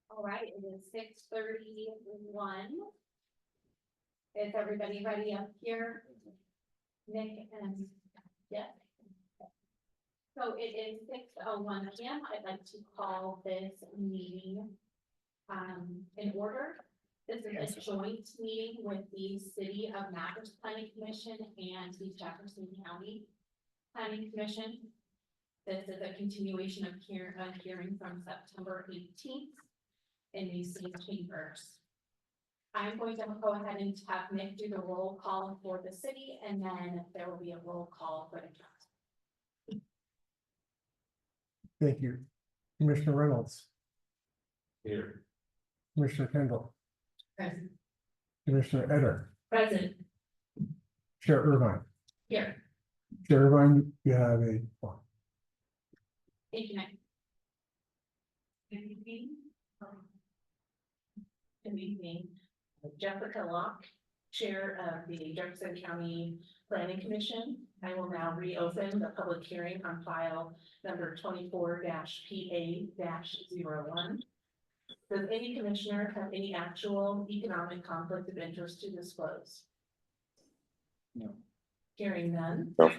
All right, it is 6:31. Is everybody ready up here? Nick and yeah. So it is 6:01 p.m. I'd like to call this meeting in order. This is a joint meeting with the City of Madras Planning Commission and the Jefferson County Planning Commission. This is a continuation of hearing from September 18th in these same chambers. I'm going to go ahead and have Nick do the roll call for the city, and then there will be a roll call for the county. Thank you. Commissioner Reynolds, Here. Commissioner Kendall, Present. Commissioner Eder, Present. Chair Irvine. Here. Chair Irvine, you have a. Thank you, Nick. Good evening. Jessica Locke, Chair of the Jefferson County Planning Commission. I will now reopen the public hearing on file number 24-PA-01. Does any commissioner have any actual economic conflict of interest to disclose? No. Hearing none. No.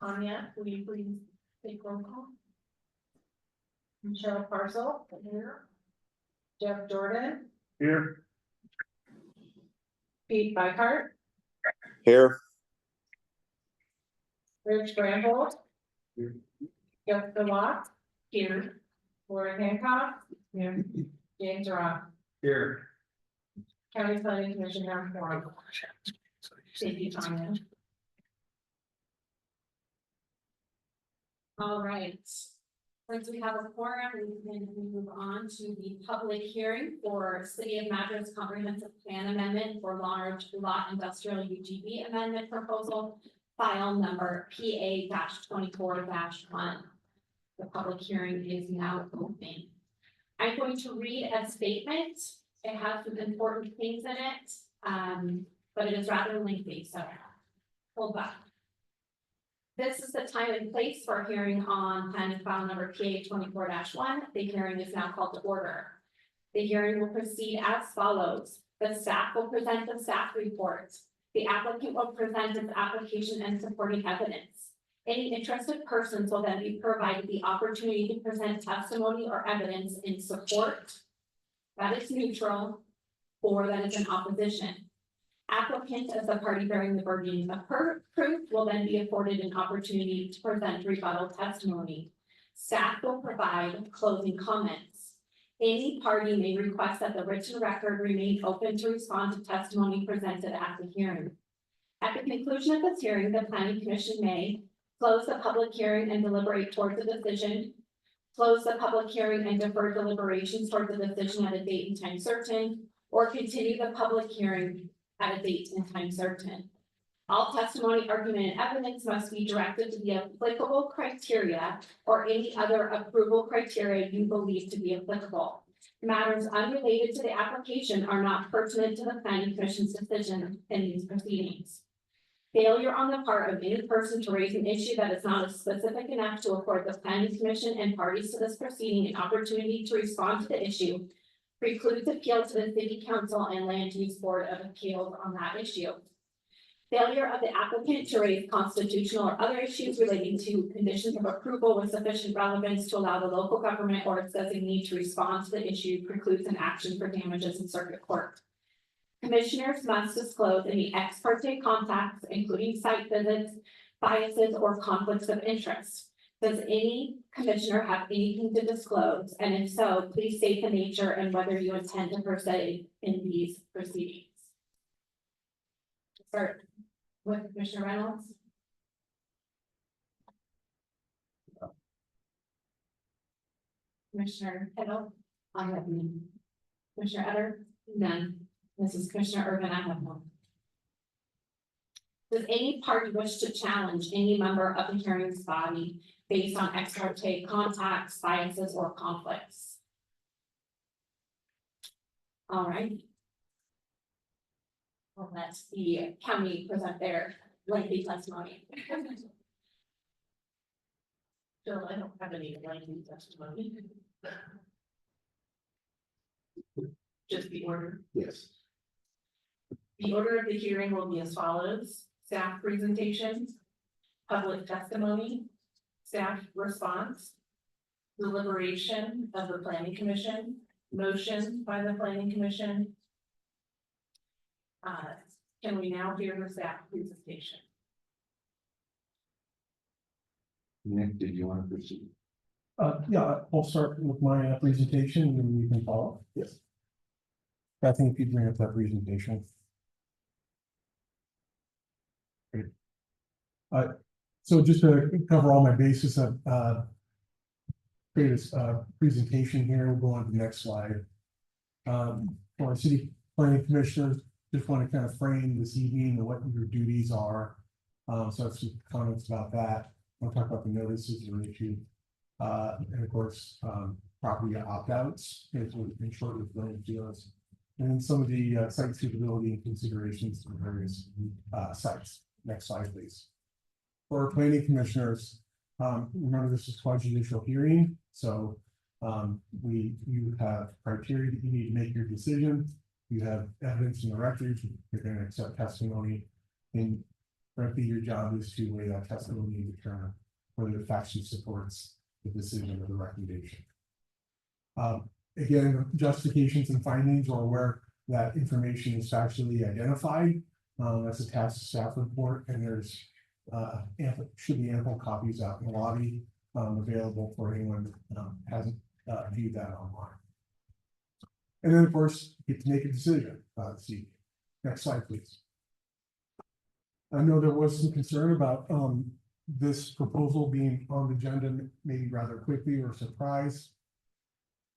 Anya, will you please take roll call? Michelle Parcel, here. Jeff Jordan, Here. Pete Bykart, Here. Rich Bramble. Here. Jeff DeWatt, here. Lauren Hancock, here. James Rock, Here. County Planning Commission now forum. Thank you, Tanya. All right. Since we have a quorum, we can move on to the public hearing for City of Madras Comprehensive Plan Amendment for Large Lot Industrial UGB Amendment Proposal, file number PA-24-1. The public hearing is now open. I'm going to read a statement. It has some important things in it, but it is rather lengthy, so hold back. This is the time and place for a hearing on planning file number PA-24-1. The hearing is now called to order. The hearing will proceed as follows. The staff will present the staff report. The applicant will present its application and supporting evidence. Any interested persons will then be provided the opportunity to present testimony or evidence in support, that is neutral, or that is in opposition. Applicant as the party bearing the burden of proof will then be afforded an opportunity to present rebuttal testimony. Staff will provide closing comments. Any party may request that the written record remain open to respond to testimony presented at the hearing. At the conclusion of this hearing, the Planning Commission may close the public hearing and deliberate towards a decision, close the public hearing and defer deliberations towards a decision at a date and time certain, or continue the public hearing at a date and time certain. All testimony, argument, and evidence must be directed to the applicable criteria or any other approval criteria you believe to be applicable. Matters unrelated to the application are not pertinent to the Planning Commission's decision in these proceedings. Failure on the part of any person to raise an issue that is not specific enough to afford the Planning Commission and parties to this proceeding an opportunity to respond to the issue precludes appeal to the City Council and Land Use Board of Appeals on that issue. Failure of the applicant to raise constitutional or other issues relating to conditions of approval with sufficient relevance to allow the local government or its designee to respond to the issue precludes an action for damages in circuit court. Commissioners must disclose any ex parte contacts, including site visits, biases, or conflicts of interest. Does any commissioner have anything to disclose? And if so, please state the nature and whether you intend to proceed in these proceedings. Start with Commissioner Reynolds. Commissioner Kendall? I have none. Commissioner Eder? None. This is Commissioner Urban. I have none. Does any party wish to challenge any member of the hearings body based on ex parte contacts, biases, or conflicts? All right. Well, let the county present their lengthy testimony. Jill, I don't have any lengthy testimony. Just the order. Yes. The order of the hearing will be as follows: staff presentation, public testimony, staff response, deliberation of the planning commission, motion by the planning commission. Can we now hear the staff presentation? Nick, did you want to proceed? Yeah, I'll start with my presentation and you can follow. Yes. I think if you bring up that presentation. Great. So just to cover all my bases, I've created a presentation here. We'll go on to the next slide. For our city planning commissioners, just want to kind of frame this evening and what your duties are. So that's some comments about that. We'll talk about the notices that are issued. And of course, property opt-outs, in short with land deals. And then some of the site suitability and considerations for various sites. Next slide, please. For our planning commissioners, remember this is quasi-judicial hearing, so you have criteria that you need to make your decision. You have evidence in the record, you're going to accept testimony, and frankly, your job is to weigh that testimony and determine whether it factually supports the decision or the recommendation. Again, justifications and findings or where that information is factually identified, that's attached to staff report, and there's should be ample copies out in the lobby available for anyone that hasn't viewed that online. And then, of course, you get to make a decision. See, next slide, please. I know there was some concern about this proposal being on the agenda maybe rather quickly or surprise.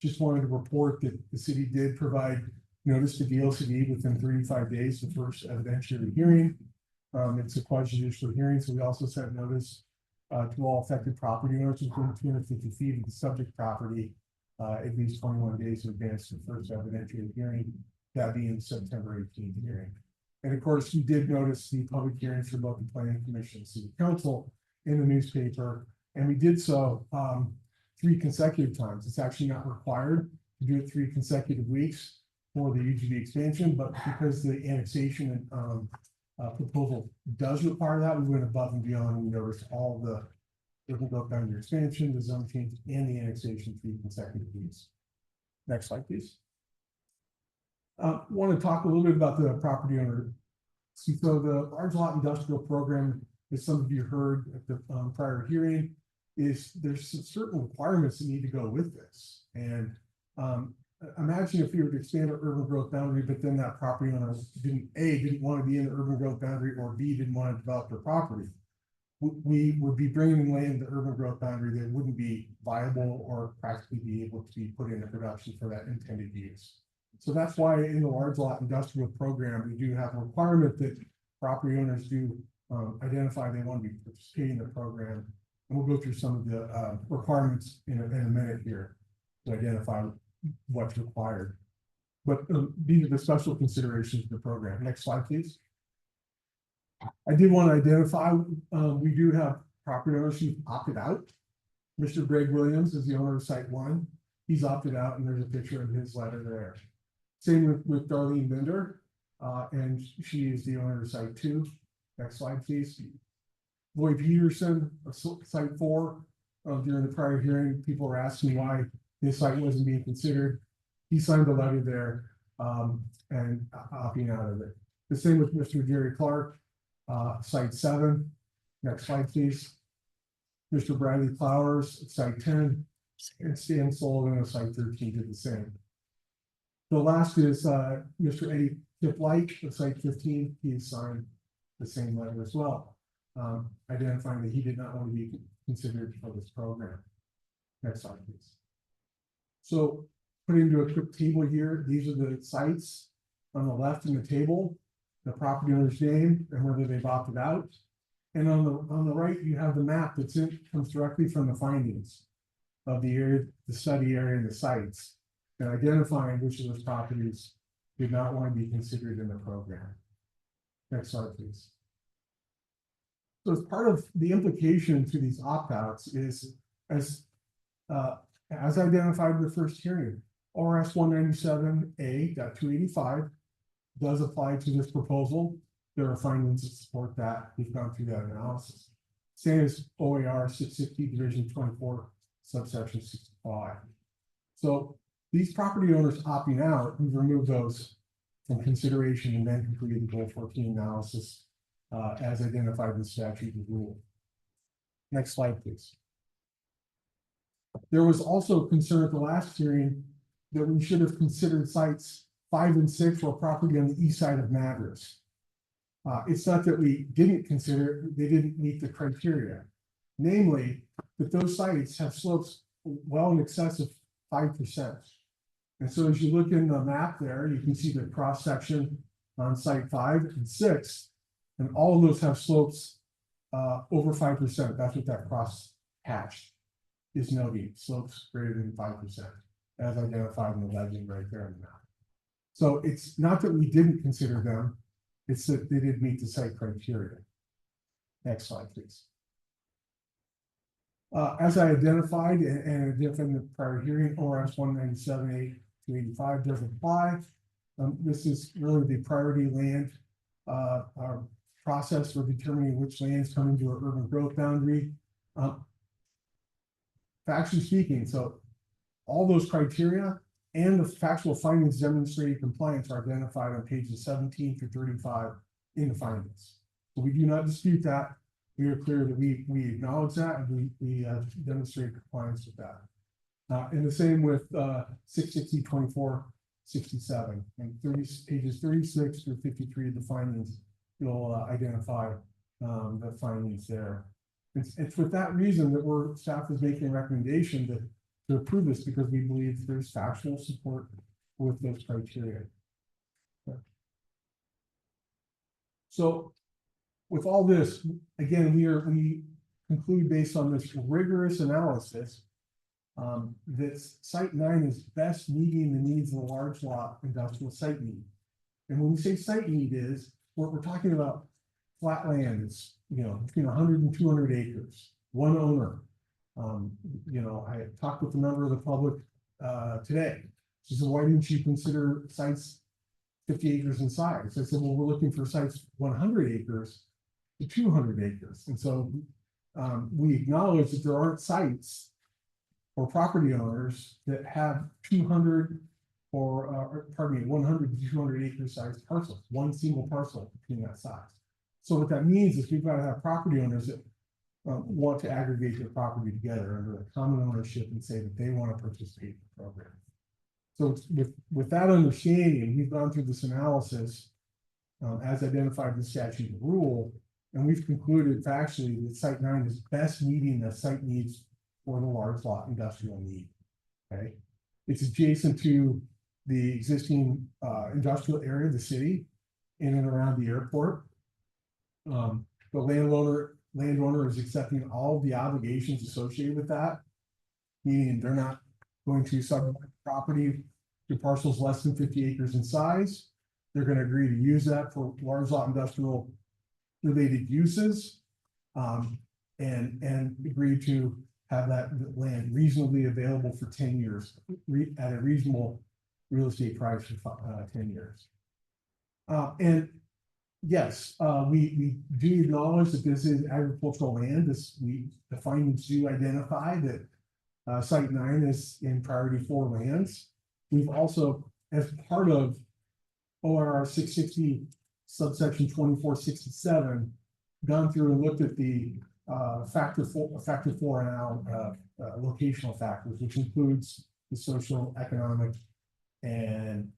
Just wanted to report that the city did provide notice to DLCD within 35 days of the first evidentiary hearing. It's a quasi-judicial hearing, so we also sent notice to all affected property owners within 250 feet of the subject property at least 21 days in advance of the first evidentiary hearing, that being September 18th hearing. And of course, you did notice the public hearings for both the planning commission and city council in the newspaper, and we did so 3 consecutive times. It's actually not required to do it 3 consecutive weeks for the UGB expansion, but because the annexation proposal does require that, we went above and beyond. We noticed all the urban growth boundary expansion, the zone change, and the annexation 3 consecutive weeks. Next slide, please. Want to talk a little bit about the property owner. So the large lot industrial program, as some of you heard at the prior hearing, is there's some certain requirements that need to go with this. And imagine if we were to expand our urban growth boundary, but then that property owner didn't want to be in the urban growth boundary, or B, didn't want to develop their property. We would be bringing land in the urban growth boundary that wouldn't be viable or practically be able to be put into production for that intended use. So that's why in the large lot industrial program, we do have a requirement that property owners do identify they want to be participating in the program. And we'll go through some of the requirements in a minute here to identify what's required. But these are the special considerations of the program. Next slide, please. I did want to identify, we do have property owners who opted out. Mr. Greg Williams is the owner of Site 1. He's opted out, and there's a picture of his letter there. Same with Darlene Bender, and she is the owner of Site 2. Next slide, please. Lloyd Peterson of Site 4. During the prior hearing, people were asking why his site wasn't being considered. He signed a letter there and opting out of it. The same with Mr. Jerry Clark, Site 7. Next slide, please. Mr. Bradley Flowers, Site 10, and Stan Sullivan of Site 13 did the same. The last is Mr. Eddie Tiplight of Site 15. He has signed the same letter as well, identifying that he did not want to be considered for this program. Next slide, please. So, put into a quick table here, these are the sites on the left in the table the property owner's name and whether they've opted out. And on the right, you have the map comes directly from the findings of the area, the study area and the sites, and identifying which of those properties did not want to be considered in the program. Next slide, please. So as part of the implication to these opt-outs is as identified in the first hearing, ORS 197A.285 does apply to this proposal. There are findings that support that. We've gone through that analysis. Same as OAR 660 Division 24 subsection 65. So these property owners opting out, we've removed those from consideration and then completed the Goal 14 analysis as identified in the statute and rule. Next slide, please. There was also concern at the last hearing that we should have considered sites 5 and 6 or property on the east side of Madras. It's not that we didn't consider, they didn't meet the criteria. Namely, that those sites have slopes well in excess of 5%. And so as you look in the map there, you can see the cross section on site 5 and 6, and all of those have slopes over 5%. That's what that cross hatch is noting, slopes greater than 5%, as identified in the legend right there in the map. So it's not that we didn't consider them, it's that they didn't meet the site criteria. Next slide, please. As I identified and identified in the prior hearing, ORS 197A.285 does apply. This is really the priority land process for determining which lands come into our urban growth boundary. Factually speaking, so all those criteria and the factual findings demonstrating compliance are identified on pages 17 through 35 in the findings. So we do not dispute that. We are clear that we acknowledge that and we demonstrate compliance with that. And the same with 660, 24, 67 and pages 36 through 53 of the findings. You'll identify the findings there. It's with that reason that staff is making a recommendation to approve this, because we believe there's factual support with those criteria. Okay. So with all this, again, we conclude based on this rigorous analysis that site 9 is best meeting the needs of the large lot industrial site need. And when we say site need is, we're talking about flat land. It's, between 100 and 200 acres, one owner. I talked with a member of the public today. She said, why didn't you consider sites 50 acres in size? I said, well, we're looking for sites 100 acres to 200 acres. And so we acknowledge that there aren't sites or property owners that have 200 or 100 to 200 acre sized parcels, one single parcel between that size. So what that means is we've got to have property owners that want to aggregate their property together under a common ownership and say that they want to participate in the program. So with that understanding, we've gone through this analysis as identified in the statute and rule, and we've concluded factually that site 9 is best meeting the site needs for the large lot industrial need. Okay, it's adjacent to the existing industrial area of the city in and around the airport. The landowner is accepting all of the obligations associated with that, meaning they're not going to subdivide property to parcels less than 50 acres in size. They're going to agree to use that for large lot industrial related uses, and agree to have that land reasonably available for 10 years at a reasonable real estate price for 10 years. And yes, we do acknowledge that this is agricultural land. The findings do identify that site 9 is in priority 4 lands. We've also, as part of ORR 660 subsection 2467, gone through and looked at the factor 4 now locational factors, which includes the social, economic, and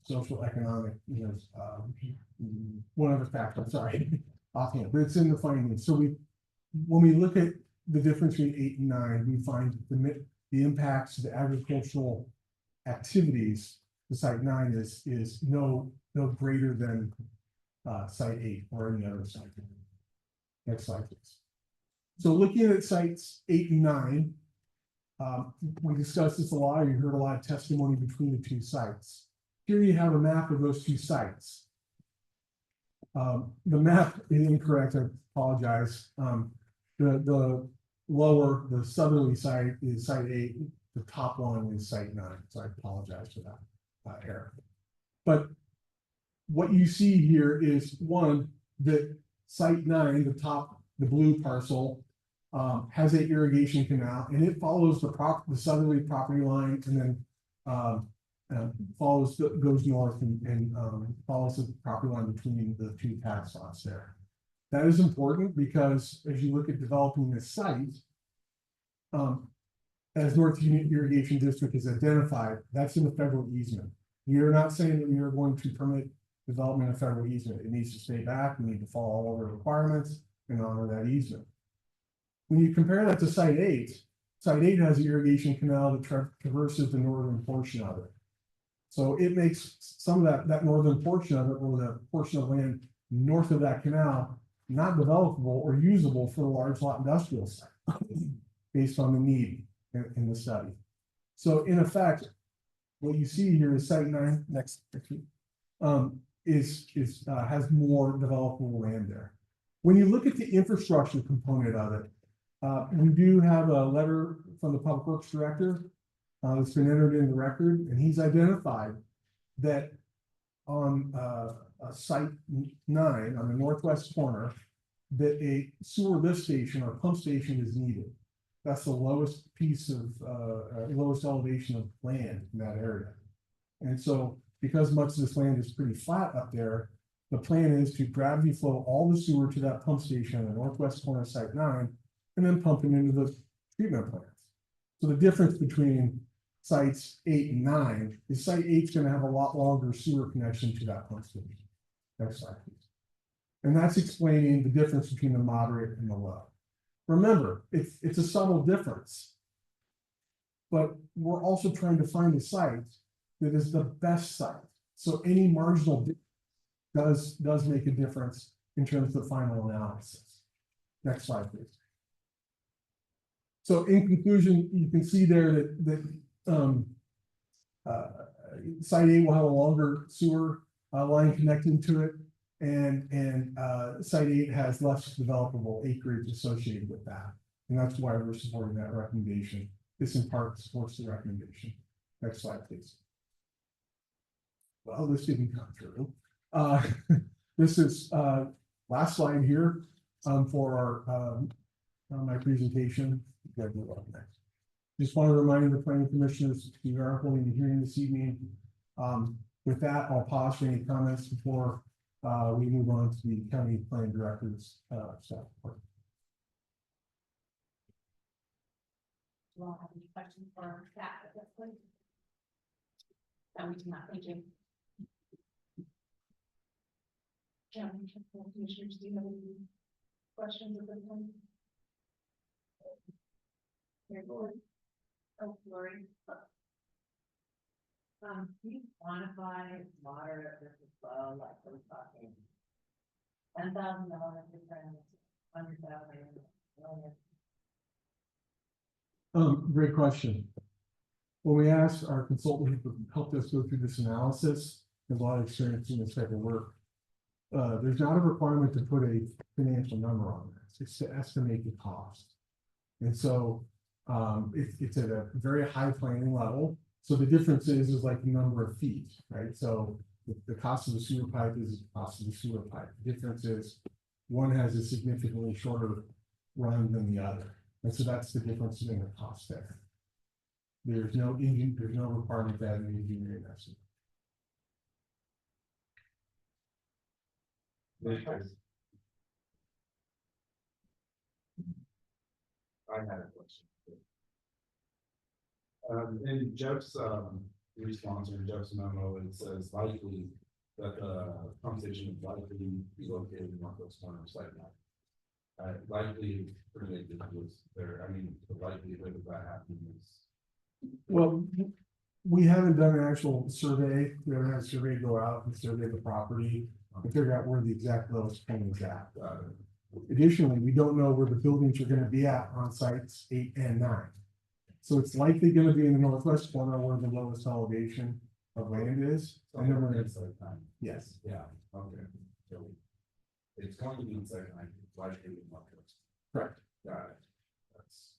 social economic, one other factor, I'm sorry, offhand, but it's in the findings. So when we look at the difference between 8 and 9, we find the impacts to the agricultural activities, the site 9 is no no greater than site 8 or any other site. Next slide, please. So looking at sites 8 and 9, we discussed this a lot. You heard a lot of testimony between the two sites. Here you have a map of those two sites. The map is incorrect. I apologize. The lower, the southerly site is site 8. The top one is site 9. So I apologize for that error. But what you see here is one, that site 9, the blue parcel, has an irrigation canal, and it follows the southerly property line, and then goes north and follows the property line between the two tax lots there. That is important because as you look at developing this site, as North Union Irrigation District is identified, that's in the federal easement. We are not saying that we are going to permit development of federal easement. It needs to stay back. We need to follow all the requirements and honor that easement. When you compare that to site 8 has an irrigation canal that traverses the northern portion of it. So it makes some of that northern portion of it, or the portion of land north of that canal, not developable or usable for a large lot industrial site based on the need in the study. So in effect, what you see here is site 9 next has more developable land there. When you look at the infrastructure component of it, we do have a letter from the Public Works Director that's been entered in the record, and he's identified that on site 9 on the northwest corner, that a sewer lift station or pump station is needed. That's the lowest piece of lowest elevation of land in that area. And so because much of this land is pretty flat up there, the plan is to gravity flow all the sewer to that pump station on the northwest corner of site 9, and then pump it into the treatment plants. So the difference between sites 8 and 9 is site 8 is going to have a lot longer sewer connection to that pump station. Next slide, please. And that's explaining the difference between the moderate and the low. Remember, it's a subtle difference, but we're also trying to find a site that is the best site. So any marginal does make a difference in terms of the final analysis. Next slide, please. So in conclusion, you can see there that site 8 will have a longer sewer line connecting to it, and site 8 has less developable acreage associated with that. And that's why we're supporting that recommendation. This in part supports the recommendation. Next slide, please. Well, this didn't come through. This is last slide here for our my presentation. Just want to remind the planning commissioners we are holding a hearing this evening. With that, I'll pause for any comments before we move on to the county planning director's staff report. Do you all have any questions for staff at this point? No, we do not. Thank you. Commissioners, do you have any questions at this point? Oh, Lori. Can you quantify moderate versus low, like we're talking $10,000 difference, $100,000, Great question. When we asked our consultant who helped us go through this analysis, there's a lot of experience in this type of work. There's not a requirement to put a financial number on this. It's to estimate the cost. And so it's at a very high planning level. So the difference is like the number of feet, right? So the cost of the sewer pipe is the cost of the sewer pipe. The difference is one has a significantly shorter run than the other. And so that's the difference in the cost there. There's no requirement to add an engineering estimate. I had a question. In Jeff's response or Jeff's memo, it says likely that the pump station is likely to be located in northwest corner of site 9. Likely predicted was there. I mean, the likelihood of that happening is. Well, We haven't done an actual survey, we haven't had a survey go out and survey the property, and figure out where the exact lowest point is at. Additionally, we don't know where the buildings are gonna be at on sites 8 and 9. So it's likely gonna be in the northwest corner where the lowest elevation of land is, and then we're gonna, It's like time. yes, Yeah, okay. So it's going to be inside, like, likely in Madras. correct. Got it. That's.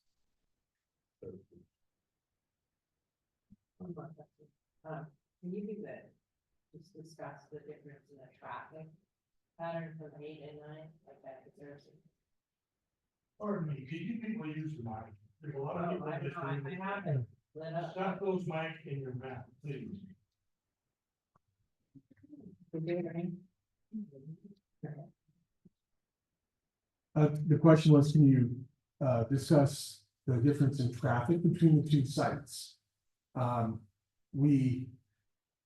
One more question. Can you do that? Just discuss the difference in the traffic pattern from 8 and 9, like that comparison. Pardon me, could you people use the mic? There's a lot of people I listening. have it lit up. Stop those mic in your mouth, please. The question was, can you, discuss the difference in traffic between the two sites? We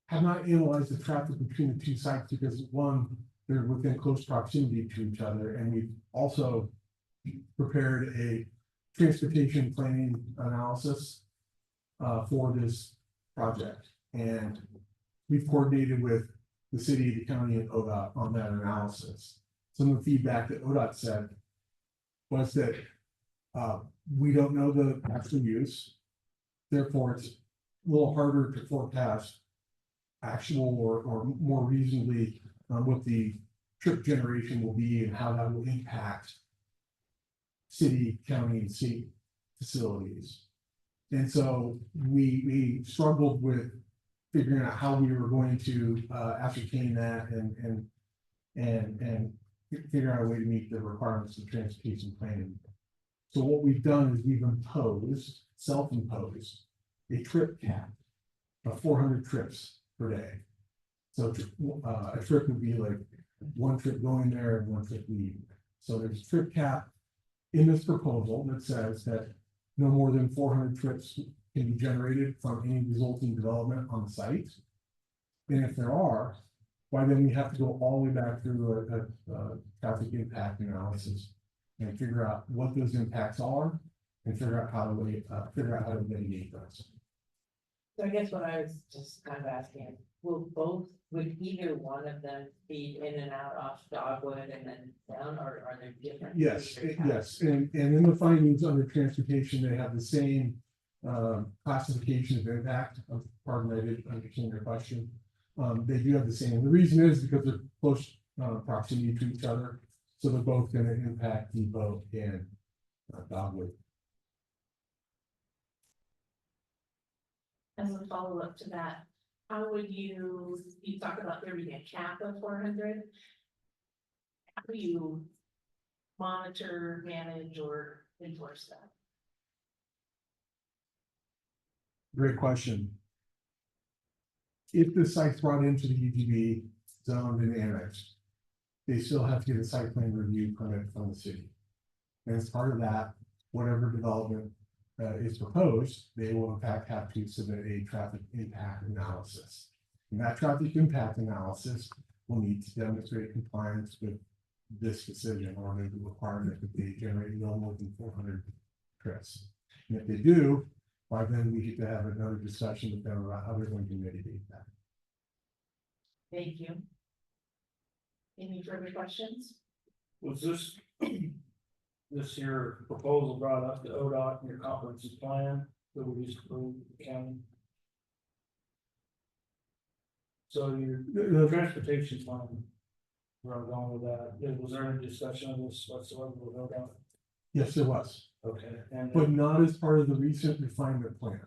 have not analyzed the traffic between the two sites because one, they're within close proximity to each other, and we've also prepared a transportation planning analysis for this project, and we've coordinated with the city, the county, and ODOT on that analysis. Some of the feedback that ODOT said was that we don't know the actual use. Therefore, it's a little harder to forecast actual or more reasonably what the trip generation will be and how that will impact city, county, and state facilities. And so we struggled with figuring out how we were going to ascertain that and figure out a way to meet the requirements of transportation planning. So what we've done is we've imposed, self-imposed, a trip cap of 400 trips per day. So a trip would be like one trip going there and one trip leaving. So there's a trip cap in this proposal that says that no more than 400 trips can be generated from any resulting development on the site. And if there are, why then we have to go all the way back through a traffic impact analysis and figure out what those impacts are and figure out how to mitigate those. So I guess what I was just kind of asking, would either one of them feed in and out off Dogwood and then down, or are there different? Yes, feeder yes, paths? and in the findings under transportation, they have the same classification of impact. Pardon, I didn't understand your question. They do have the same. The reason is because they're close proximity to each other, so they're both going to impact Depot and Dogwood. As a follow-up to that, how would you talk about there being a cap of 400? How do you monitor, manage, or enforce that? Great question. If the site's brought into the UGB zoned and annexed, they still have to get a site plan review permit from the city. And as part of that, whatever development is proposed, they will in fact have to submit a traffic impact analysis. And that traffic impact analysis will need to demonstrate compliance with this decision or the requirement that they generate no more than 400 trips. And if they do, by then we need to have another discussion with them about how they're going to mitigate that. Thank you. Any further questions? Was this, this here proposal brought up to ODOT in your comprehensive plan that we just approved the county? So your The- transportation plan, where I'm going with that, was there any discussion of this whatsoever with ODOT? Yes, there was, Okay, and, but not as part of the recent refinement plan.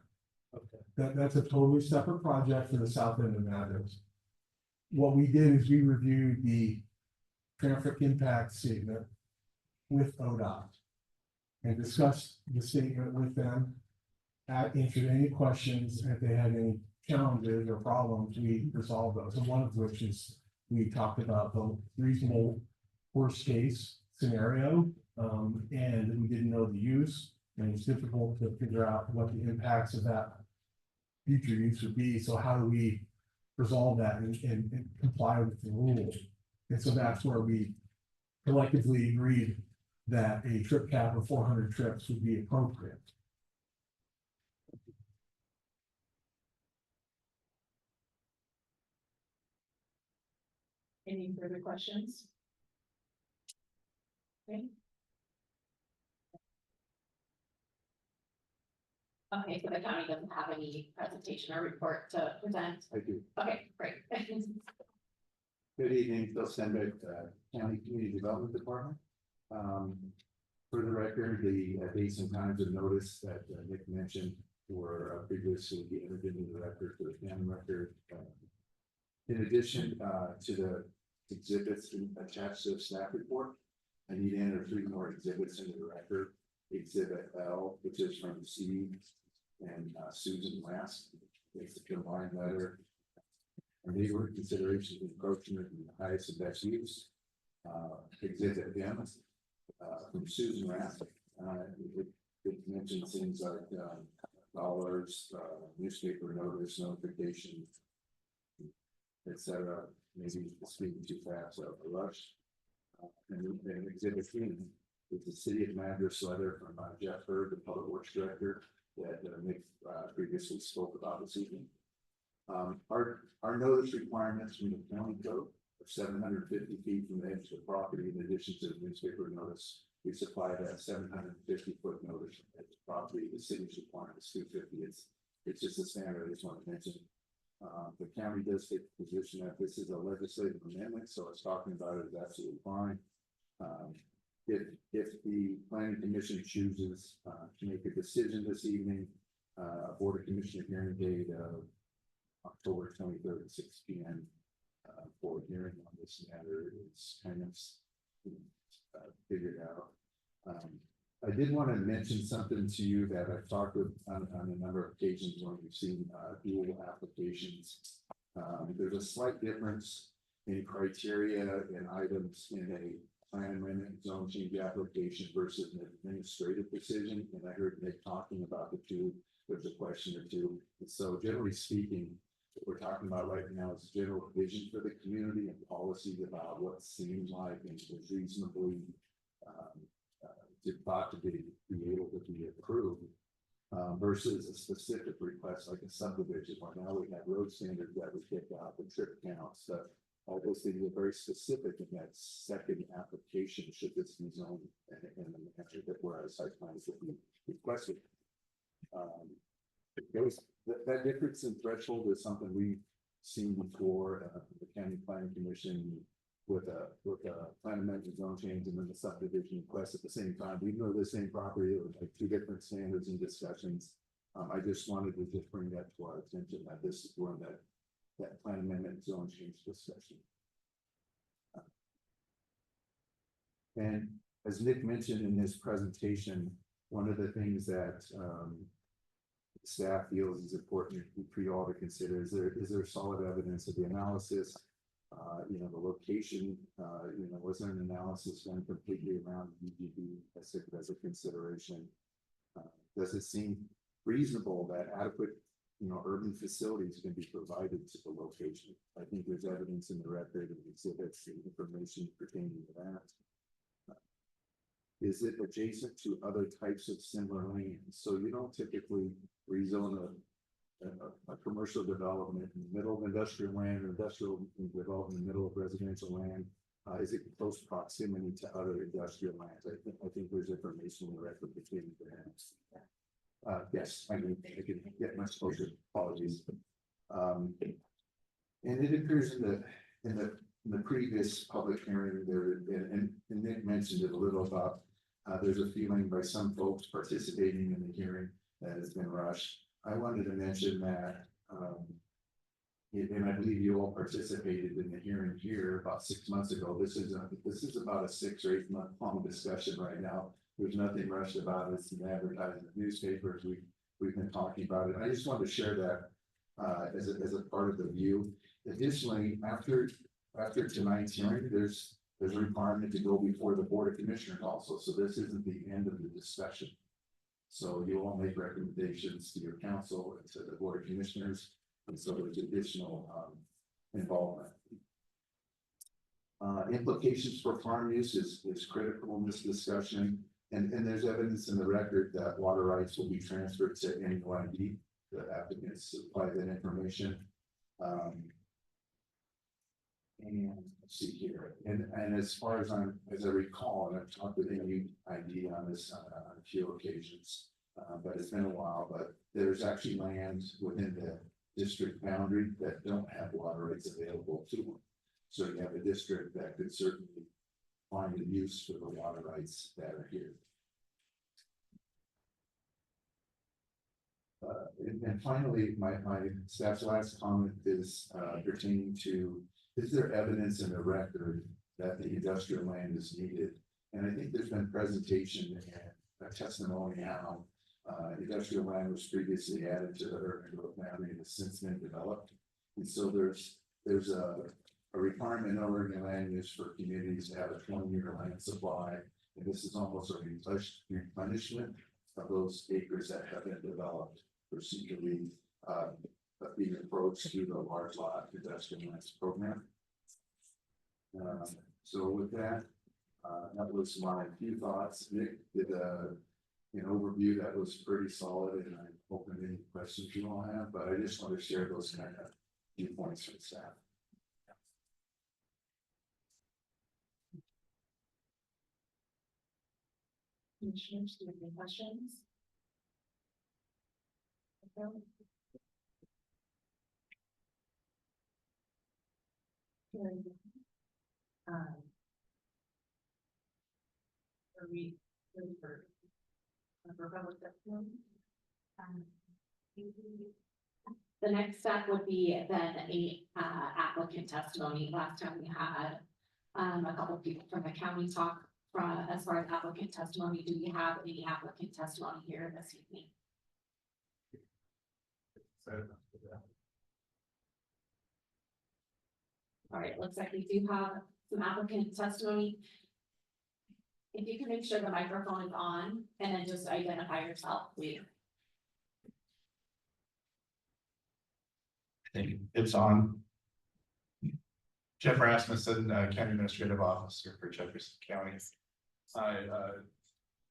okay, That's a totally separate project for the south end of Madras. What we did is we reviewed the traffic impact statement with ODOT and discussed the statement with them. Answered any questions, and if they had any challenges or problems, we resolved those. And one of which is we talked about the reasonable worst case scenario, and we didn't know the use, and it's difficult to figure out what the impacts of that future use would be. So how do we resolve that and comply with the rules? And so that's where we collectively agreed that a trip cap of 400 trips would be appropriate. Any further questions? Okay, Okay, so the county doesn't have any presentation or report to present. I do. Okay, great. Good evening, Phil Stenbeck, County Community Development Department. For the record, the dates and times of notice that Nick mentioned were previously entered into the record for the county record. In addition to the exhibits attached to the staff report, I need to enter 3 more exhibits into the record. Exhibit L, which is from Steve and Susan Last. It's a combined letter. A neighborhood consideration of encroachment in the highest and best use. Exhibit M, from Susan Rath. It mentions things like dollars, newspaper notice, notification, etc. Maybe speaking too fast or rush. And exhibit 3 is the city of Madras letter from Jeff Hurd, the public works director, that Nick previously spoke about this evening. Our notice requirements from the county code are 750 feet from the edge of the property. In addition to the newspaper notice, we supply that 750 foot notice from the edge of the property. The city's requirement is 250. It's just a standard. I just want to mention. The county does take the position that this is a legislative amendment, so it's talking about it is absolutely fine. If the planning commission chooses to make a decision this evening, board of commissioner hearing date of October 23rd at 6 p.m. For hearing on this matter is kind of figured out. I did want to mention something to you that I've talked with on a number of occasions when we've seen dual applications. There's a slight difference in criteria and items in a plan amendment zone change application versus an administrative decision. And I heard Nick talking about the two. There's a question or two. And so generally speaking, what we're talking about right now is general vision for the community and policies about what seems like and is reasonably thought to be able to be approved versus a specific request like a subdivision where now we have road standards that we kick out, the trip counts, all those things are very specific in that second application should this be zoned in the manner that whereas site plans would be requested. That difference in threshold is something we've seen before. The county planning commission with a plan amendment zone change and then the subdivision request at the same time, even though the same property, it was like 2 different standards and discussions. I just wanted to just bring that to our attention that this is one that plan amendment zone change discussion. And as Nick mentioned in his presentation, one of the things that staff feels is important for you all to consider is there solid evidence of the analysis, the location, was there an analysis done completely around UGB as a consideration? Does it seem reasonable that adequate, urban facilities can be provided to the location? I think there's evidence in the record and exhibits and information pertaining to that. Is it adjacent to other types of similar lands? So you don't typically rezone a commercial development in the middle of industrial land or industrial development in the middle of residential land. Is it close proximity to other industrial lands? I think there's information in the record between the yes, I can get much closer. Apologies. And it appears in the previous public hearing there, and Nick mentioned it a little about. There's a feeling by some folks participating in the hearing that has been rushed. I wanted to mention that, and I believe you all participated in the hearing here about 6 months ago. This is about a 6 or 8 month long discussion right now. There's nothing rushed about it. It's been advertised in the newspapers. We've been talking about it. I just wanted to share that as a part of the view. Additionally, after tonight's hearing, there's a requirement to go before the board of commissioners also. So this isn't the end of the discussion. So you all make recommendations to your council and to the board of commissioners, and so there's additional involvement. Implications for farm use is critical in this discussion, and there's evidence in the record that water rights will be transferred to NUID. The applicants supply that information. And let's see here, and as far as as I recall, and I've talked with ID on this on a few occasions. But it's been a while, but there's actually land within the district boundary that don't have water rights available to them. So you have a district that could certainly find a use for the water rights that are here. And finally, my staff's last comment is pertaining to, is there evidence in the record that the industrial land is needed? And I think there's been presentation and a testimony how industrial land was previously added to the urban growth boundary and has since been developed. And so there's a requirement in Oregon land use for communities to have a 20-year land supply. And this is almost a replenishment of those acres that have been developed procedurally, being approached through the large lot industrial lands program. So with that, that was my few thoughts. Nick did an overview that was pretty solid, and I'm open to any questions you all have, but I just want to share those kind of viewpoints from staff. Commissioners, do you have any questions? Okay. Hearing none. Are we ready for public testimony? The next step would be then a applicant testimony. Last time we had a couple of people from the county talk from as far as applicant testimony. Do we have any applicant testimony here this evening? All right, looks like we do have some applicant testimony. If you can make sure the microphone is on and then just identify yourself, please. Thank you. It's on. Jeff Rasmussen, County Administrative Officer for Jefferson County.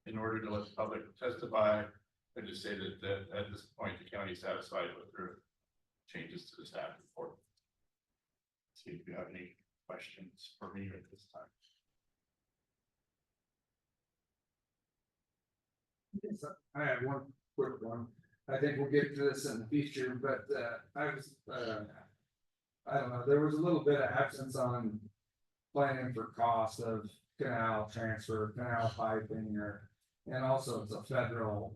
In order to let the public testify, I just say that at this point, the county is satisfied with the changes to the staff report. See if you have any questions for me at this time. I have one quick one. I think we'll get to this in the future, but I was, I don't know, there was a little bit of absence on planning for cost of canal transfer, canal piping, and also it's a federal,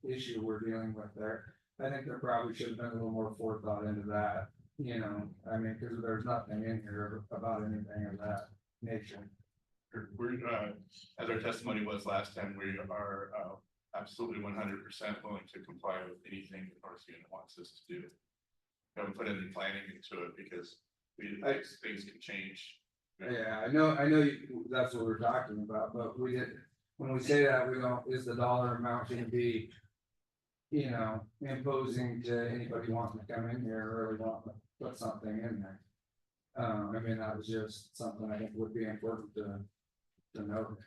issue we're dealing with there. I think there probably should have been a little more forethought into that, I mean, because there's nothing in here about anything of that nature. We're, as our testimony was last time, we are absolutely 100% willing to comply with anything the North Unit wants us to do. We haven't put any planning into it because things can change. Yeah, I know that's what we're talking about, but we didn't, when we say that, we don't, is the dollar amount gonna be, imposing to anybody wanting to come in here or really want to put something in there. I mean, that was just something I think would be important to note.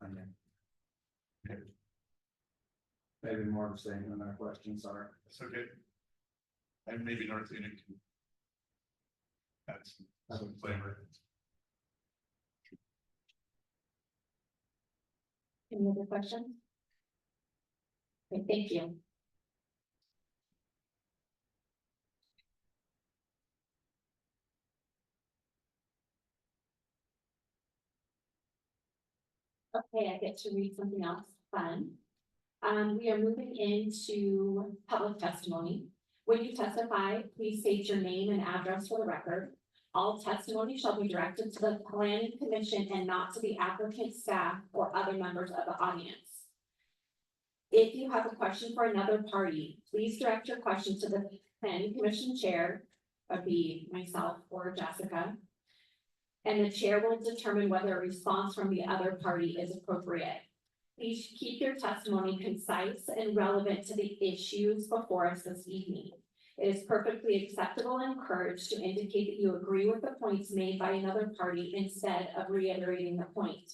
I mean, maybe more of a statement than a question, sorry. That's okay. And maybe North Unit can add some flavor. Any other questions? Okay, thank you. Okay, I get to read something else fun. We are moving into public testimony. When you testify, please state your name and address for the record. All testimony shall be directed to the planning commission and not to the applicant, staff, or other members of the audience. If you have a question for another party, please direct your question to the planning commission chair, would be myself or Jessica. And the chair will determine whether a response from the other party is appropriate. Please keep your testimony concise and relevant to the issues before us this evening. It is perfectly acceptable and encouraged to indicate that you agree with the points made by another party instead of reiterating the point.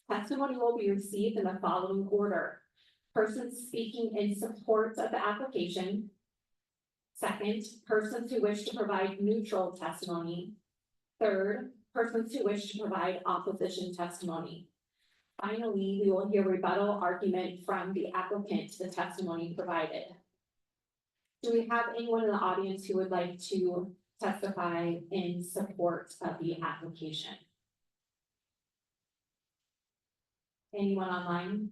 Testimony will be received in the following order. Persons speaking in support of the application. Second, persons who wish to provide neutral testimony. Third, persons who wish to provide opposition testimony. Finally, we will hear rebuttal argument from the applicant to the testimony provided. Do we have anyone in the audience who would like to testify in support of the application? Anyone online?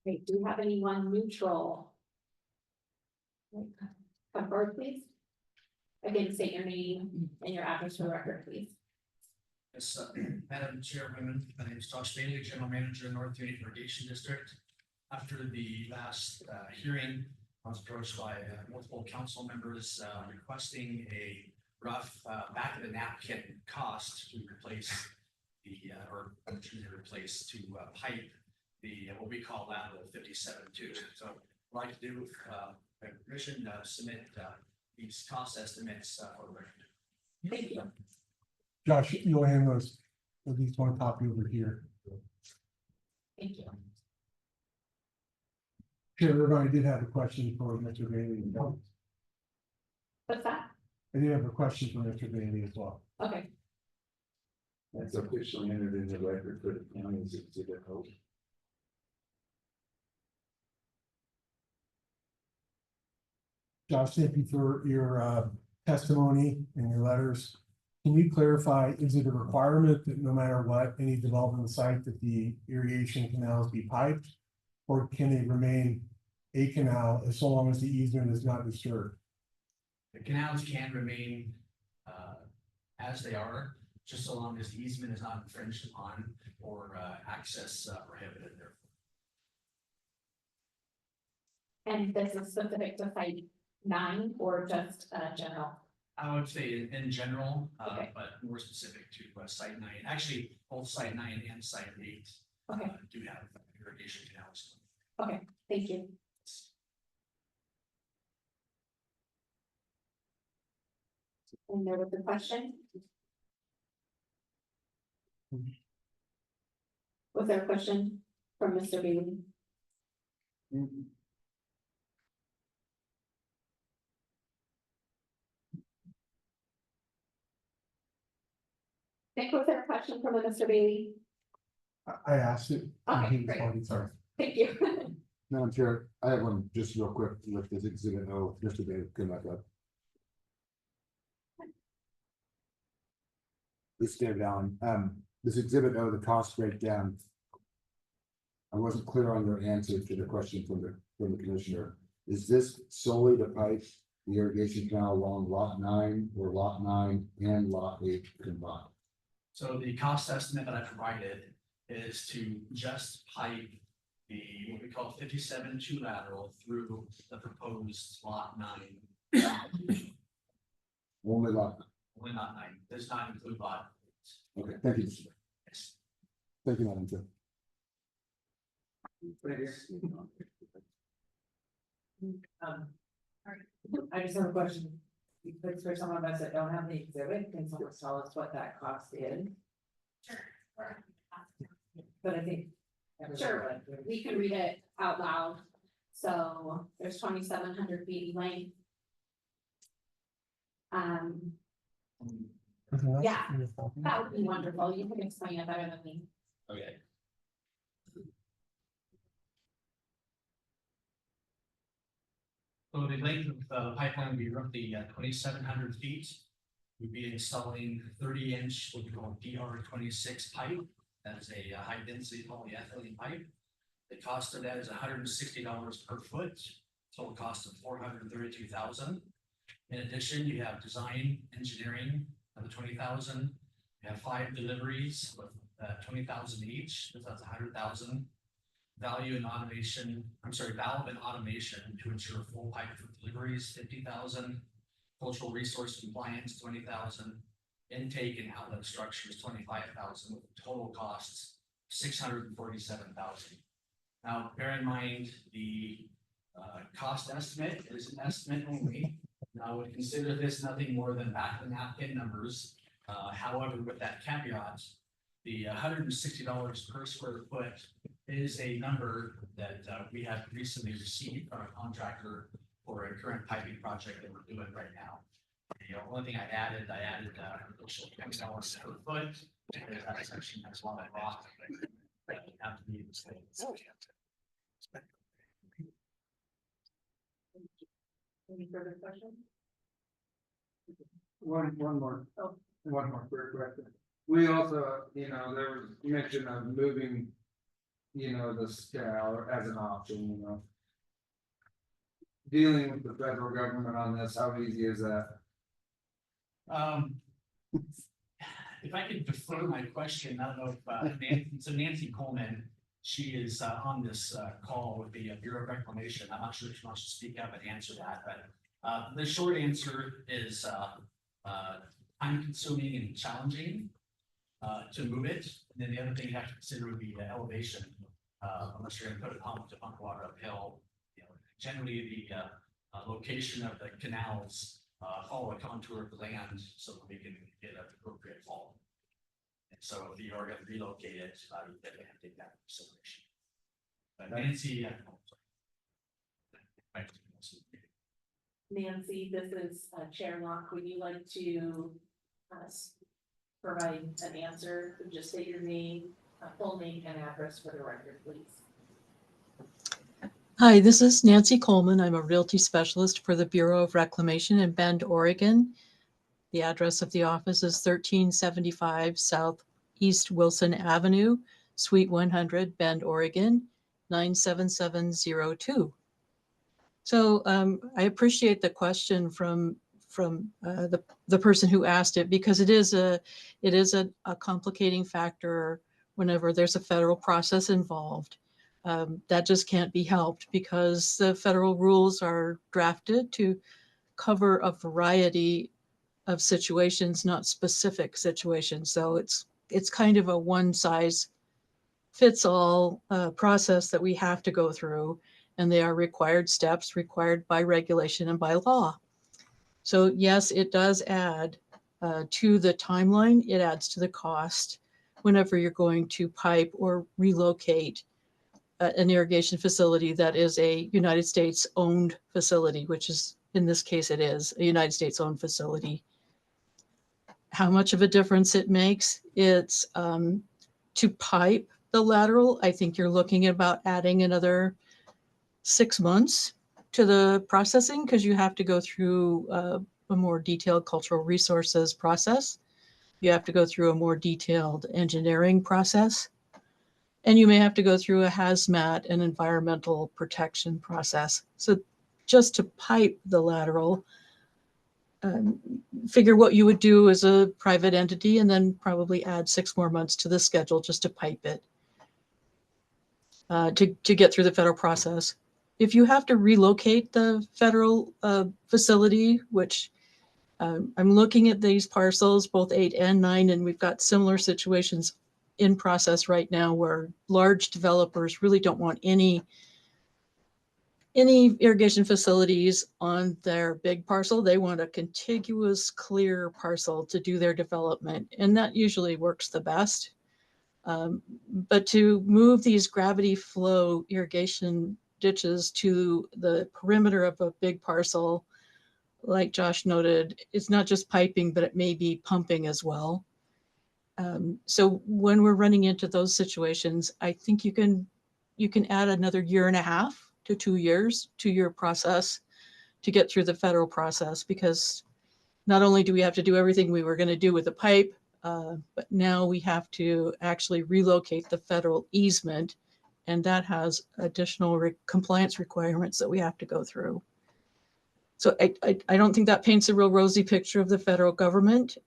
Okay, do you have anyone neutral? Come forward, please. Again, state your name and your address for the record, please. Yes, Madam Chairwoman, my name is Josh Bailey, General Manager, North Unit Irrigation District. After the last hearing, I was approached by multiple council members requesting a rough back of the napkin cost to replace the, to pipe the, what we call lateral 57-2. So I'd like to do, permission submit these cost estimates for the record. Thank you. Josh, you'll hand those, at least one copy over here. Thank you. Chair Irvine, I did have a question for Mr. Bailey. What's that? I did have a question for Mr. Bailey as well. Okay, That's officially entered in the record for the county as exhibit O. Josh, thank you for your testimony and your letters. Can you clarify, is it a requirement that no matter what, any development site that the irrigation canals be piped? Or can they remain a canal as so long as the easement is not disturbed? The canals can remain as they are, just so long as the easement is not infringed upon or access prohibited there. and this is specific to site 9 or just general? I would say in general, Okay. but more specific to site 9. Actually, both site 9 and site 8 Okay, do have irrigation canals. okay, thank you. And there was a question? Was there a question from Mr. Bailey? Nick, was there a question from Mr. Bailey? I asked it. and Okay, he great. responded, sorry. Thank you. Madam Chair, I have one just real quick with this exhibit O, just to be good like that. Let's get it down. This exhibit O, the cost breakdown. I wasn't clear on your answer to the question from the commissioner. Is this solely to pipe the irrigation canal along lot 9 or lot 9 and lot 8 combined? So the cost estimate that I provided is to just pipe the, what we call 57-2 lateral through the proposed lot 9. Only lot, Only lot 9, does not include lot. okay, thank you. Mr. Chair. Yes. Thank you, Madam Chair. I just have a question. Because for some of us that don't have the exhibit, can someone tell us what that cost is? But I think. Sure. We can read it out loud. So there's 2,700 feet in length. Yeah. That would be wonderful. You can explain it better than me. Okay. So the length of the pipeline would be roughly 2,700 feet. We'd be installing 30-inch, what we call DR26 pipe. That is a high density polyethylene pipe. The cost of that is $160 per foot. Total cost of $432,000. In addition, you have design engineering of the $20,000. You have 5 deliveries with $20,000 each. So that's $100,000. Value and automation, valve and automation to ensure full pipe for deliveries, $50,000. Cultural resource compliance, $20,000. Intake and outlet structures, $25,000, with total costs $647,000. Now, bear in mind, the cost estimate is an estimate only. Now, I would consider this nothing more than back of the napkin numbers. However, with that caveat, the $160 per square foot It is a number that we have recently received from a contractor for a current piping project that we're doing right now. The only thing I added additional $10 per foot, because that section has a lot of rock that you have to meet in states. Any further questions? One more. Oh. One more quick question. We also, there was mention of moving, the scale as an option, Dealing with the federal government on this, how easy is that? If I could defer my question, I don't know if, so Nancy Coleman, she is on this call with the Bureau of Reclamation. I'm not sure if she wants to speak up and answer that, but the short answer is time consuming and challenging to move it. And then the other thing you have to consider would be the elevation. Unless you're gonna put a pump to pump water uphill, generally the location of the canals follow a contour of the land so that we can get an appropriate fall. And so if you are gonna relocate it, you definitely have to take that into consideration. But Nancy, Nancy, this is Chair Locke. Would you like to provide an answer? Just state your name, full name and address for the record, please. Hi, this is Nancy Coleman. I'm a realty specialist for the Bureau of Reclamation in Bend, Oregon. The address of the office is 1375 Southeast Wilson Avenue, Suite 100, Bend, Oregon, 97702. So I appreciate the question from the person who asked it, because it is a complicating factor whenever there's a federal process involved. That just can't be helped because the federal rules are drafted to cover a variety of situations, not specific situations. So it's kind of a one size fits all process that we have to go through, and they are required steps required by regulation and by law. So yes, it does add to the timeline. It adds to the cost whenever you're going to pipe or relocate an irrigation facility that is a United States owned facility, which is, in this case, it is a United States owned facility. How much of a difference it makes? It's to pipe the lateral. I think you're looking at about adding another 6 months to the processing, because you have to go through a more detailed cultural resources process. You have to go through a more detailed engineering process. And you may have to go through a hazmat and environmental protection process. So just to pipe the lateral, figure what you would do as a private entity and then probably add 6 more months to the schedule just to pipe it to get through the federal process. If you have to relocate the federal facility, which I'm looking at these parcels, both 8 and 9, and we've got similar situations in process right now where large developers really don't want any irrigation facilities on their big parcel. They want a contiguous, clear parcel to do their development, and that usually works the best. But to move these gravity flow irrigation ditches to the perimeter of a big parcel, like Josh noted, it's not just piping, but it may be pumping as well. So when we're running into those situations, I think you can add another 1.5 to 2 years to your process to get through the federal process, because not only do we have to do everything we were going to do with the pipe, but now we have to actually relocate the federal easement, and that has additional compliance requirements that we have to go through. So I don't think that paints a real rosy picture of the federal government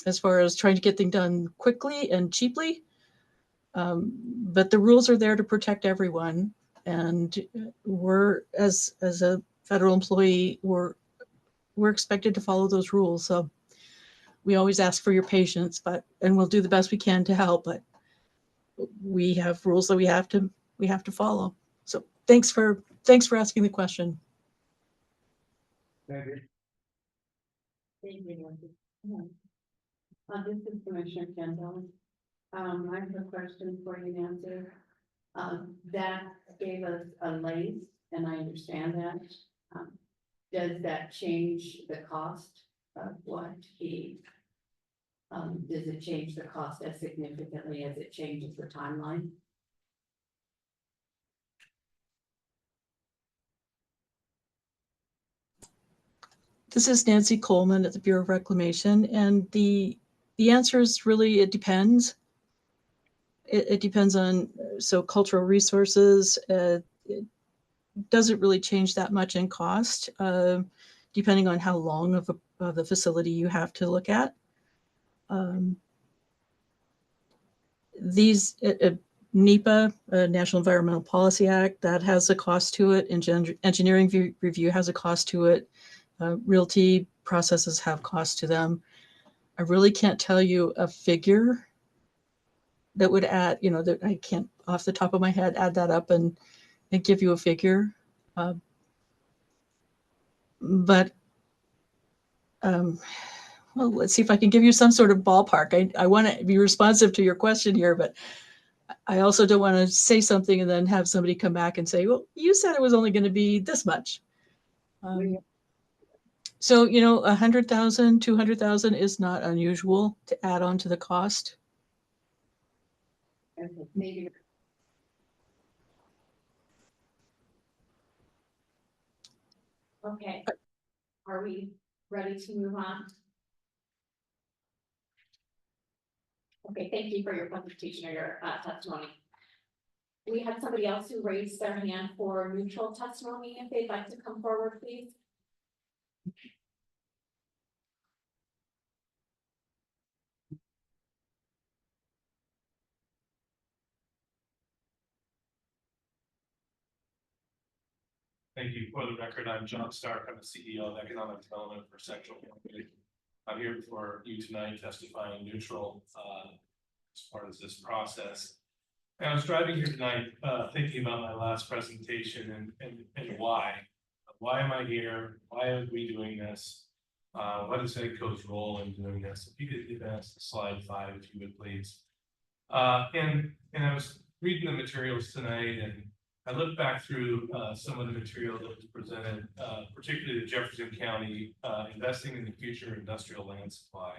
as far as trying to get things done quickly and cheaply. But the rules are there to protect everyone. And we're, as a federal employee, we're expected to follow those rules. So we always ask for your patience, and we'll do the best we can to help, but we have rules that we have to follow. So thanks for asking the question. Thank you. Thank you, Nancy. This is Commissioner Kendall. I have a question for you, Nancy. That gave us a length, and I understand that. Does that change the cost of what he? Does it change the cost as significantly as it changes the timeline? This is Nancy Coleman at the Bureau of Reclamation, and the answer is really, it depends. It depends on, so cultural resources, it doesn't really change that much in cost, depending on how long of the facility you have to look at. These NEPA, National Environmental Policy Act, that has a cost to it. Engineering review has a cost to it. Realty processes have cost to them. I really can't tell you a figure that would add, that I can't off the top of my head add that up and give you a figure. But well, let's see if I can give you some sort of ballpark. I want to be responsive to your question here, but I also don't want to say something and then have somebody come back and say, well, you said it was only going to be this much. So, 100,000, 200,000 is not unusual to add on to the cost. Maybe. Okay, are we ready to move on? Okay, thank you for your presentation or your testimony. We have somebody else who raised their hand for neutral testimony. If they'd like to come forward, please. Thank you. For the record, I'm John Stark. I'm the CEO of Economic Development for Central County. I'm here before you tonight testifying neutral as part of this process. And I was driving here tonight thinking about my last presentation and why. Why am I here? Why are we doing this? What is EDCO's role in doing this? If you could advance to slide 5, if you would please. And I was reading the materials tonight, and I looked back through some of the material that was presented, particularly the Jefferson County investing in the future industrial land supply.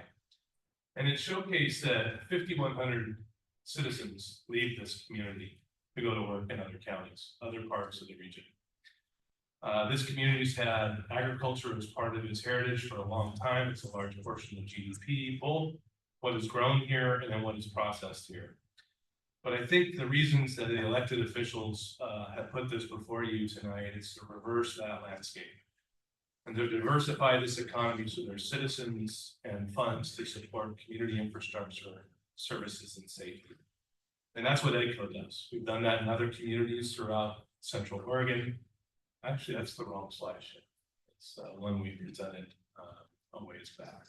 And it showcased that 5,100 citizens leave this community to go to work in other counties, other parts of the region. This community's had agriculture as part of its heritage for a long time. It's a large portion of GDP, both what is grown here and then what is processed here. But I think the reasons that the elected officials have put this before you tonight is to reverse that landscape and to diversify this economy so there's citizens and funds to support community infrastructure, services, and safety. And that's what EDCO does. We've done that in other communities throughout Central Oregon. Actually, that's the wrong slide. It's one we presented a ways back.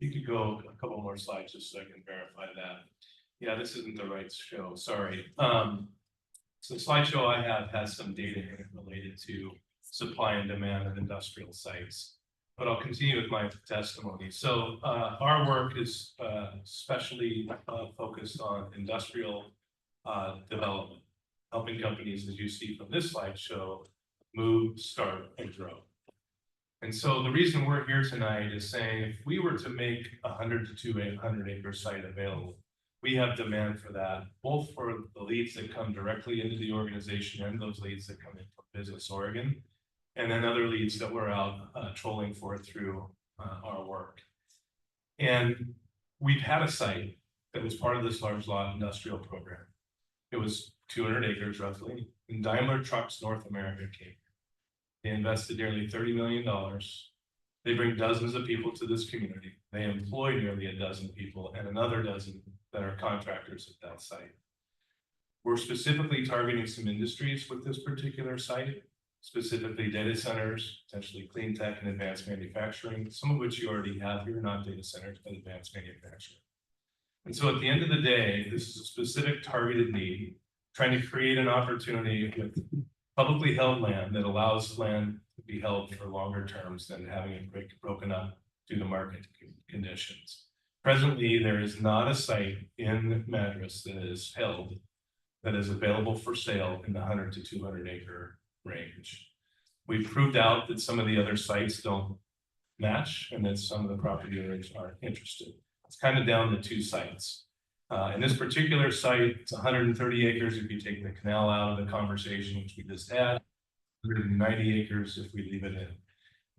You could go a couple more slides just so I can verify that. Yeah, this isn't the right show, sorry. So the slideshow I have has some data in it related to supply and demand of industrial sites, but I'll continue with my testimony. So our work is especially focused on industrial development, helping companies, as you see from this slideshow, move, start, and grow. And so the reason we're here tonight is saying if we were to make 100 to 200 acre site available, we have demand for that, both for the leads that come directly into the organization and those leads that come in from Business Oregon, and then other leads that we're out trolling for through our work. And we've had a site that was part of this large lot industrial program. It was 200 acres roughly, and Daimler Trucks North America came. They invested nearly $30 million. They bring dozens of people to this community. They employ nearly a dozen people and another dozen that are contractors at that site. We're specifically targeting some industries with this particular site, specifically data centers, potentially clean tech and advanced manufacturing, some of which you already have here, not data centers, but advanced manufacturing. And so at the end of the day, this is a specific targeted need, trying to create an opportunity with publicly held land that allows land to be held for longer terms than having it broken up due to market conditions. Presently, there is not a site in Madras that is held that is available for sale in the 100 to 200 acre range. We proved out that some of the other sites don't match and that some of the property owners aren't interested. It's kind of down to 2 sites. In this particular site, it's 130 acres if you take the canal out of the conversation, which we just had, 190 acres if we leave it in.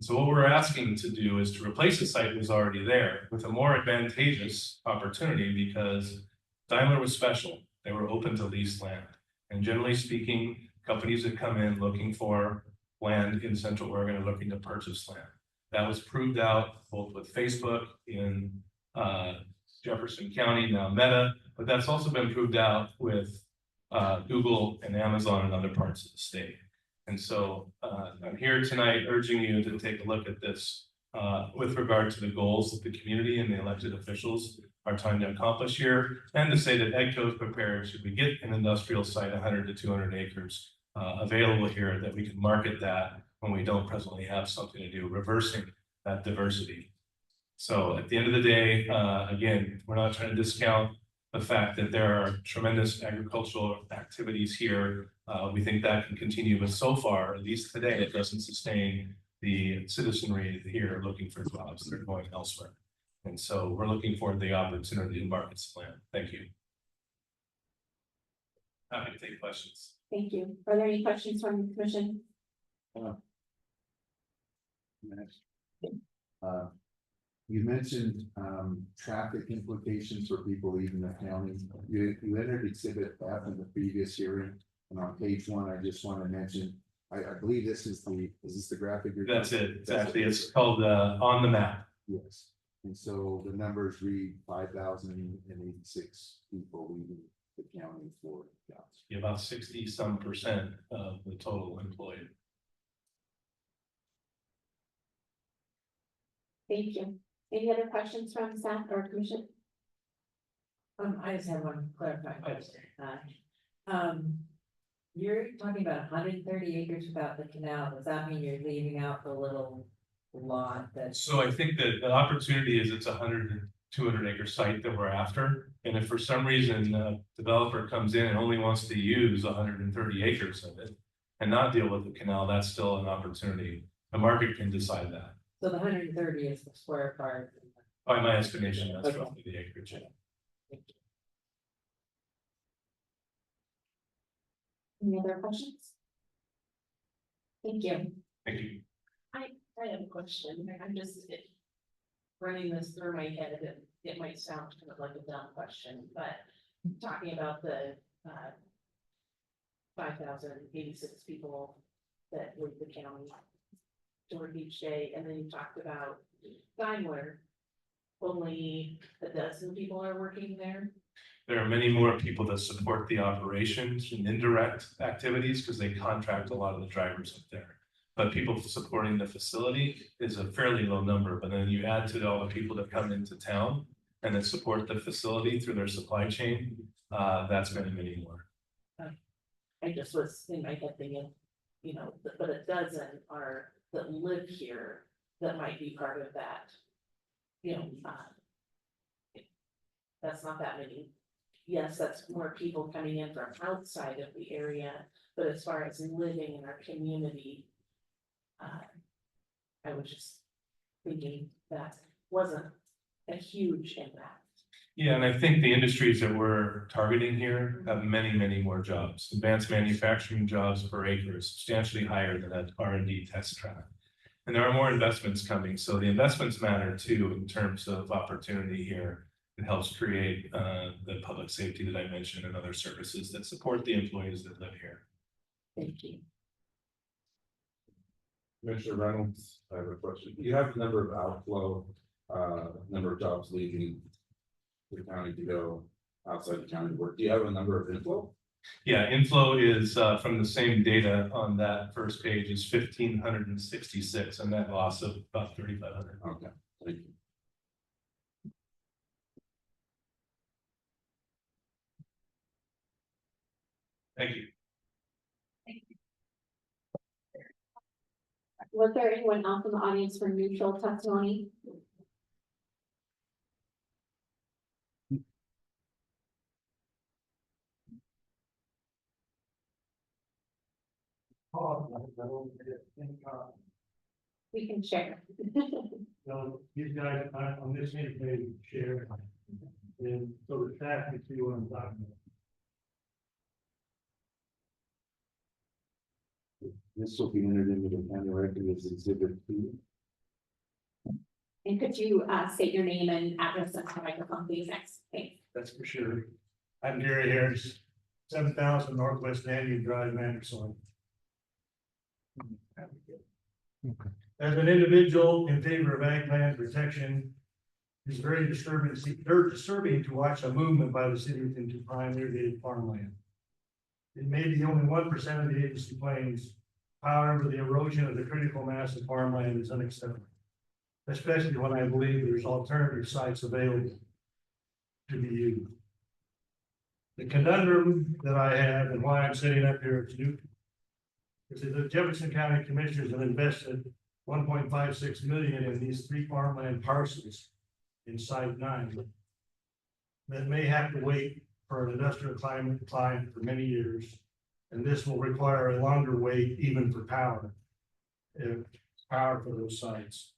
So what we're asking to do is to replace a site that was already there with a more advantageous opportunity, because Daimler was special. They were open to lease land. And generally speaking, companies that come in looking for land in Central Oregon are looking to purchase land. That was proved out both with Facebook in Jefferson County, now Meta, but that's also been proved out with Google and Amazon and other parts of the state. And so I'm here tonight urging you to take a look at this with regard to the goals that the community and the elected officials are trying to accomplish here, and to say that EDCO is prepared should we get an industrial site 100 to 200 acres available here, that we can market that when we don't presently have something to do, reversing that diversity. So at the end of the day, again, we're not trying to discount the fact that there are tremendous agricultural activities here. We think that can continue, but so far, at least today, it doesn't sustain the citizenry here looking for jobs. They're going elsewhere. And so we're looking for the opportunity to market some land. Thank you. Happy to take questions. Thank you. Are there any questions from the commission? You mentioned traffic implications for people leaving the county. You entered exhibit F in the previous hearing, and on page 1, I just want to mention, I believe this is the graphic you're. That's it. Exactly. It's called on the map. Yes, and so the numbers read 5,086 people leaving the county for jobs. About 60% of the total employed. Thank you. Any other questions from staff or commission? I just have one clarifying question. You're talking about 130 acres without the canal. Does that mean you're leaving out the little lot that's? So I think that the opportunity is it's 100 to 200 acre site that we're after. And if for some reason the developer comes in and only wants to use 130 acres of it and not deal with the canal, that's still an opportunity. The market can decide that. So the 130 is the square part. By my estimation, that's Okay. roughly the acreage. Any other questions? Thank you. Thank you. I have a question. I'm just running this through my head, and it might sound kind of like a dumb question, but talking about the 5,086 people that leave the county to work each day, and then you talked about Daimler, only a dozen people are working there. There are many more people that support the operations and indirect activities because they contract a lot of the drivers up there. But people supporting the facility is a fairly low number. But then you add to all the people that come into town and that support the facility through their supply chain, that's many more. I just was in my head thinking, but a dozen are that live here that might be part of that. That's not that many. Yes, that's more people coming in from outside of the area, but as far as living in our community, I was just thinking that wasn't a huge impact. Yeah, and I think the industries that we're targeting here have many more jobs. Advanced manufacturing jobs per acre is substantially higher than that R&D test track. And there are more investments coming. So the investments matter too in terms of opportunity here. It helps create the public safety that I mentioned and other services that support the employees that live here. Thank you. Commissioner Reynolds, I have a question. You have a number of outflow, number of jobs leaving the county to go outside the county to work. Do you have a number of inflow? Yeah, inflow is from the same data on that first page is 1,566, and that loss of about 3,500. Okay, thank you. Thank you. Was there anyone else in the audience for neutral testimony? We can share. So these guys on this same page share. And so the staff can see what I'm talking about. This will be entered into the county record as exhibit B. And could you state your name and address on the microphone, please, next? Thanks. That's for sure. I'm Gary Harris, 7,000 Northwest Daniel Drive, Madras. As an individual in favor of ag land protection, it's very disturbing to watch a movement by the city into prime irrigated farmland. It may be only 1% of the agency claims, however, the erosion of the critical mass of farmland is unacceptable. Especially when I believe there's alternative sites available to be used. The conundrum that I have and why I'm sitting up here is that the Jefferson County Commissioners have invested 1.56 million in these 3 farmland parcels in Site 9 that may have to wait for an industrial climate decline for many years, and this will require a longer wait even for power for those sites.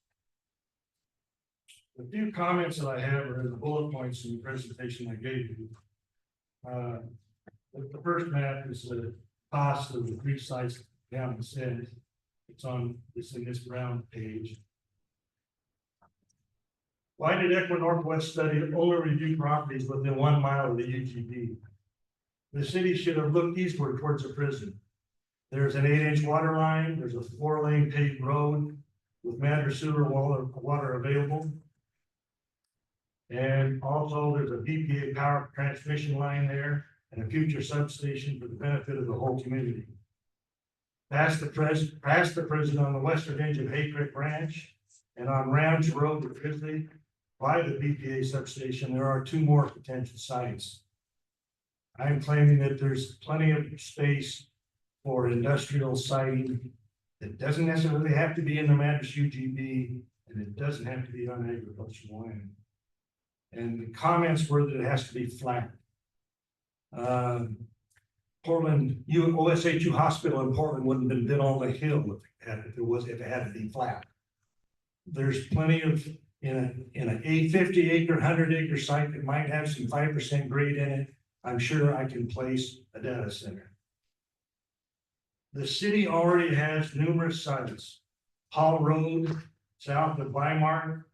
The few comments that I have are in the bullet points in the presentation I gave you. The first map is the cost of the 3 sites down the center. It's in this brown page. Why did Equa Northwest study only review properties within 1 mile of the UGB? The city should have looked eastward towards the prison. There's an 8-inch water line, there's a 4-lane paved road with Madras sewer water available. And also there's a BPA power transmission line there and a future substation for the benefit of the whole community. Past the prison on the western edge of Hay Creek Ranch and on Rams Road to Grizzly, by the BPA substation, there are 2 more potential sites. I'm claiming that there's plenty of space for industrial siting. It doesn't necessarily have to be in the Madras UGB, and it doesn't have to be on agricultural land. And the comments were that it has to be flat. Portland, OSHU hospital in Portland wouldn't have been on the hill if it had to be flat. There's plenty of, in a 50 acre, 100 acre site that might have some 5% grade in it, I'm sure I can place a data center. The city already has numerous sites. Hall Road, south of Weimar,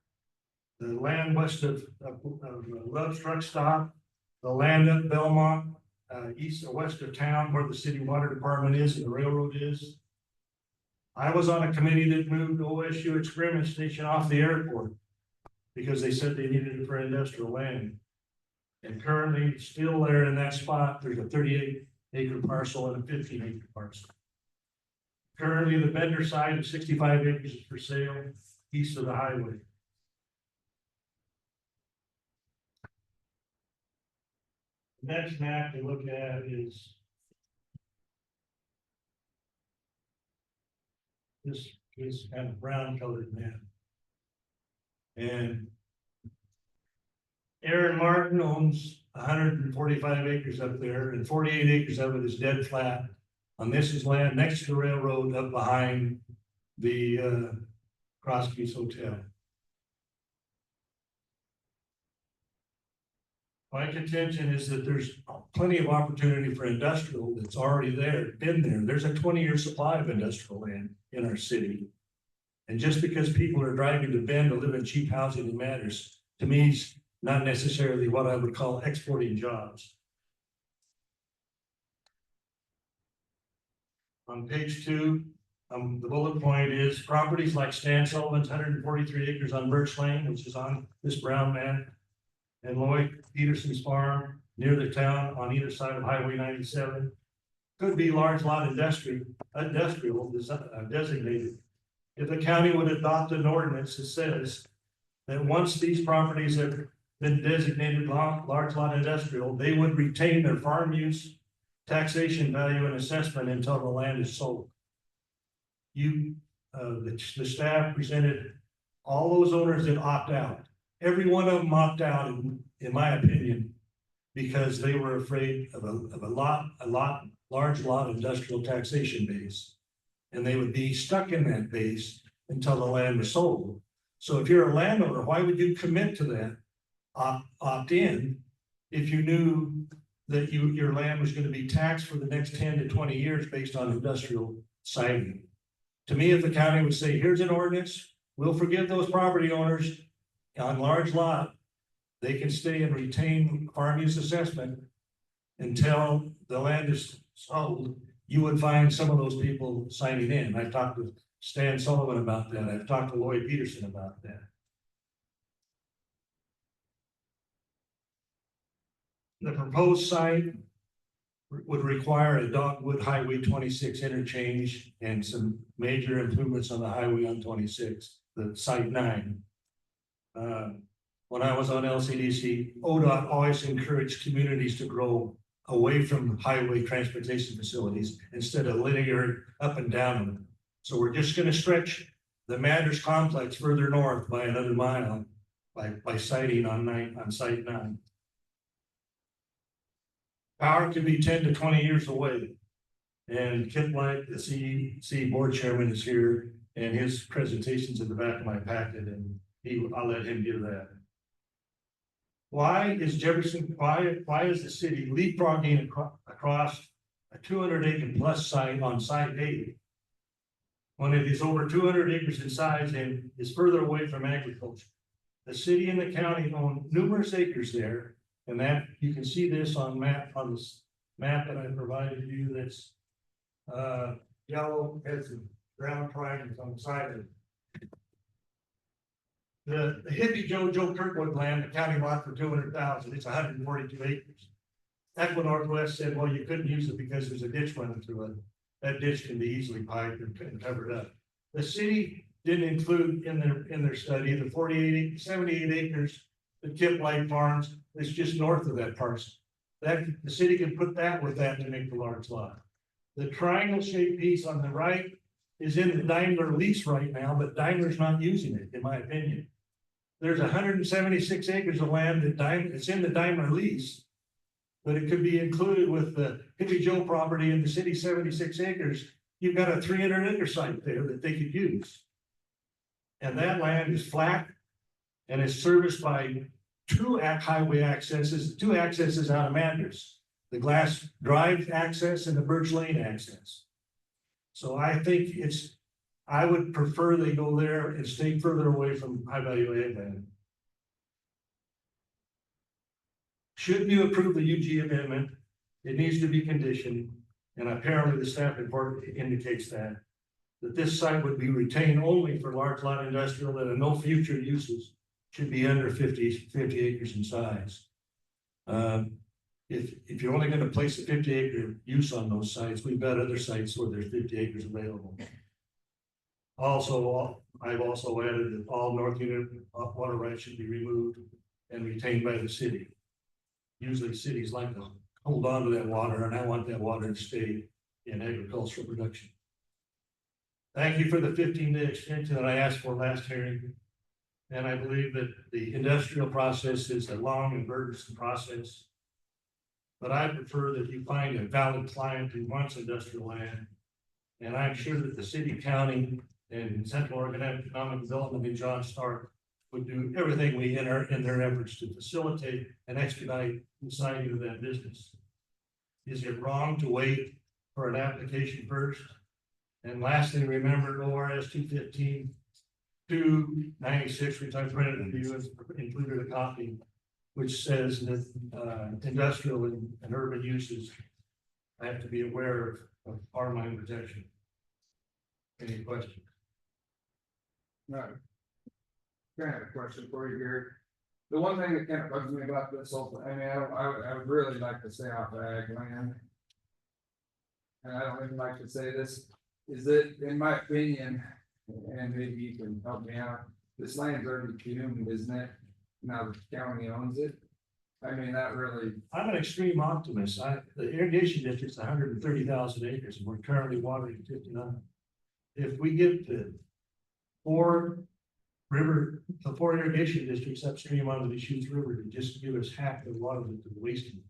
the land west of Love's Truck Stop, the land up Belmont, east or west of town where the city water department is and the railroad is. I was on a committee that moved OSU experiment station off the airport because they said they needed it for industrial land. And currently still there in that spot, there's a 38 acre parcel and a 15 acre parcel. Currently the vendor side of 65 acres is for sale east of the highway. The next map to look at is this kind of brown colored map. And Aaron Martin owns 145 acres up there, and 48 acres of it is dead flat. And this is land next to the railroad up behind the Crosskeys Hotel. My contention is that there's plenty of opportunity for industrial that's already there, been there. There's a 20-year supply of industrial land in our city. And just because people are driving to Bend to live in cheap housing in Madras, to me, is not necessarily what I would call exporting jobs. On page 2, the bullet point is properties like Stan Sullivan's 143 acres on Birch Lane, which is on this brown map, and Lloyd Peterson's farm near the town on either side of Highway 97 could be large lot industrial designated. If the county would adopt an ordinance that says that once these properties have been designated large lot industrial, they would retain their farm use, taxation value, and assessment until the land is sold. The staff presented all those owners that opt out. Every one of them opt out, in my opinion, because they were afraid of a large lot industrial taxation base. And they would be stuck in that base until the land was sold. So if you're a landowner, why would you commit to that? Opt in if you knew that your land was gonna be taxed for the next 10 to 20 years based on industrial siting. To me, if the county would say, here's an ordinance, we'll forgive those property owners on large lot. They can stay and retain farm use assessment until the land is sold. You would find some of those people signing in. I've talked with Stan Sullivan about that. I've talked to Lloyd Peterson about that. The proposed site would require a Dogwood Highway 26 interchange and some major improvements on the highway on 26, the site 9. When I was on LCDC, ODOT always encouraged communities to grow away from highway transportation facilities instead of linear up and down them. So we're just gonna stretch the Madras complex further north by another mile by siting on site 9. Power could be 10 to 20 years away. And Kip Light, the CEC board chairman, is here, and his presentation's in the back of my packet, and I'll let him give that. Why is the city leapfrogging across a 200 acre plus site on site 8? When it is over 200 acres in size and is further away from agriculture. The city and the county own numerous acres there, and that you can see this on this map that I provided you. That's yellow, has some brown triangles on the side of it. The hippie Joe Kirkwood land, the county lot for 200,000, it's 142 acres. Equa Northwest said, well, you couldn't use it because there's a ditch running through it. That ditch can be easily piped and covered up. The city didn't include in their study the 78 acres that Kip Light Farms is just north of that parcel. That the city can put that with that to make the large lot. The triangle shaped piece on the right is in the Daimler lease right now, but Daimler's not using it, in my opinion. There's 176 acres of land that it's in the Daimler lease, but it could be included with the Hippie Joe property in the city 76 acres. You've got a 300 acre site there that they could use. And that land is flat and is serviced by two highway accesses, two accesses out of Madras, the Glass Drive access and the Birch Lane access. So I think I would prefer they go there and stay further away from high value ag land. Should you approve the UG amendment, it needs to be conditioned, and apparently the staff report indicates that this site would be retained only for large lot industrial and no future uses should be under 50 acres in size. If you're only going to place a 50 acre use on those sites, we've got other sites where there's 50 acres available. Also, I've also added that all North Unit water rights should be removed and retained by the city. Usually cities like to hold on to that water, and I want that water to stay in agricultural production. Thank you for the 15-day extension that I asked for last hearing. And I believe that the industrial process is a long and burdensome process. But I prefer that you find a valid client who wants industrial land. And I'm sure that the city, county, and Central Oregon Economic Development and John Stark would do everything in their efforts to facilitate and expedite the signing of that business. Is it wrong to wait for an application first? And lastly, remember ORS 215-296, which I printed for you, has included a copy, which says that industrial and urban uses have to be aware of farmland protection. Any questions? No. Kind of a question for you here. The one thing that kind of bugs me about this whole thing, I mean, I would really like to stay off the ag land. And I don't even like to say this, is that in my opinion, and maybe you can help me out, this land's already fumed, isn't it? Now the county owns it. I mean, that really. I'm an extreme optimist. The irrigation district's 130,000 acres and we're currently watering 59. If we get the four irrigation districts upstream onto the Deschutes River to just give us half the water that they're wasting,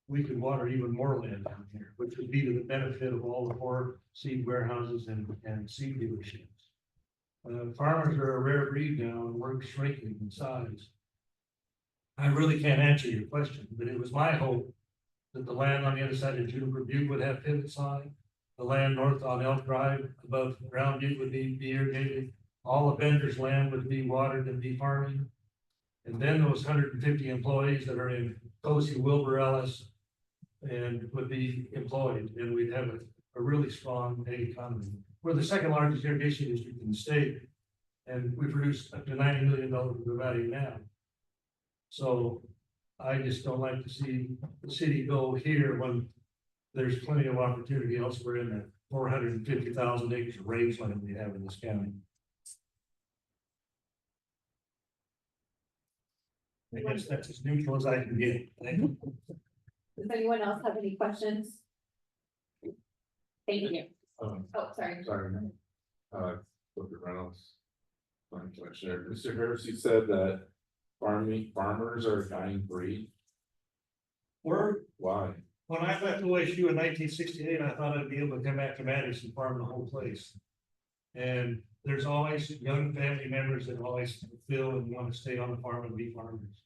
we could water even more land down here, which would be to the benefit of all the poor seed warehouses and seed dealerships. Farmers are a rare breed now, and we're shrinking in size. I really can't answer your question, but it was my hope that the land on the other side of Juniper Butte would have pivots on it. The land north on Elk Drive above Round Butte would be irrigated. All of Bender's land would be watered and be farming. And then those 150 employees that are in Cozy, Wilbur, Ellis, and would be employed, and we'd have a really strong ag economy. We're the second largest irrigation district in the state, and we produce up to $90 million of the value now. So I just don't like to see the city go here when there's plenty of opportunity elsewhere in the 450,000 acres of rangeland we have in this county. I guess that's as neutral as I can get. Thank you. Does anyone else have any questions? Thank you. Oh, sorry. Sorry. Dr. Reynolds. Planning Commissioner, Mr. Harris, you said that farmers are a dying breed. Why? When I left OSU in 1968, I thought I'd be able to come back to Madras and farm the whole place. And there's always young family members that always feel and want to stay on the farm and be farmers.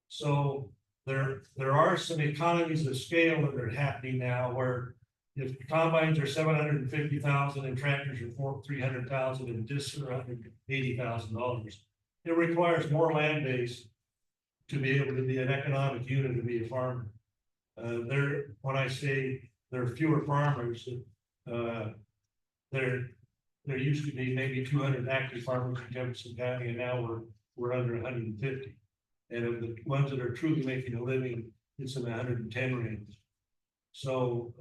So there are some economies of scale that are happening now where if combines are 750,000 and tractors are 300,000 and discs are $180,000, it requires more land base to be able to be an economic unit to be a farmer. When I say there are fewer farmers, there used to be maybe 200 active farmers in Jefferson County, and now we're under 150. And of the ones that are truly making a living, it's in the 110 range. So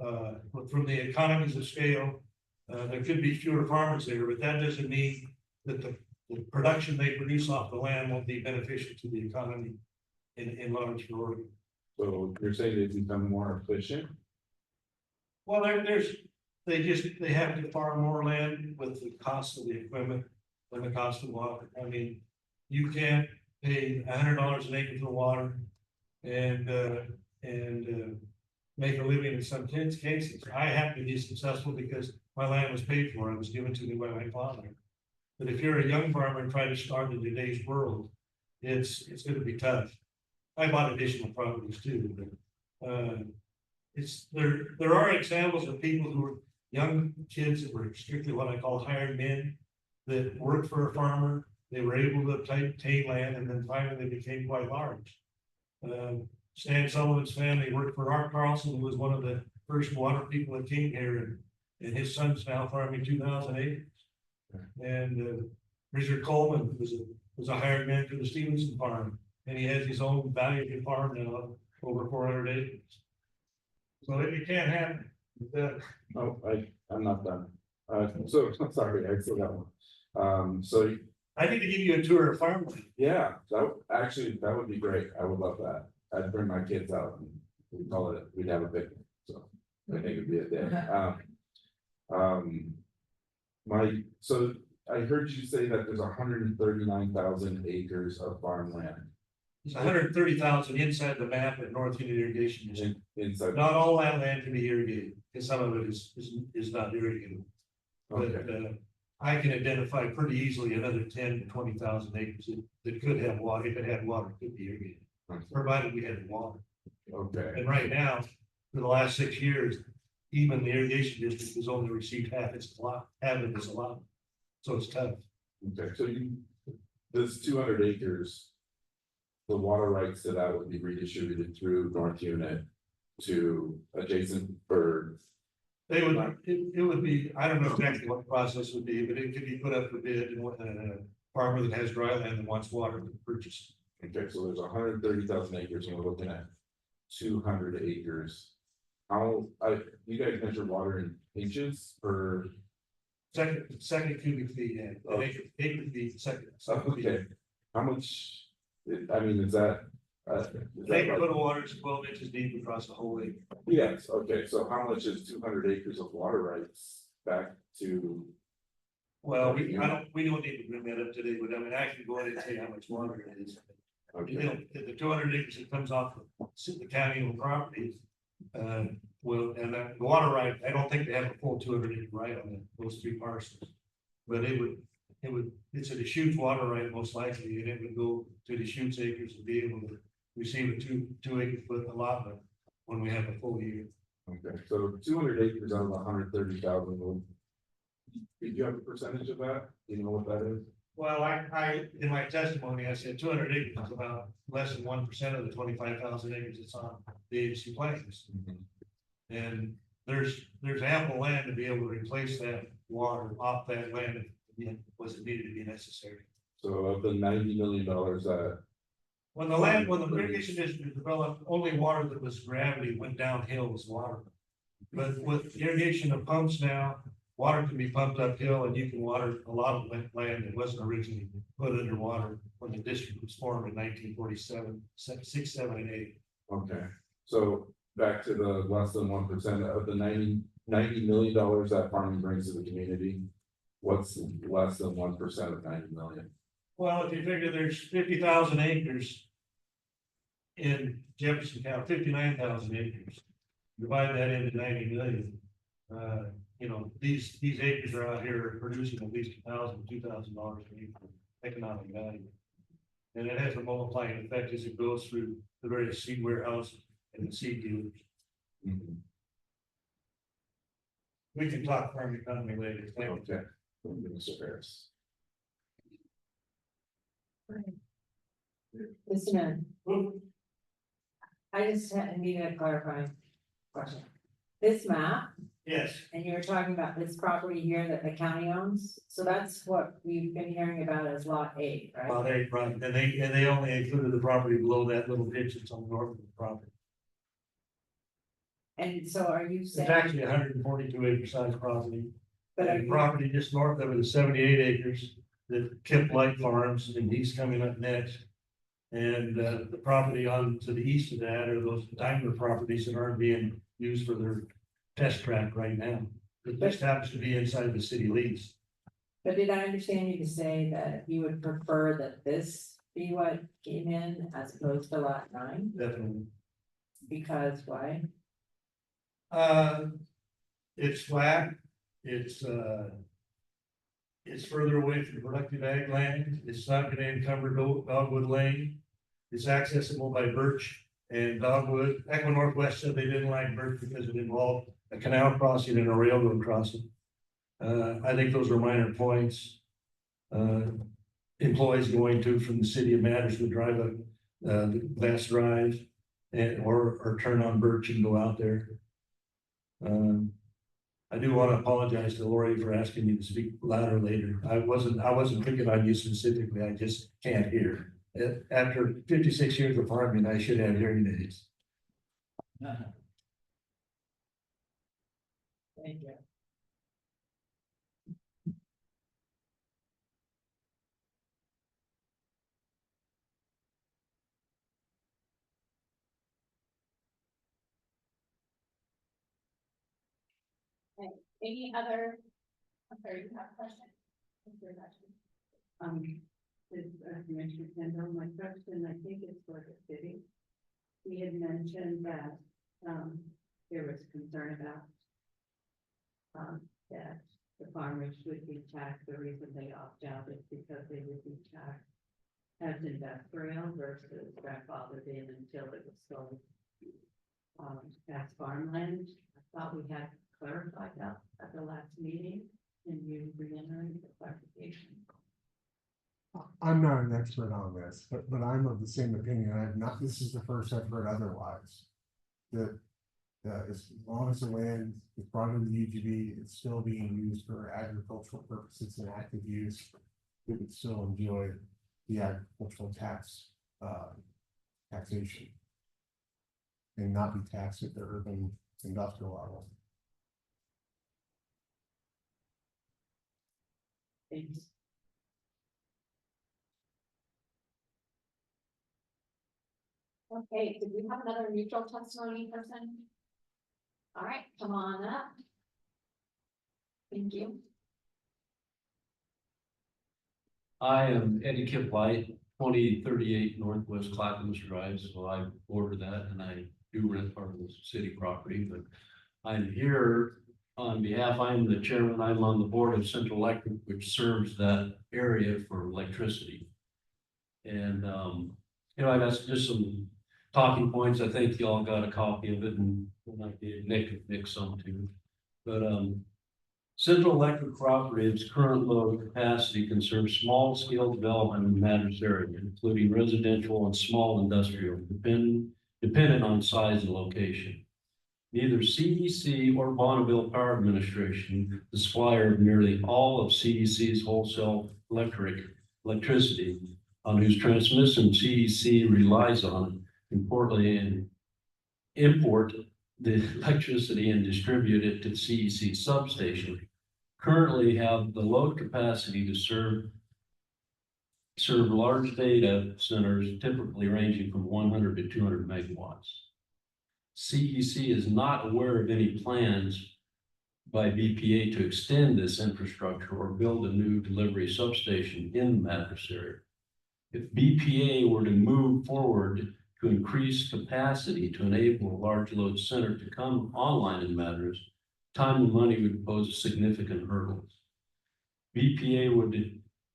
from the economies of scale, there could be fewer farmers there, but that doesn't mean that the production they produce off the land won't be beneficial to the economy in large majority. So you're saying they become more efficient? Well, they have to farm more land with the cost of the equipment and the cost of water. I mean, you can't pay $100 an acre for water and make a living in some cases. I happen to be successful because my land was paid for. It was given to me by my father. But if you're a young farmer and try to start in today's world, it's going to be tough. I bought additional properties too, but there are examples of people who were young kids that were strictly what I call hired men that worked for a farmer. They were able to obtain land, and then finally they became quite large. Stan Sullivan's family worked for Art Carlson, who was one of the first water people that came here, and his son's now farming 2,000 acres. And Richard Coleman was a hired man for the Stevenson farm, and he has his own valuable farm now, over 400 acres. So it can happen. No, I'm not done. So sorry, I still got one. So I need to give you a tour of farmland. yeah, that would be great. I would love that. I'd bring my kids out and we'd have a picnic. So I think it'd be a day. So I heard you say that there's 139,000 acres of farmland. It's 130,000 inside the map at North Union Irrigation District. Inside. Not all that land can be irrigated, because some of it is not irrigated. But I can identify pretty easily another 10 to 20,000 acres that could have water. If it had water, it could be irrigated, provided we had water. Okay. And right now, for the last 6 years, even the irrigation district has only received half of its allotment. So it's tough. Okay, so this 200 acres, the water rights to that would be redistributed through North Unit to adjacent for. It would be, I don't know exactly what the process would be, but it could be put up for bid, and a farmer that has dry land and wants water to purchase. Okay, so there's 130,000 acres, and we're looking at 200 acres. You guys measure water in inches per? Second cubic feet, yeah. An acre feet, second. Okay, how much, I mean, is that? An acre foot of water is 12 inches deep across the whole acre. Yes, okay, so how much is 200 acres of water rights back to? Well, we don't need to bring that up today, but I mean, I can go ahead and tell you how much water it is. Okay. You know, the 200 acres that comes off the county owned property Well, and the water right, I don't think they have a full 200 acre right on those three parcels. But it's a Deschutes water right most likely, and it would go to Deschutes acres and be able to receive a 2 acre foot allotment when we have a full year. Okay, so 200 acres out of 130,000. Did you have a percentage of that? Do you know what that is? Well, I, in my testimony, I said 200 acres is about less than 1% of the 25,000 acres that's on the agency plans. And there's ample land to be able to replace that water off that land if it was needed to be necessary. So of the $90 million that, When the irrigation district developed, only water that was gravity went downhill was water. But with irrigation of pumps now, water can be pumped uphill and you can water a lot of land that wasn't originally put underwater when the district was formed in 1947, 6, 7, and 8. okay, so back to the less than 1% of the $90 million that farming brings to the community. What's less than 1% of 90 million? Well, if you figure there's 50,000 acres in Jefferson County, 59,000 acres, divide that into 90 million. You know, these acres are out here producing at least $1,000, $2,000 an acre economic value. And it has a multiplying effect as it goes through the various seed warehouses and the seed dealers. Mhm. We can talk farm economy later. Thank you. Okay, Mr. Harris. Listen, I just need a clarifying question. This map, Yes, and you were talking about this property here that the county owns, so that's what we've been hearing about as lot 8, right? well, right, and they only included the property below that little ditch that's on the north of the property. And so are you It's saying, actually 142 acre size property. but are The you, property just north of it is 78 acres that Kip Light Farms, and he's coming up next. And the property on to the east of that are those Daimler properties that aren't being used for their test track right now. It just happens to be inside the city lease. but did I understand you to say that you would prefer that this be what came in as opposed to lot 9? Definitely. Because why? It's flat, it's further away from productive ag land, it's not gonna encumber Dogwood Lane. It's accessible by Birch and Dogwood. Echo Northwest said they didn't like Birch because it involved a canal crossing and a railroad crossing. I think those are minor points. Employees going to from the city of Madras would drive the Glass Drive and or turn on Birch and go out there. I do want to apologize to Lori for asking me to speak louder later. I wasn't picking on you specifically. I just can't hear. After 56 years of farming, I should have hearing aids. Thank you. Any other? I'm sorry, you have a question? What's your question? Commissioner Kendall, my question, I think it's for the city. He had mentioned that, there was concern about that the farmers would be taxed. The reason they opt out is because they would be taxed as industrial versus grandfathered in until it was sold as farmland. I thought we had clarified that at the last meeting. Can you reiterate the clarification? I'm not an expert on this, but I'm of the same opinion. I have not, this is the first I've heard otherwise. That as long as the land is brought into the UGB, it's still being used for agricultural purposes and active use. We would still enjoy the agricultural taxation. And not be taxed at the urban industrial level. Thanks. Okay, did we have another neutral testimony person? All right, come on up. Thank you. I am Eddie Kip Light, 2038 Northwest Clackamas Drive, so I border that and I do rent part of the city property, but I'm here on behalf, I'm the chairman, I'm on the board of Central Electric, which serves that area for electricity. And, you know, I got just some talking points. I think y'all got a copy of it and I gave Nick some too. But, Central Electric Cooperative's current load capacity can serve small scale development in the Madras area, including residential and small industrial, dependent on size and location. Neither CEC or Bonneville Power Administration, the supplier of nearly all of CEC's wholesale electricity, on whose transmission CEC relies on, importantly, and import the electricity and distribute it to CEC substation, currently have the load capacity to serve large data centers, typically ranging from 100 to 200 megawatts. CEC is not aware of any plans by BPA to extend this infrastructure or build a new delivery substation in the Madras area. If BPA were to move forward to increase capacity to enable a large load center to come online in Madras, time and money would pose significant hurdles. BPA would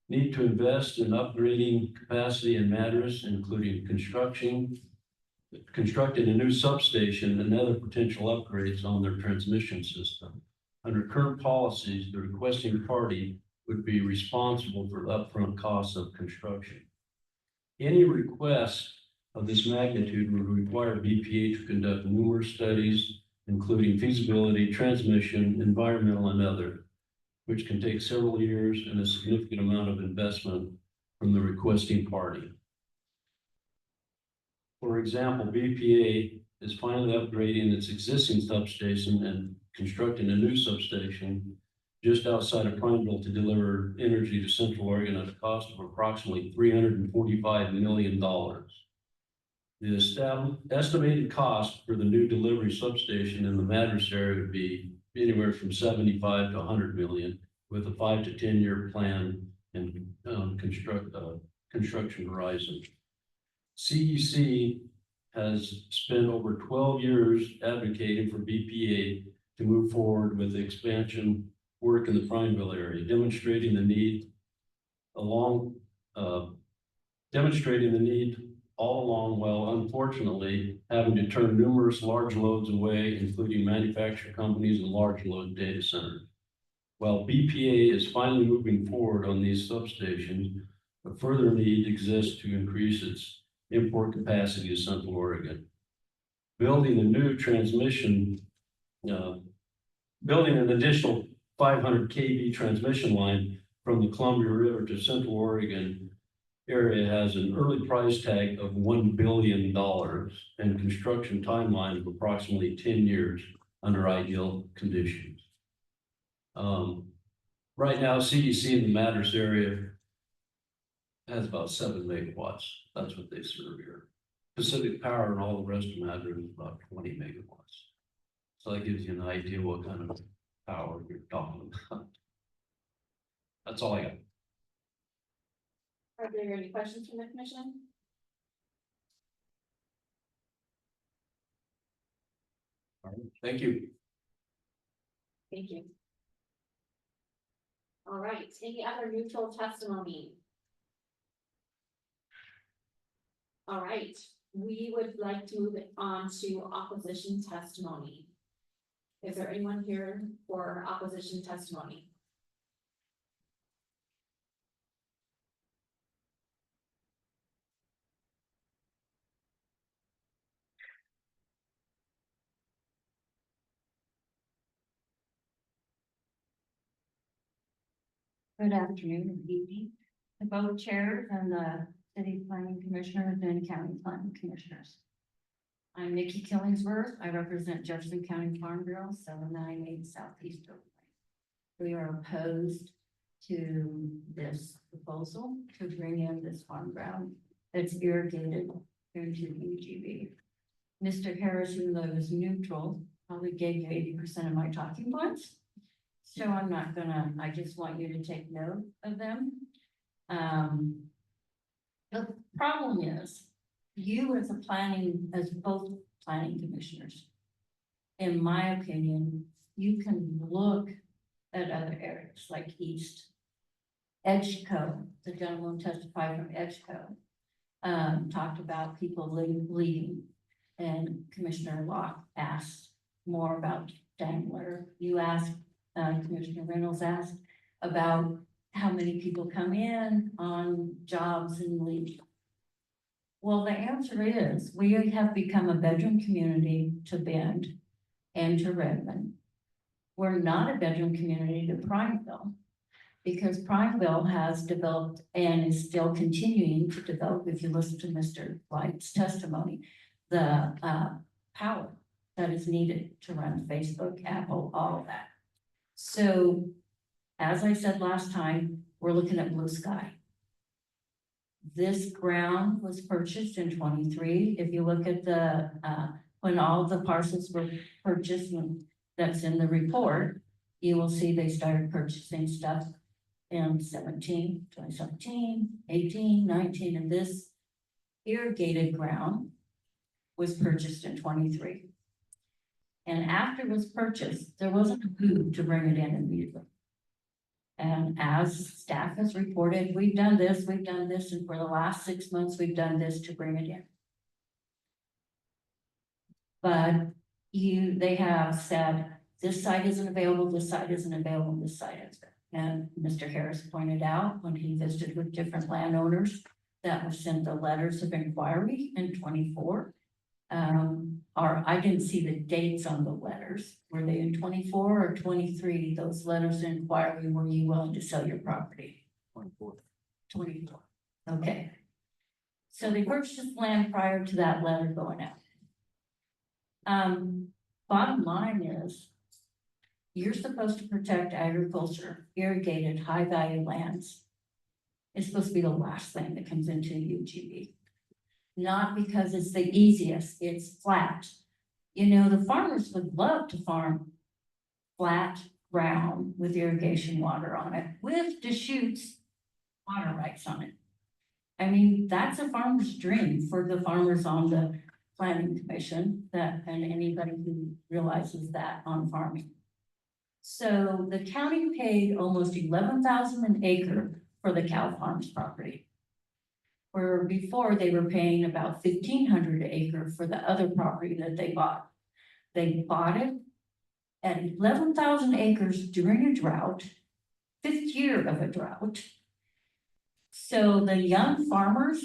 need to invest in upgrading capacity in Madras, including constructing a new substation and other potential upgrades on their transmission system. Under current policies, the requesting party would be responsible for the upfront costs of construction. Any request of this magnitude would require BPA to conduct numerous studies, including feasibility, transmission, environmental, and other, which can take several years and a significant amount of investment from the requesting party. For example, BPA is finally upgrading its existing substation and constructing a new substation just outside of Prineville to deliver energy to Central Oregon at a cost of approximately $345 million. The estimated cost for the new delivery substation in the Madras area would be anywhere from 75 to 100 million, with a 5 to 10 year plan and construction horizon. CEC has spent over 12 years advocating for BPA to move forward with the expansion work in the Prineville area, demonstrating the need all along, while unfortunately having to turn numerous large loads away, including manufacturing companies and large load data centers. While BPA is finally moving forward on these substations, a further need exists to increase its import capacity to Central Oregon. Building an additional 500 kV transmission line from the Columbia River to Central Oregon area has an early price tag of $1 billion and construction timeline of approximately 10 years under ideal conditions. Right now, CEC in the Madras area has about 7 megawatts. That's what they serve here. Pacific Power and all the rest of Madras is about 20 megawatts. So that gives you an idea what kind of power you're talking about. That's all I got. Are there any questions from the commission? All right. Thank you. Thank you. All right, any other neutral testimony? All right, we would like to move it on to opposition testimony. Is there anyone here for opposition testimony? Good afternoon and evening, the both chairs and the city planning commissioners and county planning commissioners. I'm Nikki Killingsworth. I represent Jefferson County Farm Bureau 798 Southeast Oakland. We are opposed to this proposal to bring in this farm ground that's irrigated into the UGB. Mr. Harris, even though he was neutral, probably gave you 80% of my talking points. So I'm not gonna, I just want you to take note of them. The problem is, you as a planning, as both planning commissioners. In my opinion, you can look at other areas like East. Edgeco, the gentleman testified from Edgeco, talked about people leaving. And Commissioner Locke asked more about Dangler. You asked, Commissioner Reynolds asked about how many people come in on jobs and leave. Well, the answer is, we have become a bedroom community to Bend and to Redmond. We're not a bedroom community to Prineville, because Prineville has developed and is still continuing to develop, if you listen to Mr. Light's testimony, the power that is needed to run Facebook, Apple, all of that. So, as I said last time, we're looking at blue sky. This ground was purchased in 23. If you look at the, when all the parcels were purchased, and that's in the report, you will see they started purchasing stuff in 2017, 18, 19, and this irrigated ground was purchased in 23. And after it was purchased, there wasn't a move to bring it in immediately. And as staff has reported, we've done this, and for the last 6 months, we've done this to bring it in. But they have said, this site isn't available, this site isn't available, this site is. And Mr. Harris pointed out when he visited with different landowners that were sent the letters of inquiry in 24. Or I didn't see the dates on the letters. Were they in 24 or 23? Those letters of inquiry, were you willing to sell your property? 24. 24. Okay. So they purchased land prior to that letter going out. Bottom line is, you're supposed to protect agriculture, irrigated, high value lands. It's supposed to be the last thing that comes into UGB. Not because it's the easiest, it's flat. You know, the farmers would love to farm flat ground with irrigation water on it, with Deschutes water rights on it. I mean, that's a farmer's dream for the farmers on the planning commission, that, and anybody who realizes that on farming. So the county paid almost 11,000 an acre for the cow farms property. Where before they were paying about 1,500 an acre for the other property that they bought. They bought it at 11,000 acres during a drought, 5th year of a drought. So the young farmers,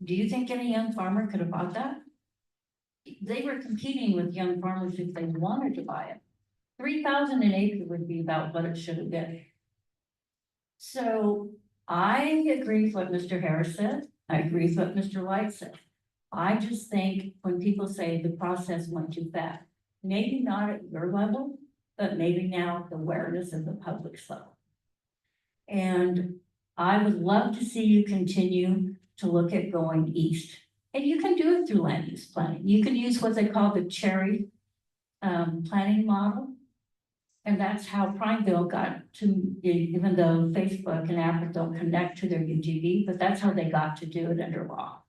do you think any young farmer could have bought that? They were competing with young farmers if they wanted to buy it. 3,000 an acre would be about what it should have been. So I agree with what Mr. Harris said. I agree with what Mr. Light said. I just think when people say the process went too fast, maybe not at your level, but maybe now the awareness of the public's level. And I would love to see you continue to look at going east. And you can do it through land use planning. You can use what they call the cherry planning model. And that's how Prineville got to, even though Facebook and Apple don't connect to their UGB, but that's how they got to do it under law.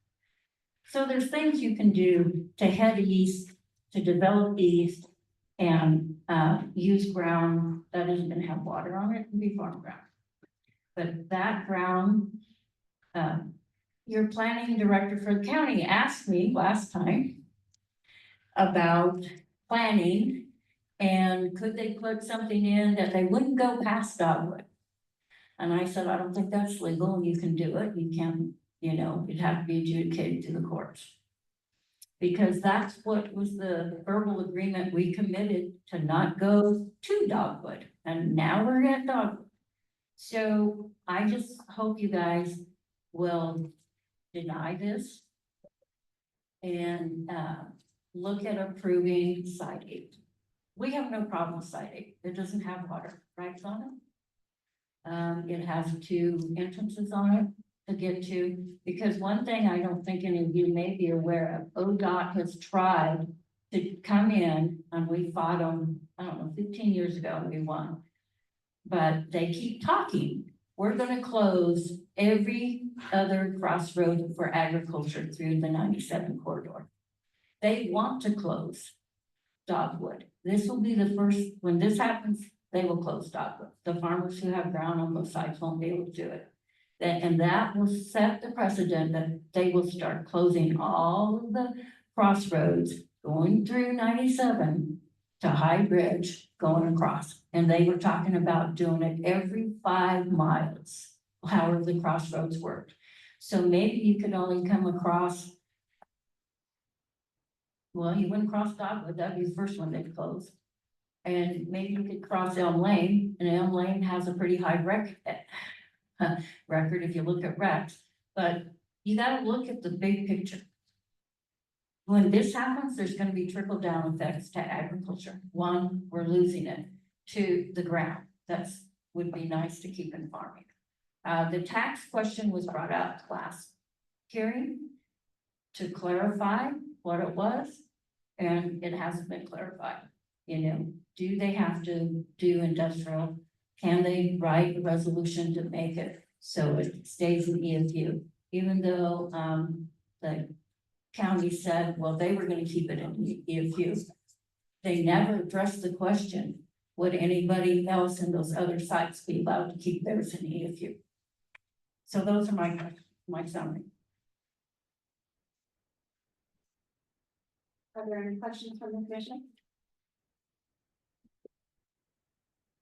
So there's things you can do to head east, to develop east, and use ground that isn't gonna have water on it and be farm ground. But that ground, your planning director for the county asked me last time about planning. And could they put something in that they wouldn't go past dogwood? And I said, I don't think that's legal, and you can do it. You can, you know, it'd have to be adjudicated through the courts. Because that's what was the verbal agreement we committed to not go to dogwood. And now we're at dogwood. So I just hope you guys will deny this and look at approving site 8. We have no problem with site 8. It doesn't have water rights on it. It has 2 entrances on it to get to, because one thing I don't think any of you may be aware of, ODOT has tried to come in, and we fought them, I don't know, 15 years ago, we won. But they keep talking. We're gonna close every other crossroad for agriculture through the 97 corridor. they want to close Dogwood. This will be the first, when this happens, they will close Dogwood. The farmers who have ground on both sides won't be able to do it. And that will set the precedent that they will start closing all of the crossroads going through 97 to High Bridge going across. And they were talking about doing it every 5 miles, however the crossroads worked. So maybe you could only come across. Well, you wouldn't cross Dogwood, that'd be the first one they'd close. And maybe you could cross Elm Lane, and Elm Lane has a pretty high record if you look at wrecks, but you gotta look at the big picture. When this happens, there's gonna be trickle down effects to agriculture. One, we're losing it. Two, the ground. That's, would be nice to keep in farming. The tax question was brought out last hearing to clarify what it was, and it hasn't been clarified. You know, do they have to do industrial? Can they write a resolution to make it so it stays in EFU? Even though the county said, well, they were gonna keep it in EFU. They never addressed the question, would anybody else in those other sites be allowed to keep theirs in EFU? So those are my summary. Are there any questions from the commission?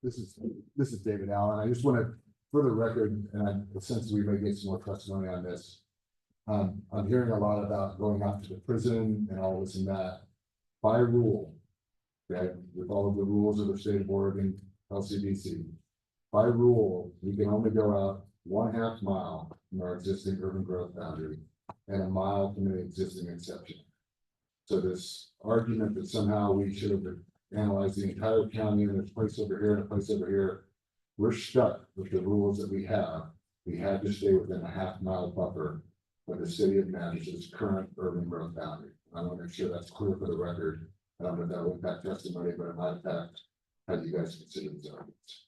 This is David Allen. I just want to, for the record, and since we may get some more testimony on this. I'm hearing a lot about going out to the prison and all this and that. By rule, okay, with all of the rules of the state of Oregon, LCDC. By rule, we can only go out 1/2 mile from our existing urban growth boundary and 1 mile from the existing exception. So this argument that somehow we should have analyzed the entire county and there's a place over here and a place over here, we're stuck with the rules that we have. We had to stay within a 1/2 mile buffer of the city of Madras' current urban growth boundary. I want to make sure that's clear for the record. I don't know if that will impact testimony, but it might impact how you guys consider these arguments.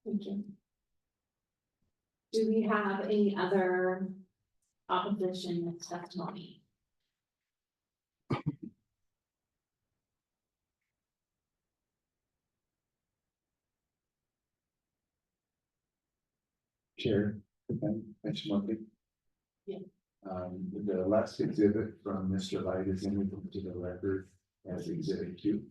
Thank you. Do we have any other opposition testimony? Chair, can I mention one thing? Yeah. The last exhibit from Mr. Light is in to the record as exhibit Q.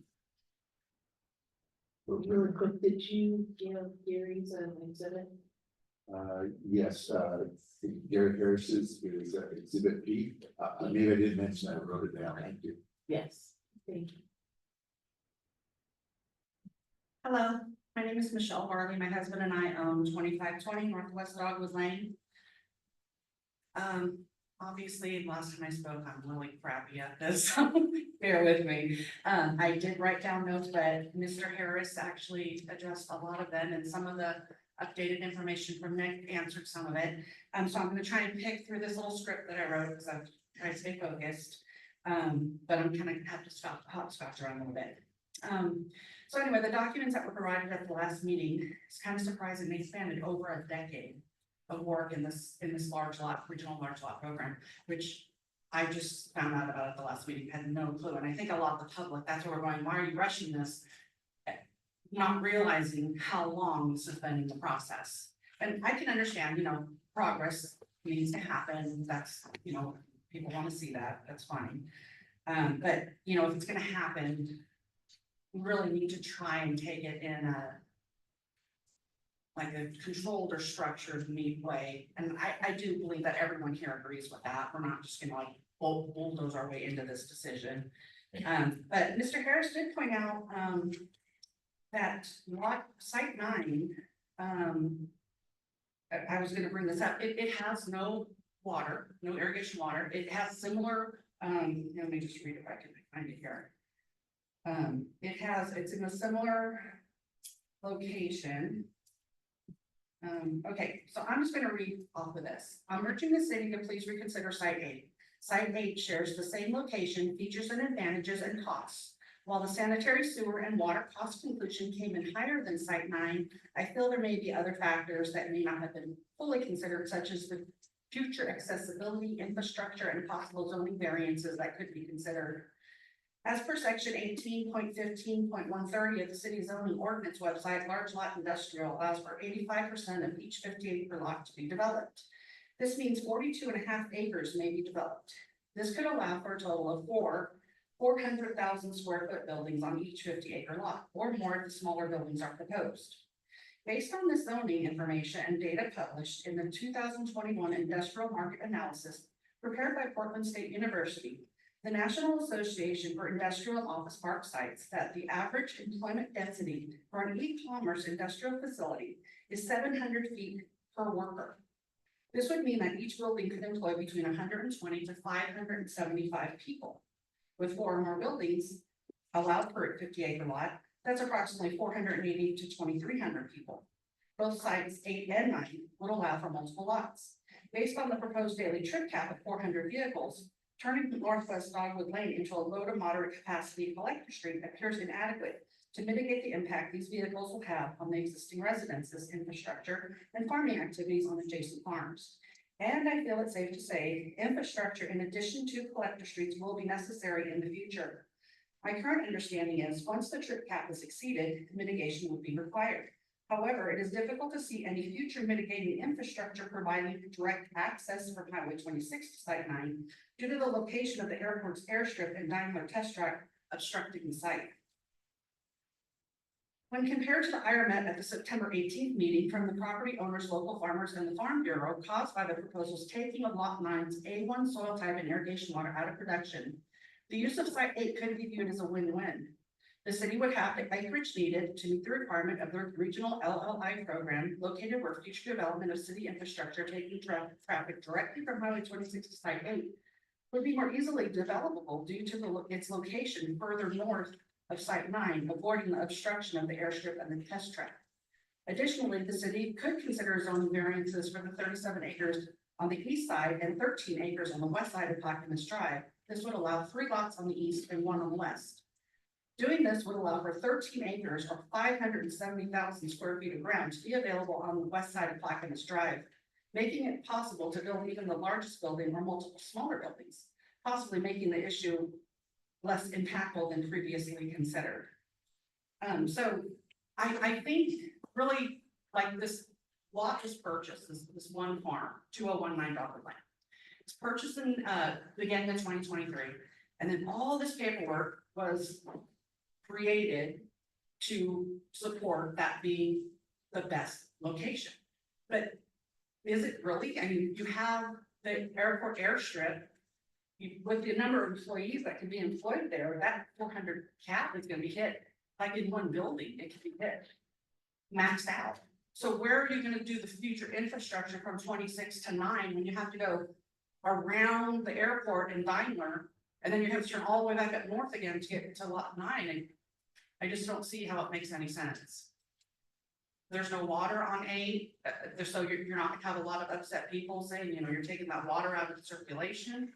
Really quick, did you give Gary's an exhibit? Yes, Gary Harris's is exhibit P. Maybe I didn't mention that, I wrote it down. Thank you. Yes, thank you. Hello, my name is Michelle Harley. My husband and I own 2520 Northwest Dogwood Lane. Obviously, last time I spoke, I'm really crappy at this, so bear with me. I did write down notes, but Mr. Harris actually addressed a lot of them, and some of the updated information from Nick answered some of it. So I'm gonna try and pick through this little script that I wrote, because I'm trying to stay focused. But I'm gonna have to hopscotch around a little bit. So anyway, the documents that were provided at the last meeting, it's kind of surprising, they spanned over a decade of work in this large lot, regional large lot program, which I just found out about at the last meeting, had no clue. And I think a lot of the public, that's where we're going, why are you rushing this? Not realizing how long this has been in the process. And I can understand, progress needs to happen. That's, people want to see that, that's fine. But, if it's gonna happen, we really need to try and take it in a controlled or structured, neat way. And I do believe that everyone here agrees with that. We're not just gonna bulldoze our way into this decision. But Mr. Harris did point out, that site 9, I was gonna bring this up, it has no water, no irrigation water. It has similar, let me just read if I can find it here. It's in a similar location. Okay, so I'm just gonna read off of this. I'm urging the city to please reconsider site 8. Site 8 shares the same location, features and advantages and costs. While the sanitary sewer and water cost conclusion came in higher than site 9, I feel there may be other factors that may not have been fully considered, such as the future accessibility, infrastructure, and possible zoning variances that could be considered. As per section 18.15.130 of the city zoning ordinance website, large lot industrial allows for 85% of each 50-acre lot to be developed. This means 42.5 acres may be developed. This could allow for a total of 400,000 square foot buildings on each 50-acre lot, or more if the smaller buildings are proposed. Based on this zoning information and data published in the 2021 Industrial Market Analysis prepared by Portland State University, the National Association for Industrial Office Park cites that the average employment density for an e-commerce industrial facility is 700 feet per worker. This would mean that each building could employ between 120 to 575 people. With 4 or more buildings allowed per 50-acre lot, that's approximately 480 to 2,300 people. Both sites 8 and 9 would allow for multiple lots. Based on the proposed daily trip cap of 400 vehicles, turning the Northwest Dogwood Lane into a low to moderate capacity collector street appears inadequate to mitigate the impact these vehicles will have on the existing residences, infrastructure, and farming activities on adjacent farms. And I feel it's safe to say infrastructure in addition to collector streets will be necessary in the future. My current understanding is once the trip cap is exceeded, mitigation will be required. However, it is difficult to see any future mitigating infrastructure providing direct access from Highway 26 to Site 9 due to the location of the airport's airstrip and Daimler test track obstructing the site. When compared to the IRMET at the September 18th meeting from the property owners, local farmers, and the Farm Bureau caused by the proposal's taking of Lot 9's A1 soil type and irrigation water out of production, the use of Site 8 could be viewed as a win-win. The city would have the acreage needed to meet the requirement of the regional LLI program located where future development of city infrastructure taking traffic directly from Highway 26 to Site 8 would be more easily developable due to its location further north of Site 9, avoiding the obstruction of the airstrip and the test track. Additionally, the city could consider zoning variances for the 37 acres on the east side and 13 acres on the west side of Clackamas Drive. This would allow 3 lots on the east and 1 on the west. Doing this would allow for 13 acres or 570,000 square feet of ground to be available on the west side of Clackamas Drive, making it possible to build even the largest building or multiple smaller buildings, possibly making the issue less impactful than previously considered. So I think really like this lot is purchased, this one farm, 2019 Dogwood Lane. It's purchased in beginning of 2023, and then all this paperwork was created to support that being the best location. But is it really? I mean, you have the airport airstrip. With the number of employees that can be employed there, that 400 cap is going to be hit. Like in one building, it can be hit, maxed out. So where are you going to do the future infrastructure from 26 to 9 when you have to go around the airport in Daimler, and then you have to turn all the way back up north again to get to Lot 9? And I just don't see how it makes any sense. There's no water on 8, so you're not going to have a lot of upset people saying, you know, you're taking that water out of circulation.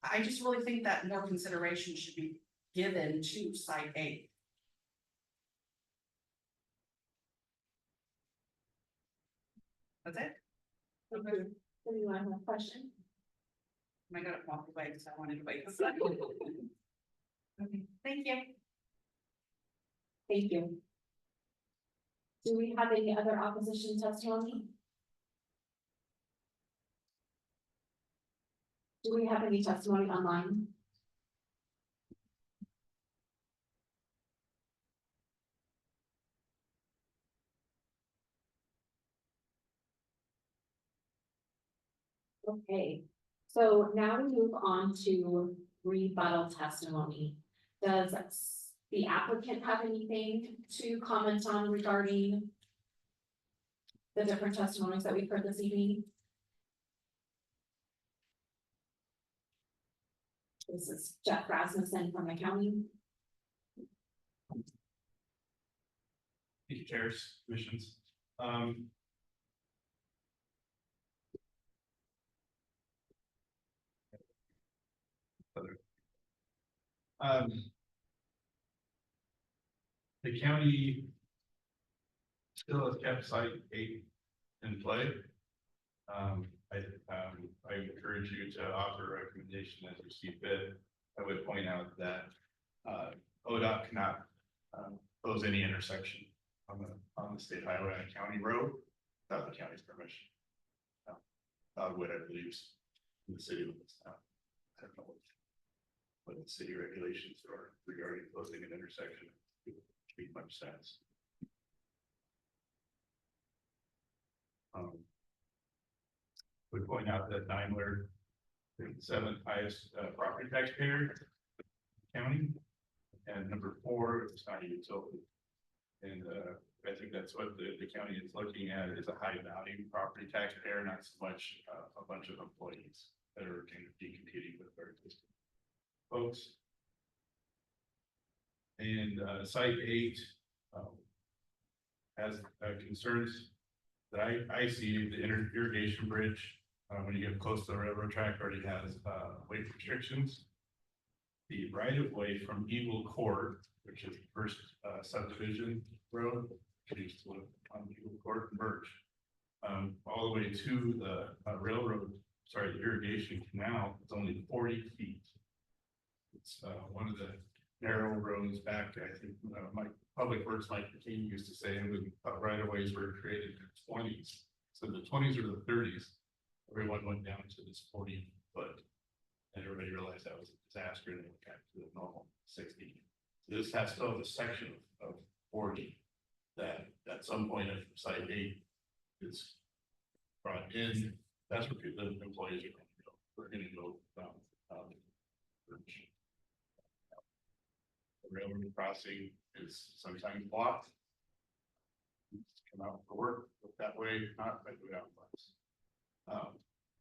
I just really think that more consideration should be given to Site 8. That's it. Okay. Anyone have a question? I got to walk away because I wanted to wait a second. Okay, thank you. Thank you. Do we have any other opposition testimony? Do we have any testimony online? Okay, so now we move on to rebuttal testimony. Does the applicant have anything to comment on regarding the different testimonies that we've heard this evening? This is Jeff Rasmussen from the county. Thank you, chairs, commissions. The county still has kept Site 8 in play. I encourage you to offer a recommendation as you see fit. I would point out that, ODOT cannot, close any intersection on the state highway on a county road without the county's permission. What I believe is in the city limits now. I don't know what the city regulations are regarding closing an intersection. It makes much sense. Would point out that Daimler is the seventh highest property taxpayer in the county, and number 4 is not a utility. And I think that's what the county is looking at, is a high value property taxpayer, not so much a bunch of employees that are going to be competing with their existing folks. And site 8 has concerns that I see. The irrigation bridge, when you get close to the railroad track, already has weight restrictions. The right of way from Eagle Court, which is the first subdivision road, used to live on Eagle Court and Birch, all the way to the the irrigation canal, it's only 40 feet. It's one of the narrow roads back, I think, my Public Works, Mike McKean used to say, and right of ways were created in the 20s. So the 20s or the 30s, everyone went down to this 40 foot. And everybody realized that was a disaster and they went back to the normal 60. So this has still a section of 40 that at some point if site 8 is brought in, that's where the employees are going to go. We're going to go down. The railroad crossing is sometimes blocked. Come out for work, look that way, not right way out west.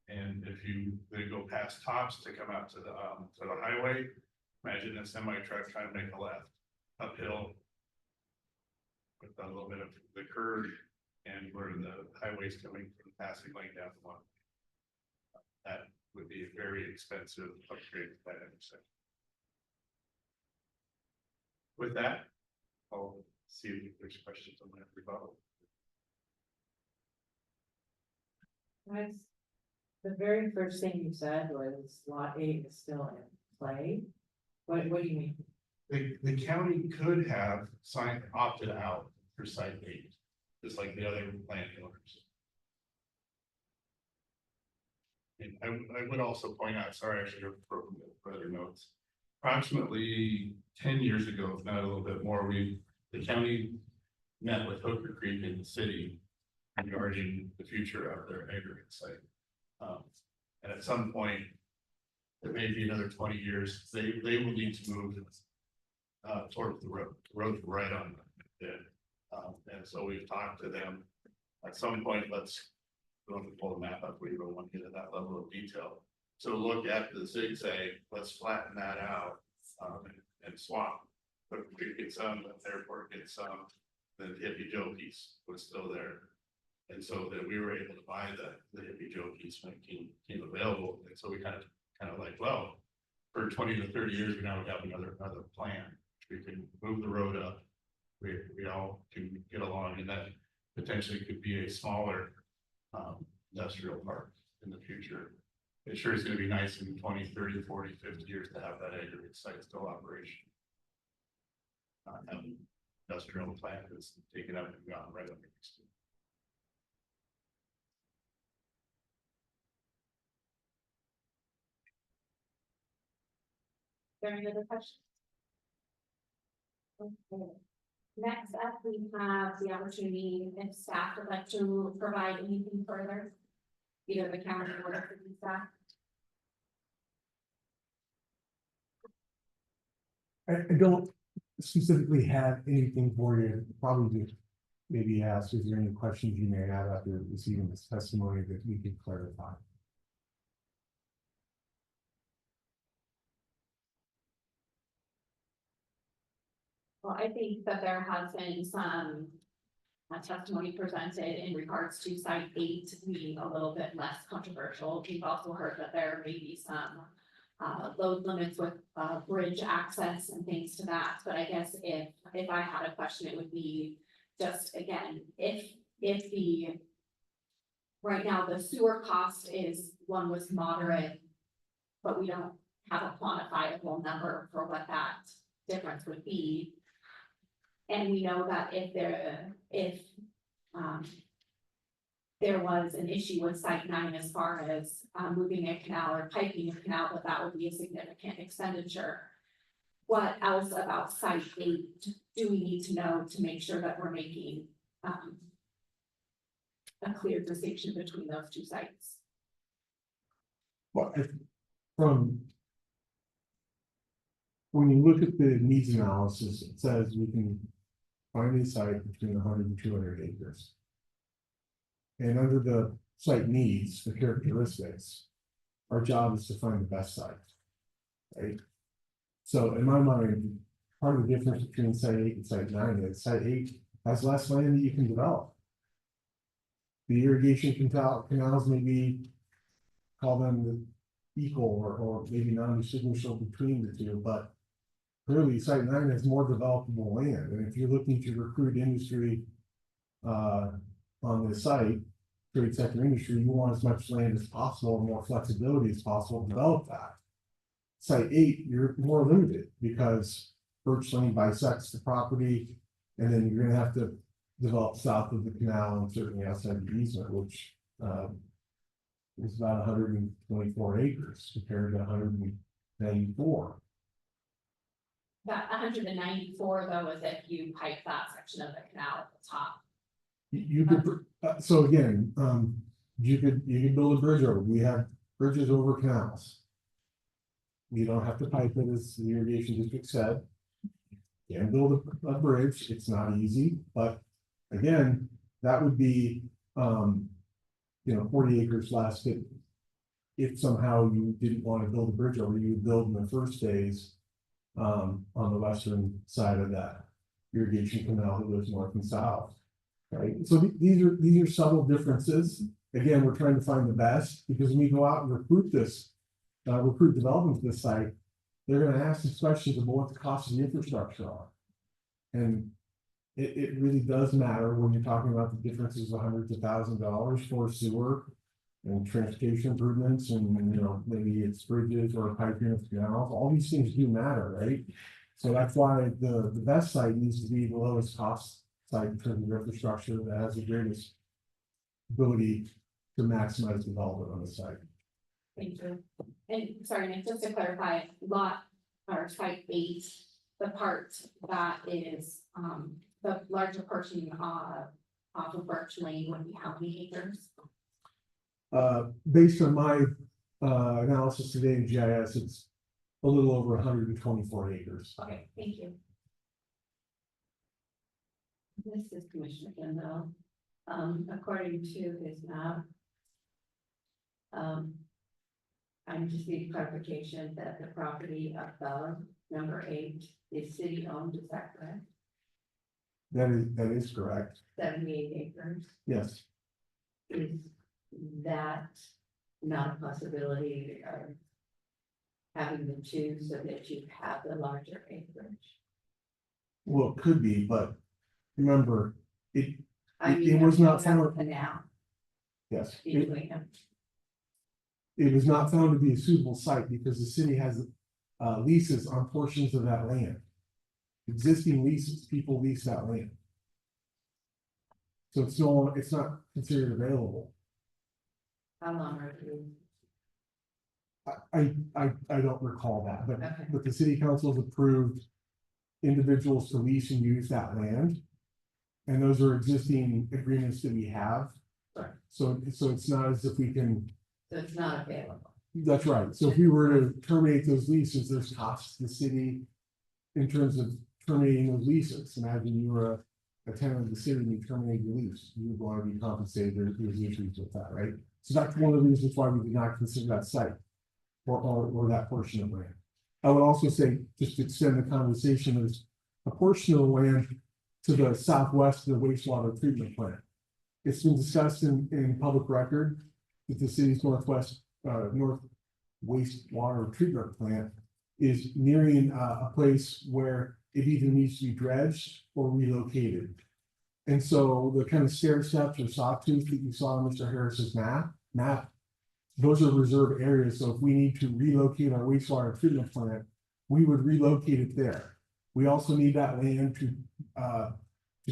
And if you then go past Tops to come out to the highway, imagine a semi truck trying to make a left uphill with a little bit of the curve and where the highway's coming from the passing lane down the one. That would be a very expensive upgrade to that intersection. With that, I'll see if there's questions on that rebuttal. That's the very first thing you said was lot 8 is still in play. What do you mean? The county could have opted out for site 8, just like the other land owners. And I would also point out, sorry, I should have broken the further notes. Approximately 10 years ago, if not a little bit more, the county met with Hooker Creek in the city regarding the future of their aggregate site. And at some point, it may be another 20 years, they will need to move towards the road. The road's right on it. And so we've talked to them. At some point, let's go and pull the map up. We don't want to get to that level of detail. So look at the zigzag, let's flatten that out and swap. But we get some, the airport gets some, then the Hippie Joe piece was still there. And so that we were able to buy the Hippie Joe piece when it came available. And so we kind of like, well, for 20 to 30 years, we now have another plan. We can move the road up. We all can get along, and that potentially could be a smaller industrial park in the future. It sure is going to be nice in 20, 30, 40, 50 years to have that aggregate site still operational. Industrial plant is taken up and gone right up next to it. There any other questions? Okay. Next up, we have the opportunity if staff would like to provide anything further, either the county or the city staff. I don't specifically have anything for you. Probably just maybe ask, is there any questions you may have after receiving this testimony that we could clarify? Well, I think that there has been some testimony presented in regards to site 8 being a little bit less controversial. We've also heard that there may be some load limits with bridge access and things to that. But I guess if I had a question, it would be just again, if the right now, the sewer cost is, one was moderate, but we don't have a quantifiable number for what that difference would be. And we know that if there was an issue with site 9 as far as moving a canal or piping a canal, that would be a significant expenditure. What else about site 8 do we need to know to make sure that we're making a clear distinction between those two sites? Well, from. When you look at the needs analysis, it says we can find a site between 100 and 200 acres. And under the site needs, the characteristics, our job is to find the best site. Right? So in my mind, part of the difference between site 8 and site 9 is site 8 has less land that you can develop. The irrigation canals maybe call them the equal or maybe non-distinguishable between the two, but clearly site 9 has more developable land, and if you're looking to recruit industry on the site, trade sector industry, you want as much land as possible, and more flexibility as possible to develop that. Site 8, you're more limited because Birch Lane bisects the property, and then you're gonna have to develop south of the canal and certainly outside the easement, which is about 124 acres compared to 194. That 194 though is if you pipe that section of the canal at the top. You could, so again, you could build a bridge over, we have bridges over canals. You don't have to pipe it, as the irrigation district said. You can build a bridge, it's not easy, but again, that would be, 40 acres less. If somehow you didn't want to build a bridge over, you would build in the first phase. On the western side of that irrigation canal that goes north and south. Right, so these are subtle differences. Again, we're trying to find the best, because when we go out and recruit development to this site, they're gonna ask us questions about what the cost of the infrastructure are. And it really does matter when you're talking about the differences of hundreds of thousands of dollars for sewer and transportation improvements, and maybe it's bridges or piping of canals. All these things do matter, right? So that's why the best site needs to be the lowest cost site in terms of infrastructure that has the greatest ability to maximize development on the site. Thank you. And sorry, Nick, just to clarify, site 8, the part that is the larger portion off of Birch Lane would be how many acres? Based on my analysis today in GIS, it's a little over 124 acres. Okay, thank you. This is Commissioner Kendall. According to his map. I just need clarification that the property above number 8 is city owned, is that correct? That is correct. 78 acres. Yes. Is that not a possibility of having the two so that you have the larger acreage? Well, it could be, but remember, it I mean, it was not have a found. canal Yes, between them. it was not found to be a suitable site because the city has leases on portions of that land. Existing leases, people lease that land. So it's not considered available. How long are you? I don't recall that, Okay. but the city council has approved individuals to lease and use that land. And those are existing agreements that we have. Right. So it's not as if we can, So it's not available. that's right. So if we were to terminate those leases, there's costs to the city in terms of terminating those leases. Imagine you were a tenant of the city and you terminate your lease, you would want to be compensated. There's issues with that, right? So that's one of the reasons why we did not consider that site or that portion of land. I would also say, just to extend the conversation, there's a portion of the land to the southwest of the wastewater treatment plant. It's been discussed in public record that the city's north wastewater treatment plant is nearing a place where it either needs to be dredged or relocated. And so the kind of stair steps or sawtooth that you saw in Mr. Harris's map, those are reserve areas, so if we need to relocate our wastewater treatment plant, we would relocate it there. We also need that land to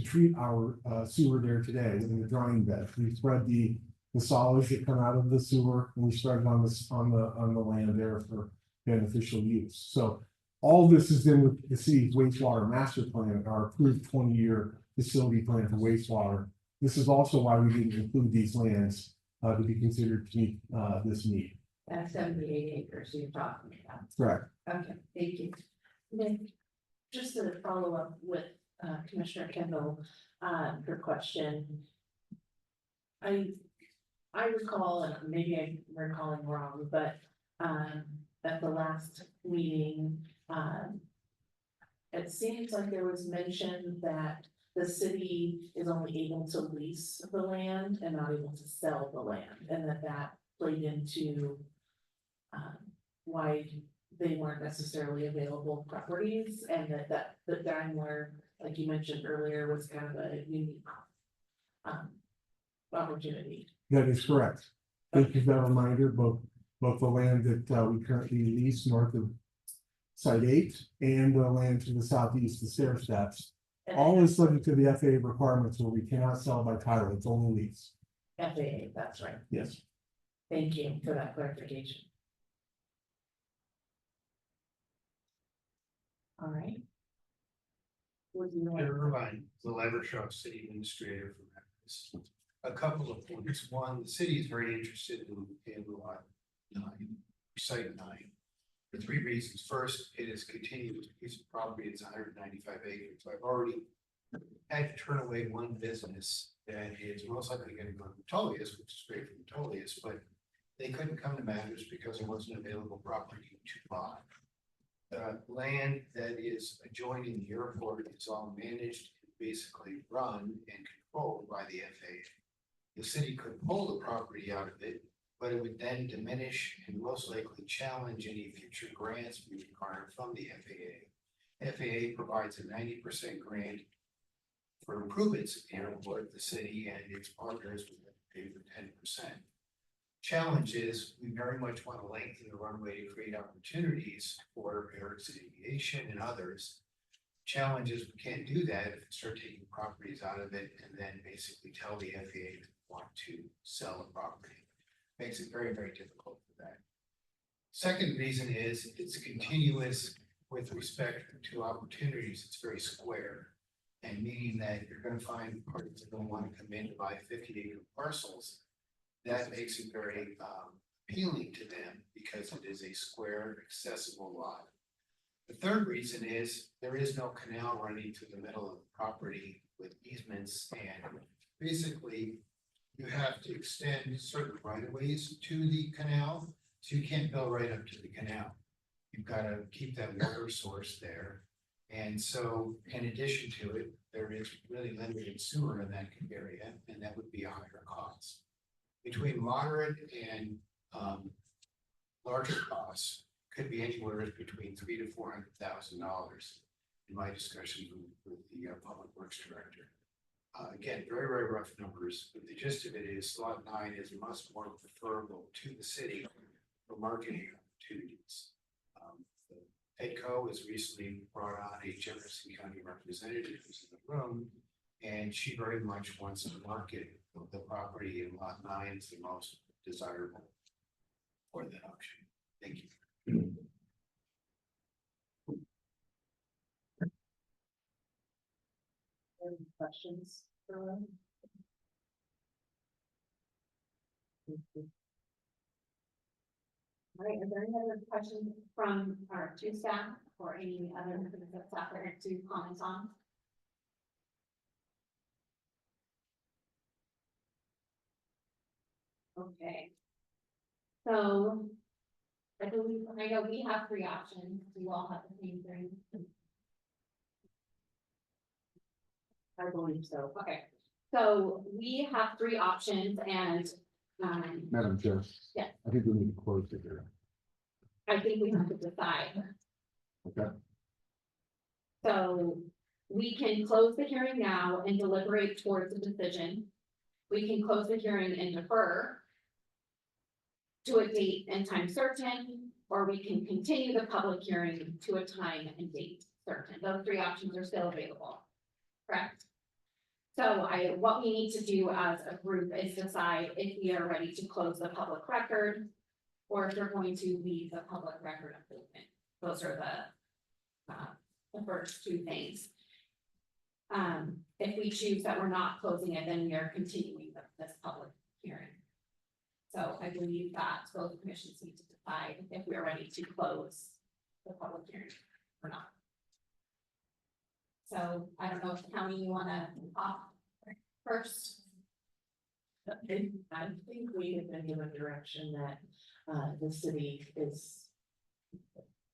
treat our sewer there today in the drying bed. We spread the solids that come out of the sewer, and we spread it on the land there for beneficial use. So all this is in with the city's wastewater master plan, our approved 20-year facility plan for wastewater. This is also why we didn't include these lands to be considered to meet this need. That's 78 acres you're talking about. Correct. Okay, thank you. Nick, just to follow up with Commissioner Kendall, her question. I recall, and maybe I'm recalling wrong, but at the last meeting, it seems like there was mention that the city is only able to lease the land and not able to sell the land, and that played into why they weren't necessarily available properties, and that the Daimler, like you mentioned earlier, was kind of a unique opportunity. That is correct. Thank you for that reminder, both the land that we currently lease north of Site 8 and the land to the southeast, the stair steps. All is subject to the FAA requirements where we cannot sell by title, it's only lease. FAA, that's right. Yes. Thank you for that clarification. All right. Would you like- Irvine, the Levershop City Administrator for Madras. A couple of points. One, the city is very interested in lot 9, site 9. For 3 reasons. First, it is continuous piece of property. It's 195 acres. I've already had to turn away one business that is most likely going to go to Tullius, which is great for Tullius, but they couldn't come to Madras because there wasn't available property to buy. Land that is adjoining the airport is all managed, basically run and controlled by the FAA. The city could pull the property out of it, but it would then diminish and most likely challenge any future grants we require from the FAA. FAA provides a 90% grant for improvements at the airport. The city and its partners would pay for 10%. Challenge is we very much want to lengthen the runway to create opportunities for Erickson Aviation and others. Challenge is we can't do that if we start taking properties out of it and then basically tell the FAA that we want to sell the property. Makes it very, very difficult for that. Second reason is it's continuous with respect to opportunities. It's very square. And meaning that you're going to find parties that don't want to come in to buy 50-acre parcels. That makes it very appealing to them because it is a square accessible lot. The third reason is there is no canal running through the middle of the property with easements, and basically you have to extend certain right of ways to the canal, so you can't build right up to the canal. You've got to keep that water source there. And so in addition to it, there is really limited sewer in that area, and that would be a higher cost. Between moderate and larger costs could be anywhere between $300,000 to $400,000 in my discussion with the public works director. Again, very, very rough numbers, but the gist of it is lot 9 is much more preferable to the city for marketing opportunities. Petco has recently brought on a Jefferson County representative who's in the room, and she very much wants to market the property in lot 9 is the most desirable for that option. Thank you. Any questions for Lynn? All right, are there any other questions from our two staff or any other staff there to comment on? Okay. So I know we have 3 options. Do you all have the same thing? I believe so. Okay, so we have 3 options and Madam Chair. Yeah. I think we need to close it here. I think we have to decide. Okay. So We can close the hearing now and deliberate towards a decision. We can close the hearing and defer to a date and time certain, or we can continue the public hearing to a time and date certain. Those three options are still available, correct? So what we need to do as a group is decide if we are ready to close the public record or if we're going to leave the public record open. Those are the first two things. If we choose that we're not closing it, then we are continuing this public hearing. So I believe that both commissions need to decide if we are ready to close the public hearing or not. So I don't know if County, you wanna talk first? I think we have been given direction that, the city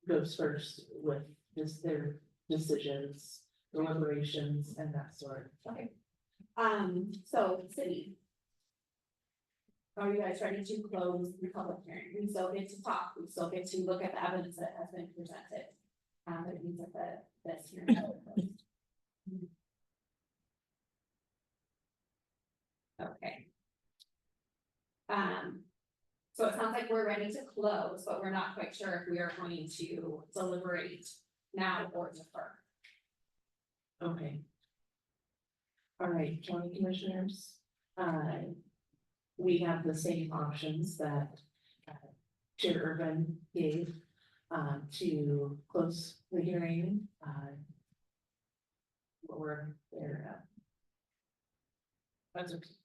goes first with their decisions, deliberations and that sort. Okay. So city. Are you guys ready to close the public hearing? We still get to talk, we still get to look at the evidence that has been presented. But it means that this hearing. is closed. Okay. So it sounds like we're ready to close, but we're not quite sure if we are going to deliberate now or defer. Okay. All right, county commissioners, we have the same options that Chair Urban gave, to close the hearing, what were there, that's okay.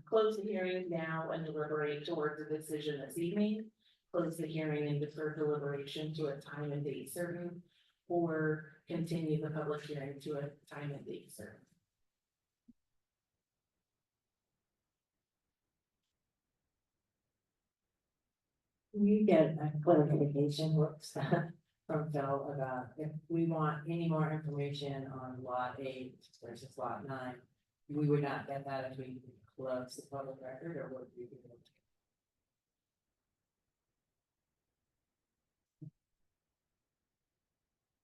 Close the hearing now and deliberate towards a decision this evening. Close the hearing and defer deliberation to a time and date certain, or continue the public hearing to a time and date certain. Can you get a clarification, whoops, from Phil about if we want any more information on lot 8 versus lot 9? We would not get that if we close the public record, or would we be able to?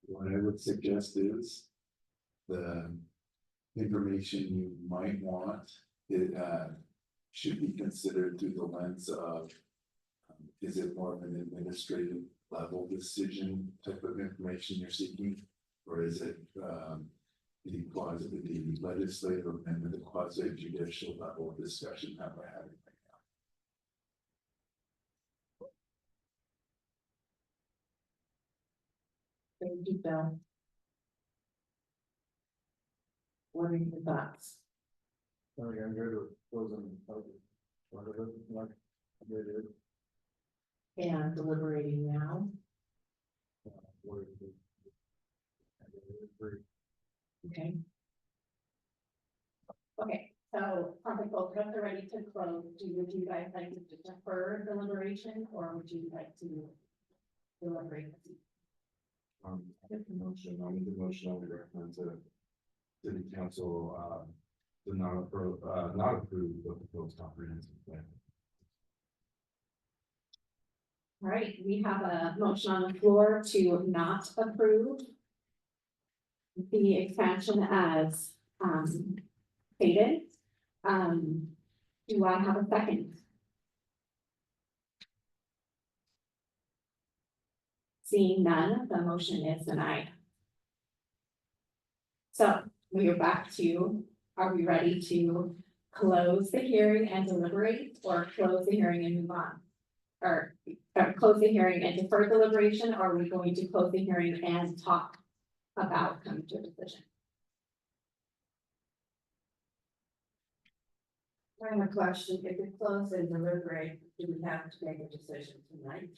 What I would suggest is the information you might want, it should be considered through the lens of, is it more of an administrative level decision type of information you're seeking? Or is it the legislative amendment, the quasi judicial level of discussion that we're having right now? Thank you, Bill. What are your thoughts? I'm good with closing the public. Whatever, like, they did. And deliberating now, What is it? okay? Okay, so public both of us are ready to close. Would you guys like to defer deliberation or would you like to deliberate? I make the motion, I would recommend to city council, to not approve the proposed comprehensive plan. All right, we have a motion on the floor to not approve the expansion as stated. Do I have a second? Seeing none, the motion is denied. So we are back to, are we ready to close the hearing and deliberate, or close the hearing and move on? Or close the hearing and defer deliberation, or are we going to close the hearing and talk about coming to a decision? I have a question. If we close and deliberate, do we have to make a decision tonight?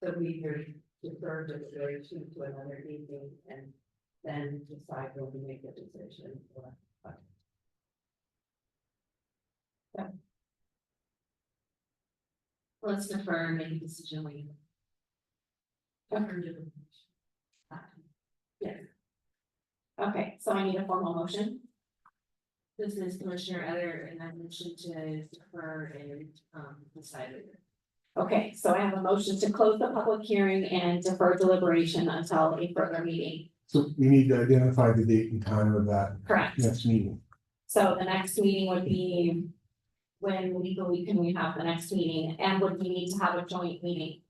So we either defer deliberation to another evening and then decide when we make a decision or. Let's defer and make a decision later. Yes. Okay, so I need a formal motion. This is Commissioner Eller, and I mentioned to defer and decide later. Okay, so I have a motion to close the public hearing and defer deliberation until a further meeting. So we need to identify the date and time of that Correct. next meeting. So the next meeting would be, when legally can we have the next meeting, and would we need to have a joint meeting?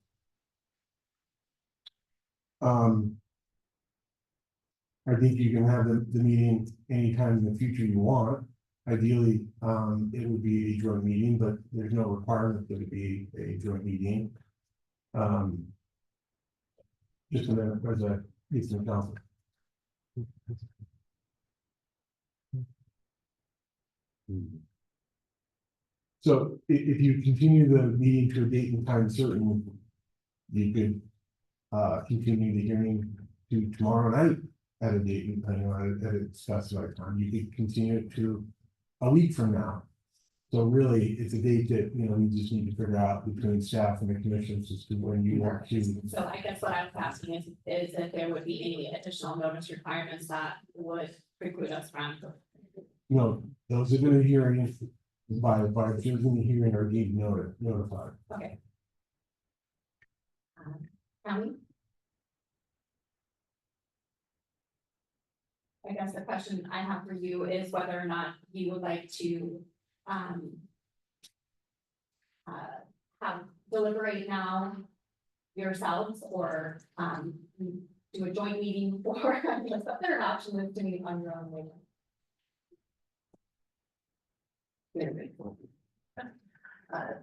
I think you can have the meeting anytime in the future you want. Ideally, it would be a joint meeting, but there's no requirement that it be a joint meeting. Just a minute, there's a, it's in council. So if you continue the meeting to a date and time certain, you could continue the hearing to tomorrow night at a date and time, at a specified time. You could continue it to a week from now. So really, it's a date that, you know, we just need to figure out between staff and the commissions as to when you want to. So I guess what I was asking is if there would be any additional notice requirements that would preclude us from. You know, those are gonna hearings by choosing the hearing or being notified. Okay. County? I guess the question I have for you is whether or not you would like to, have deliberate now yourselves, or, do a joint meeting for, I guess the third option is doing it on your own way. The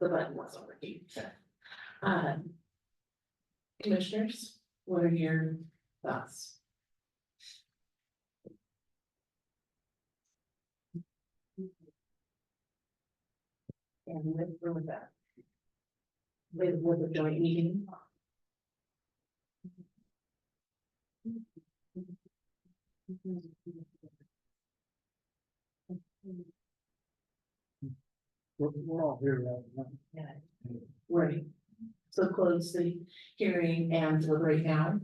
button wasn't working. Commissioners, what are your thoughts? And with that. With the joint meeting. We're all here right now. Right. So close the hearing and deliberate now.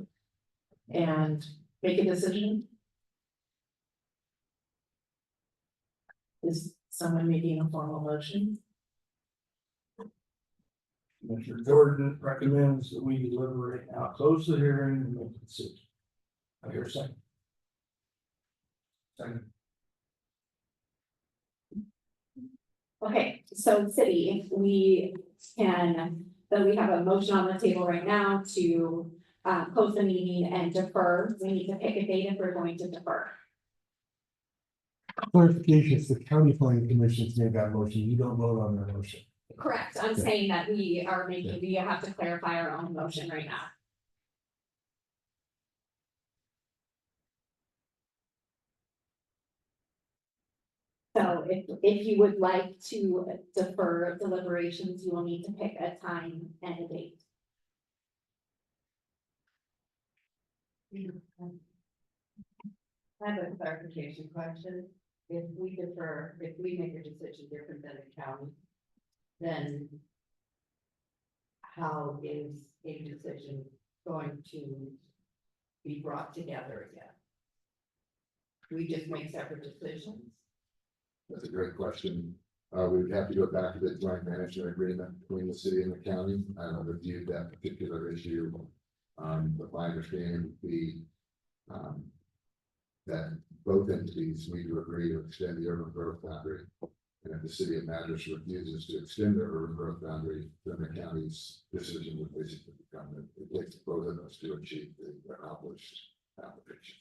And make a decision. Is someone making a formal motion? Commissioner Jordan recommends that we deliberate now, close the hearing and make a decision. I hear a second. Second. Okay, so city, if we can, then we have a motion on the table right now to close the meeting and defer. We need to pick a date if we're going to defer. Clarification, it's the county planning commission's made that motion, you don't vote on their motion. Correct, I'm saying that we are making, we have to clarify our own motion right now. So if you would like to defer deliberations, you will need to pick a time and a date. I have a clarification question. If we defer, if we make a decision different than the county, then how is a decision going to be brought together again? We just make separate decisions? That's a great question. We would have to go back to the joint management agreement between the city and the county. I haven't reviewed that particular issue. But my understanding would be, that both entities need to agree to extend the urban growth boundary. And if the city of Madras refuses to extend their urban growth boundary, then the county's decision would basically become that it takes both of us to achieve the accomplished application.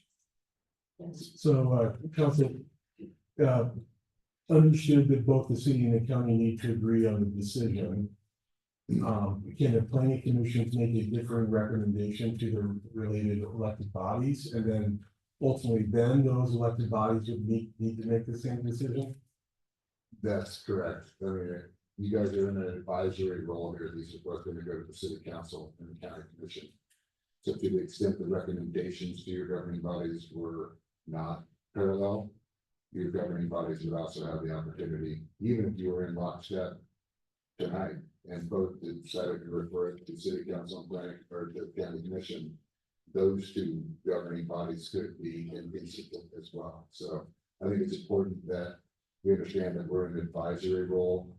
So, council, understood that both the city and the county need to agree on the decision. Can the planning commissions make a different recommendation to the related elected bodies, and then ultimately then those elected bodies would need to make the same decision? That's correct. I mean, you guys are in an advisory role here. These are both going to go to the city council and the county commission. So to the extent the recommendations to your governing bodies were not parallel, your governing bodies would also have the opportunity, even if you were in lockstep tonight, and both decided to refer it to city council and planning or the county commission, those two governing bodies could be inconsistent as well. So I think it's important that we understand that we're in an advisory role.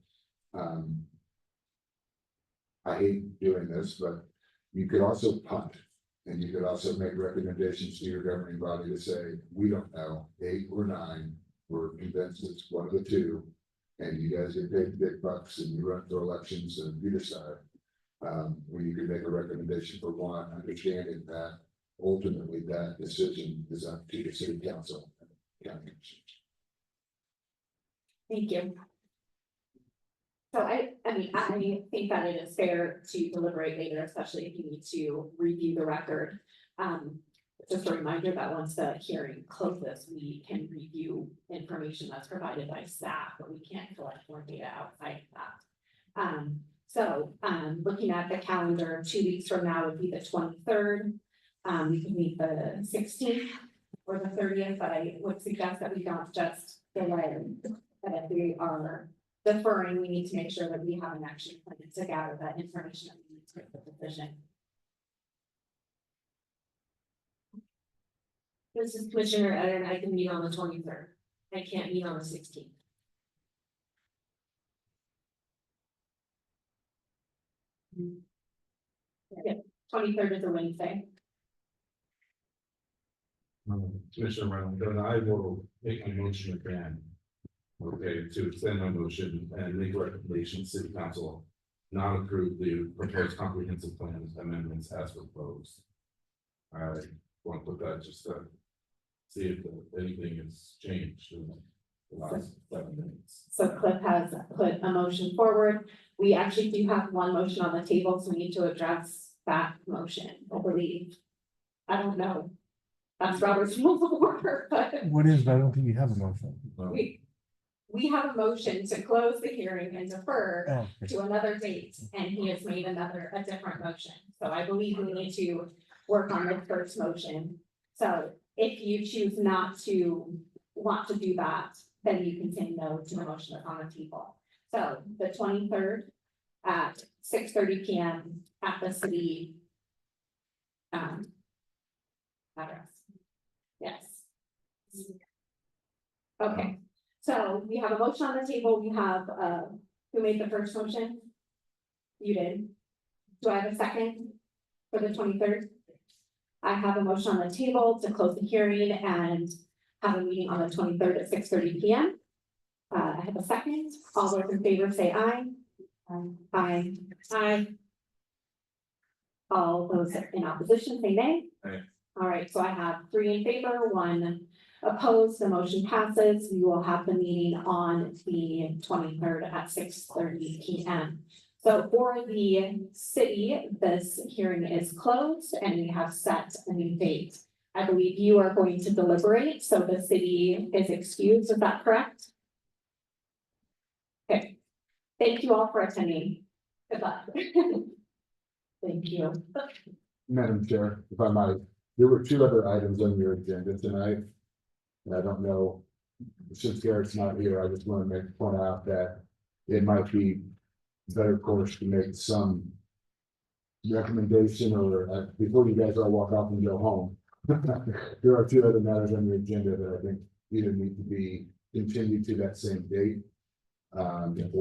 I hate doing this, but you could also punt. And you could also make recommendations to your governing body to say, we don't know, 8 or 9, we're convinced it's one of the two. And you guys get paid big bucks and you run for elections and you decide. Where you could make a recommendation for one, understanding that ultimately that decision is up to the city council. And county commission. Thank you. So I think that it is fair to deliberate later, especially if you need to review the record. Just a reminder that once the hearing closes, we can review information that's provided by staff, but we can't collect more data outside of that. Looking at the calendar, 2 weeks from now would be the 23rd. We can meet the 16th or the 30th, but I would suggest that we don't just delay. That if we are deferring, we need to make sure that we have an action plan to gather that information that we need to make the decision. This is Commissioner, and I can meet on the 23rd. I can't meet on the 16th. Okay, 23rd is a Wednesday. Commissioner Brown, then I will make a motion again. Okay, to extend my motion and make a recommendation to city council not approve the proposed comprehensive plan amendments as proposed. I want to put that just to see if anything has changed in the last 7 minutes. So Cliff has put a motion forward. We actually do have one motion on the table, so we need to address that motion, I believe. I don't know. That's Robert's rules of order, but What is, but I don't think you have a motion. we have a motion to close the hearing and defer Oh, okay. to another date, and he has made a different motion. So I believe we need to work on the first motion. So if you choose not to want to do that, then you can say no to the motion that's on the table. So the 23rd at 6:30 p.m. at the city address. Yes. Okay, so we have a motion on the table. We have, who made the first motion? You did. Do I have a second for the 23rd? I have a motion on the table to close the hearing and have a meeting on the 23rd at 6:30 p.m. I have a second. All those in favor say aye. Aye. Aye. All those in opposition say nay. Aye. All right, so I have 3 in favor, 1 opposed. The motion passes. We will have the meeting on the 23rd at 6:30 p.m. So for the city, this hearing is closed and we have set a new date. I believe you are going to deliberate, so the city is excused. Is that correct? Okay. Thank you all for attending. Good luck. Thank you. Madam Chair, if I might, there were 2 other items on your agenda tonight. And I don't know, since Garrett's not here, I just want to point out that it might be better course to make some recommendation or before you guys all walk off and go home. There are 2 other matters on your agenda that I think either need to be continued to that same date. And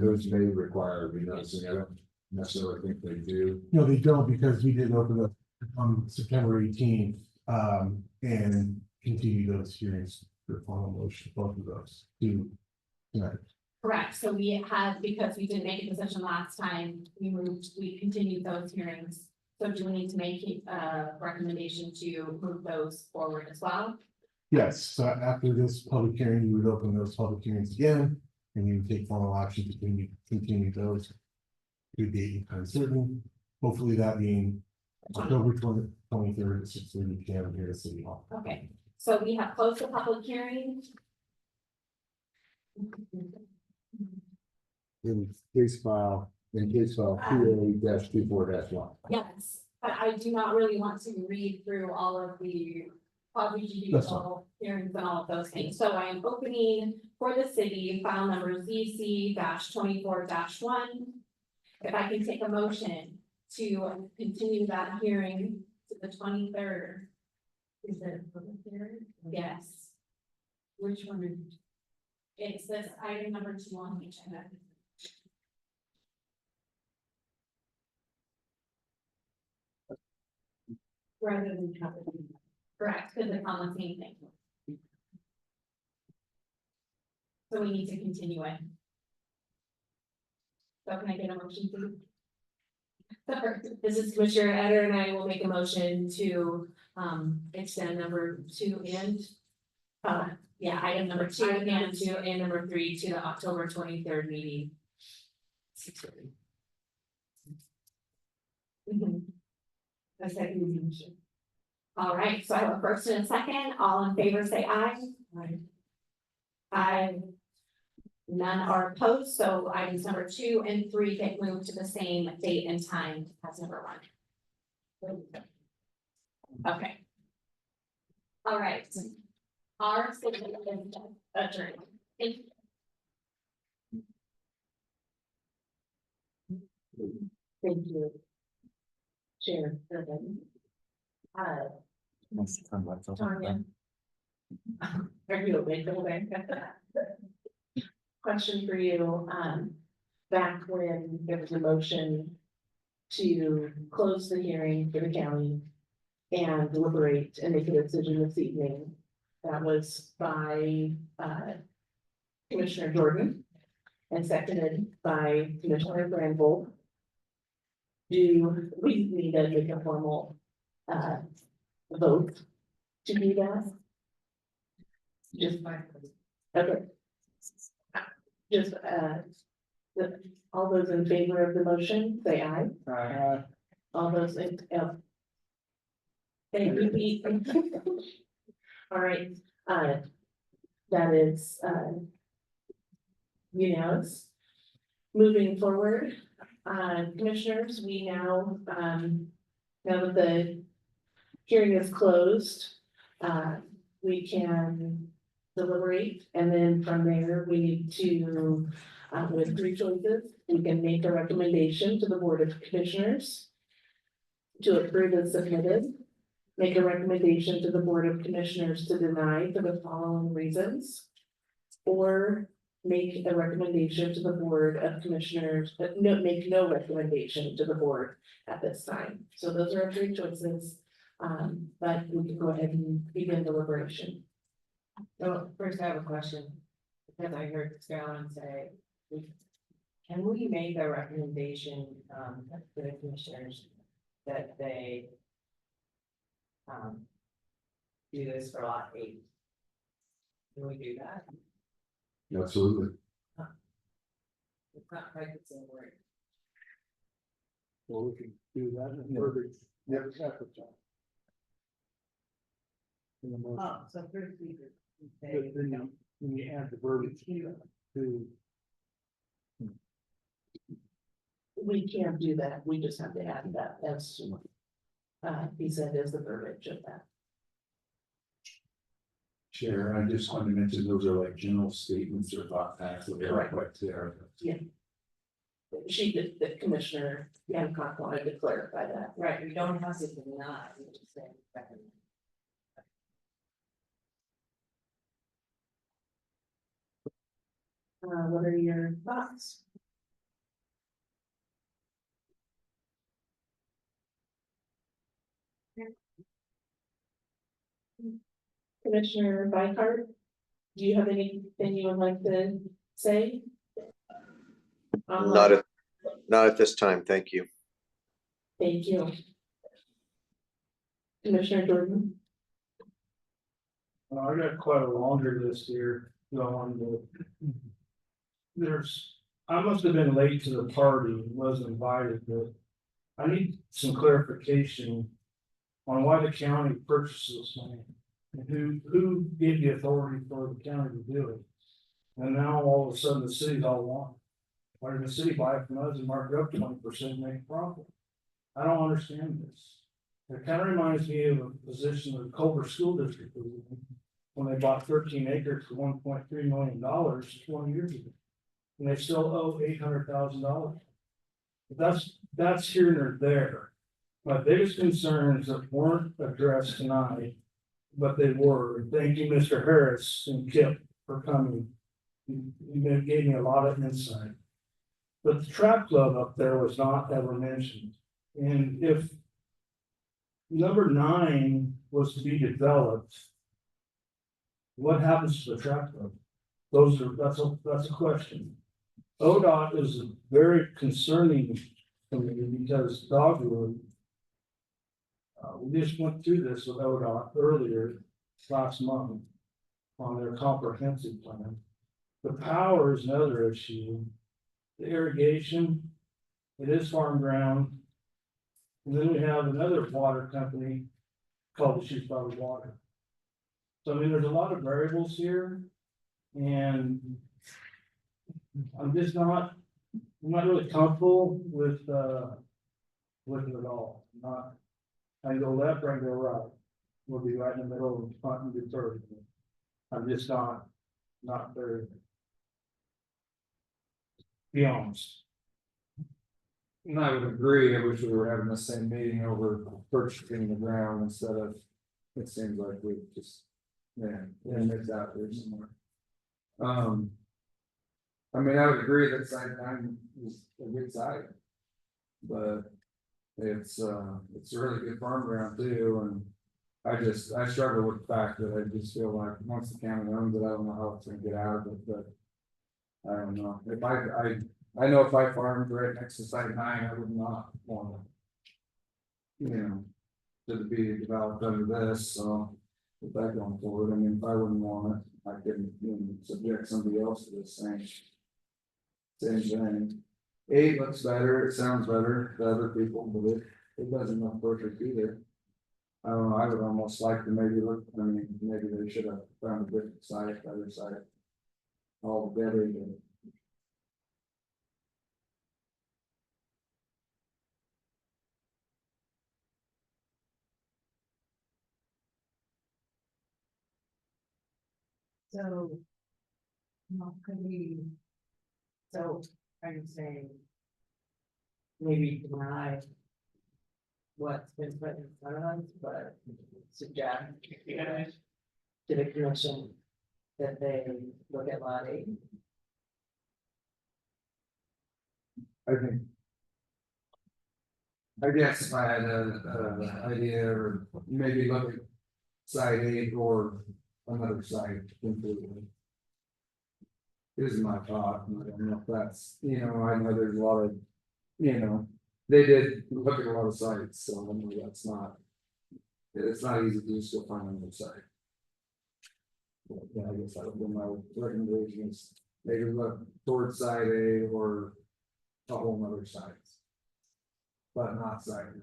those may require renoticing. I don't necessarily think they do. No, they don't, because we did open up on September 18th, and continue those hearings for formal motion, both of those to tonight. Correct, so we had, because we didn't make a decision last time, we continued those hearings. So do we need to make a recommendation to move those forward as well? Yes, so after this public hearing, you would open those public hearings again, and you would take formal action to continue those to date and time certain. Hopefully that being October 23rd at 6:30 p.m. here at City Hall. Okay, so we have closed the public hearing. In case file PA-24-1. Yes, but I do not really want to read through all of the judicial hearings and all of those things. So I am opening for the city file number ZC-24-1. If I can take a motion to continue that hearing to the 23rd. Is it a public hearing? Yes. Which one is it? It's this item number 2 on the agenda. Rather than cover. Correct, because it's on the same thing. So we need to continue it. So can I get a motion, please? This is Commissioner Eder, and I will make a motion to extend number 2 and item number 2 and number 3 to the October 23rd meeting. 6:30. A second motion. All right, so I have a first and a second. All in favor, say aye. Aye. None are opposed, so items number 2 and 3 get moved to the same date and time as number 1. Okay. All right. Our session is adjourned. Thank you. Thank you. Chair. Tanya. Are you awake over there? Question for you, back when there was a motion to close the hearing for the county and deliberate and make a decision this evening, that was by, Commissioner Jordan and seconded by Commissioner Granville. Do we need to make a formal, vote to do that? Just by, okay. Just, all those in favor of the motion, say aye. All those in, thank you, Pete. All right, that is, unanimous. Moving forward, commissioners, we now, now that the hearing is closed, we can deliberate, and then from there, we need to, with 3 choices, we can make a recommendation to the Board of Commissioners to approve as submitted, make a recommendation to the Board of Commissioners to deny for the following reasons, or make a recommendation to the Board of Commissioners, but make no recommendation to the board at this time. So those are our 3 choices, but we can go ahead and begin deliberation. So first I have a question, because I heard Scarlett say, can we make a recommendation, to the commissioners that they do this for lot 8? Can we do that? Absolutely. It's not quite the same word. Well, we can do that in verbiage. Yep, exactly. In the motion. Oh, so first we could But say, then you add the verbiage to. We can't do that, we just have to add that, as he said, is the verbiage of that. Chair, I just wanted to mention, those are like general statements or thought facts that are quite there. She did, the Commissioner Hancock wanted to clarify that. right, we don't have to deny, we just say. recommend. What are your thoughts? Commissioner Bykart, do you have anything you would like to say? Not at this time, thank you. Thank you. Commissioner Jordan? I got quite a longer list here going, I must have been late to the party, wasn't invited, but I need some clarification on why the county purchases land. And who gave the authority for the county to do it? And now all of a sudden the city's all want it. Why did the city buy it from us and mark it up 20% and make a profit? I don't understand this. It kind of reminds me of a position of the Culver School District was in when they bought 13 acres for $1.3 million 20 years ago. And they still owe $800,000. That's here and there. My biggest concerns that weren't addressed tonight, but they were. Thank you, Mr. Harris and Kip, for coming. You gave me a lot of insight. But the trap club up there was not ever mentioned. And if number 9 was to be developed. What happens to the track road? That's a question. ODOT is very concerning to me because Dogwood. We just went through this with ODOT earlier last month on their comprehensive plan. The power is another issue. The irrigation, it is farm ground. And then we have another water company called the Chief Valley Water. So I mean, there's a lot of variables here. And I'm not really comfortable with it at all. I can go left or I can go right. We'll be right in the middle of front and be third. I'm just not very. Be honest. And I would agree, I wish we were having the same meeting over purchasing the ground instead of, it seems like we just, man, it's out there somewhere. I mean, I would agree that side 9 is a good site. But it's a really good farm ground too, and I struggle with the fact that I just feel like once the county owns it, I don't know how it's gonna get out of it, but. I don't know, if I know if I farmed right next to site 9, I would not want to. You know, to be developed under this, so. With that going forward, I mean, if I wouldn't want it, I could, subject somebody else to this same thing. 8 looks better, it sounds better to other people, but it doesn't look perfect either. I don't know, I would almost like to maybe maybe they should have found a different site, other site. All better than. So. Could we? So are you saying? Maybe deny. What's been put in front of us, but suggest. To the commission. That they look at lot 8. I guess if I had a idea or maybe look at site 8 or another site completely. Here's my thought, and I don't know if that's, I know there's a lot of, they did look at a lot of sites, so I know that's not. It's not easy to just go find another site. But, yeah, I guess that would be my recommendation is maybe look towards site 8 or a whole nother site. But not site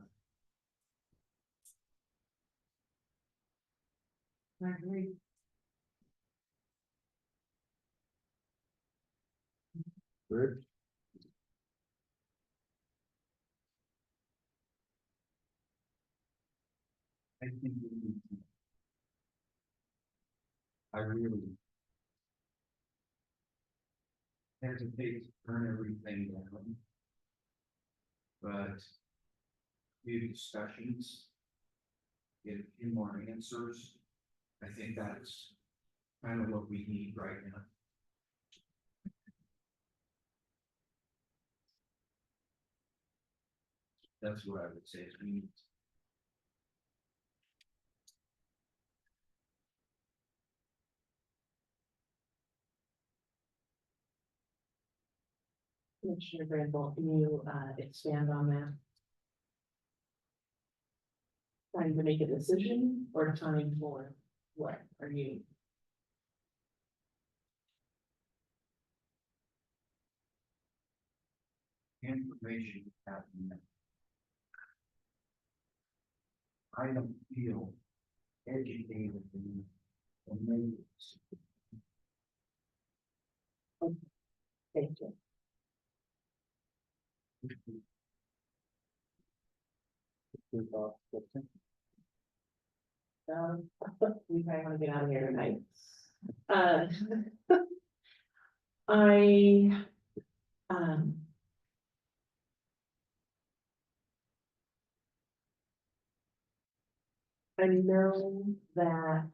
9. I agree. Good. I think I really hesitate to turn everything down. But these discussions, get a few more answers. I think that's kind of what we need right now. That's what I would say. Commissioner Granville, can you expand on that? Trying to make a decision or time for what are you? Information happening. I don't feel educated in maybe. Thank you. We probably want to get out of here tonight. I, I know that,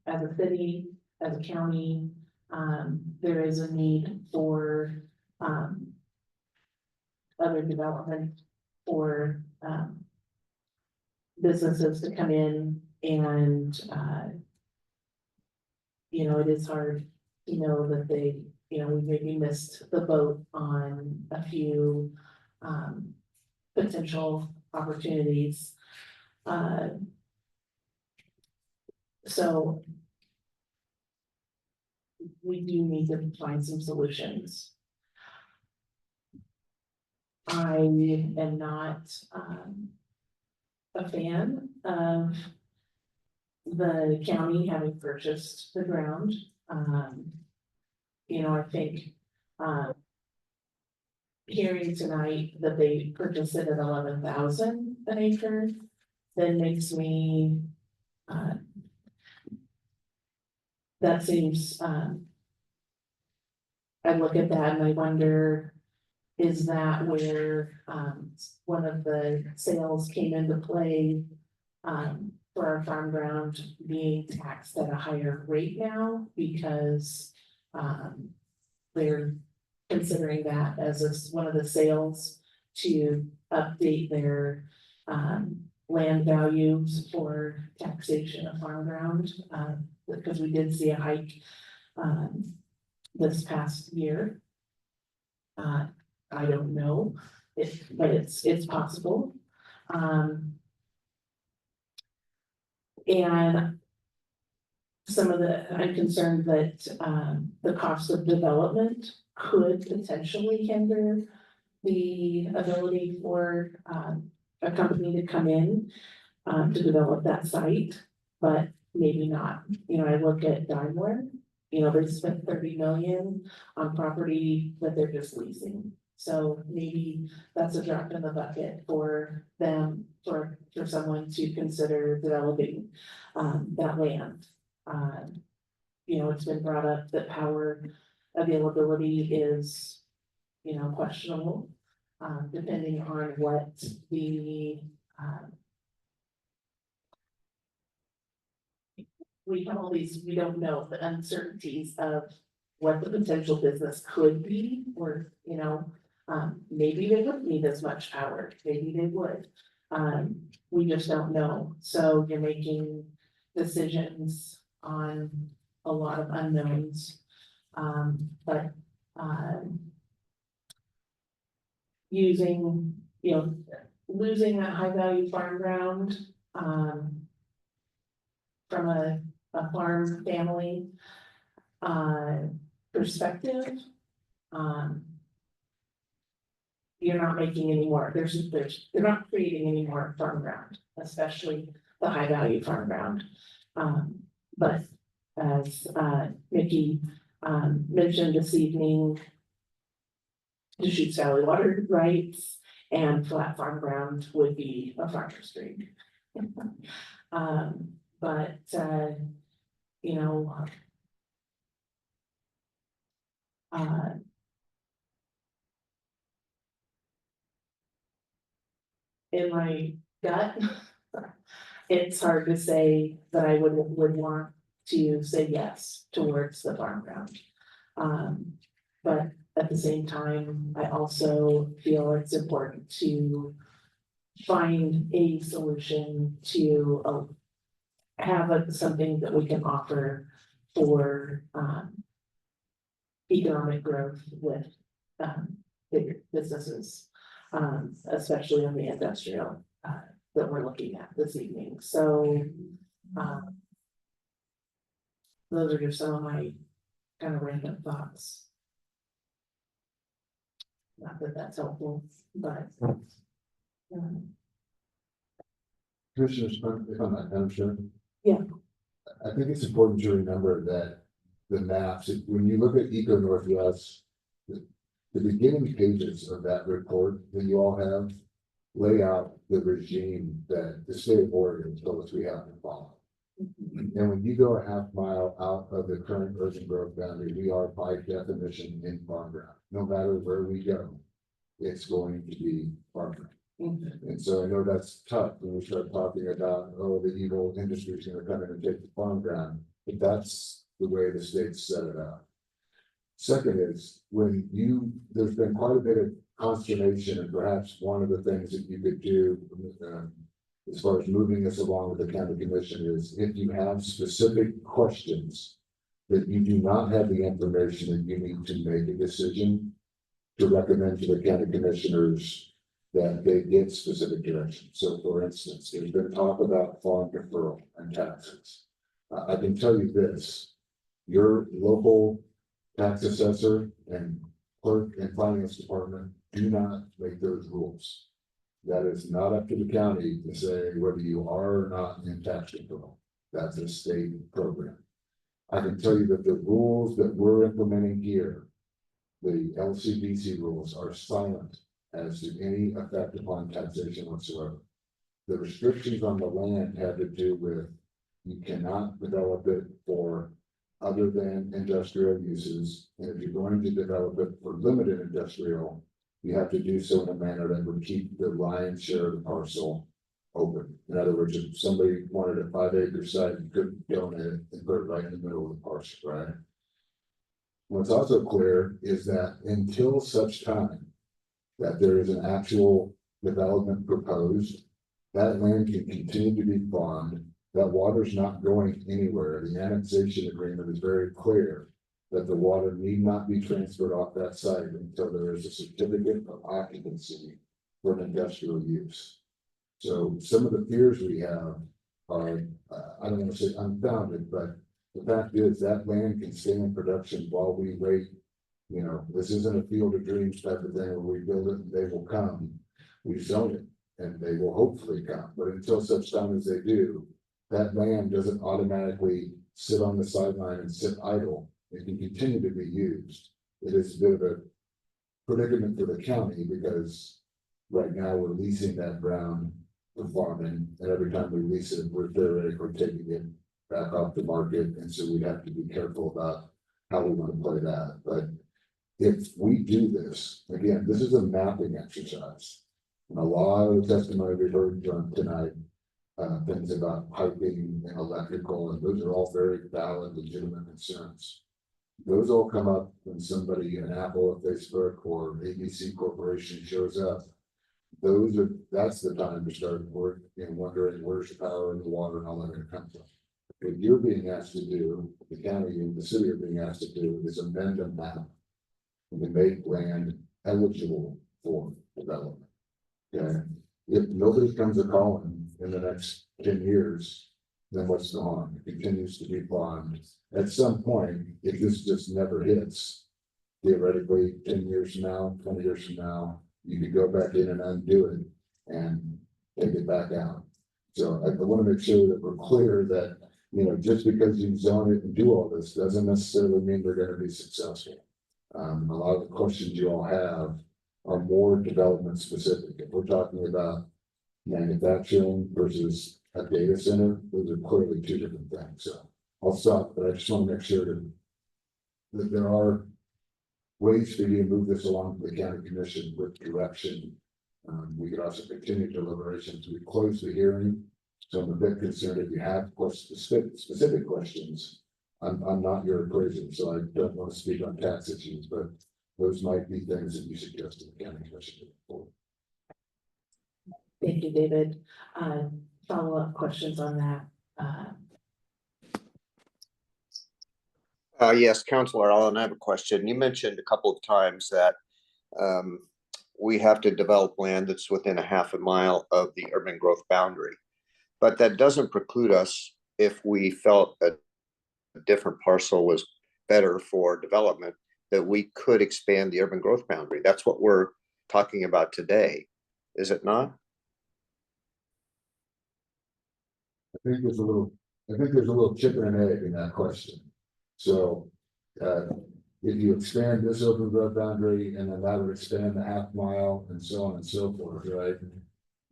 as a city, as a county, there is a need for, other development for, businesses to come in and, you know, it is hard to know that they, you know, we maybe missed the boat on a few, potential opportunities. So we do need to find some solutions. I am not, a fan of the county having purchased the ground. You know, I think, hearing tonight that they purchased it at 11,000 an acre, then makes me, that seems, I look at that and I wonder, is that where, one of the sales came into play? For our farm ground being taxed at a higher rate now because, they're considering that as one of the sales to update their, land values for taxation of farm ground, because we did see a hike, this past year. I don't know but it's possible. And some of I'm concerned that, the cost of development could potentially hinder the ability for, a company to come in, to develop that site, but maybe not. You know, I look at Daimler, you know, they spent 30 million on property that they're just leasing. So maybe that's a drop in the bucket for them, for someone to consider developing, that land. You know, it's been brought up that power availability is, you know, questionable, depending on what the, we have all these, we don't know the uncertainties of what the potential business could be, or, you know, maybe they wouldn't need as much power, maybe they would. We just don't know, so you're making decisions on a lot of unknowns. But, using, you know, losing that high value farm ground, from a farm family, perspective, you're not making any more, they're not creating any more farm ground, especially the high value farm ground. But as, Mickey, mentioned this evening, Deschutes Valley water rights and flat farm ground would be a farmer's dream. But, you know, in my gut, it's hard to say that I would want to say yes towards the farm ground. But at the same time, I also feel it's important to find a solution to have something that we can offer for economic growth with bigger businesses, especially on the industrial that we're looking at this evening. So those are just some of my kind of random thoughts. Not that that's helpful, but. Commissioner Smith, if I'm not, Madam Chair. Yeah. I think it's important to remember that the maps, when you look at Eco Northwest, the beginning pages of that report that you all have lay out the regime that the state of Oregon told us we have to follow. And when you go a half mile out of the current urban growth boundary, we are by definition in farm ground. No matter where we go, it's going to be farm ground. And so I know that's tough when we start talking about, oh, the evil industry is gonna come in and take the farm ground, but that's the way the state's set it up. Second is, there's been quite a bit of consternation, and perhaps one of the things that you could do, as far as moving us along with the county commission is if you have specific questions that you do not have the information that you need to make a decision, to recommend to the county commissioners that they get specific direction. So for instance, there's been talk about farm deferral and taxes. I can tell you this, your local tax assessor and clerk and finance department do not make those rules. That is not up to the county to say whether you are or not in tax deferral. That's a state program. I can tell you that the rules that we're implementing here, the LCBC rules, are silent as to any effect upon taxation whatsoever. The restrictions on the land have to do with you cannot develop it for other than industrial uses. And if you're going to develop it for limited industrial, you have to do so in a manner that would keep the lion's share of the parcel open. In other words, if somebody wanted a 5-acre site, you couldn't donate it and put it right in the middle of the parcel, right? What's also clear is that until such time that there is an actual development proposed, that land can continue to be farmed. That water's not going anywhere. The annexation agreement is very clear that the water need not be transferred off that site until there is a certificate of occupancy for an industrial use. So some of the fears we have are, I don't want to say unfounded, but the fact is that land can stay in production while we wait. You know, this isn't a field of dreams type of thing where we build it and they will come. We zone it and they will hopefully come. But until such time as they do, that land doesn't automatically sit on the sideline and sit idle. It can continue to be used. It is a bit of a predicament for the county because right now we're leasing that ground for farming, and every time we lease it, we're theoretically taking it back off the market, and so we have to be careful about how we want to play that. But if we do this, again, this is a mapping exercise. And a lot of the testimony we heard tonight, things about piping and electrical, and those are all very valid, legitimate concerns. Those all come up when somebody, an Apple or Facebook or ABC Corporation shows up. That's the time to start wondering where's the power and the water and all that gonna come from. What you're being asked to do, the county and the city are being asked to do is amend a map and to make land eligible for development. Okay, if nobody comes a calling in the next 10 years, then what's the harm? It continues to be farmed. At some point, if this just never hits, theoretically, 10 years from now, 20 years from now, you could go back in and undo it and take it back out. So I want to make sure that we're clear that, you know, just because you zone it and do all this doesn't necessarily mean they're going to be successful. A lot of the questions you all have are more development specific. If we're talking about manufacturing versus a data center, those are clearly two different things. So I'll stop, but I just want to make sure that there are ways for you to move this along to the county commission with direction. We could also continue deliberations. We close the hearing. So I'm a bit concerned if you have specific questions. I'm not your appraiser, so I don't want to speak on tax issues, but those might be things that you suggest to the county commission. Thank you, David. Follow-up questions on that. Yes, Councilor Allen, I have a question. You mentioned a couple of times that we have to develop land that's within a half a mile of the urban growth boundary. But that doesn't preclude us if we felt a different parcel was better for development, that we could expand the urban growth boundary. That's what we're talking about today, is it not? I think there's a little chicken and egg in that question. So if you expand this urban growth boundary and then that would expand the half mile and so on and so forth, right?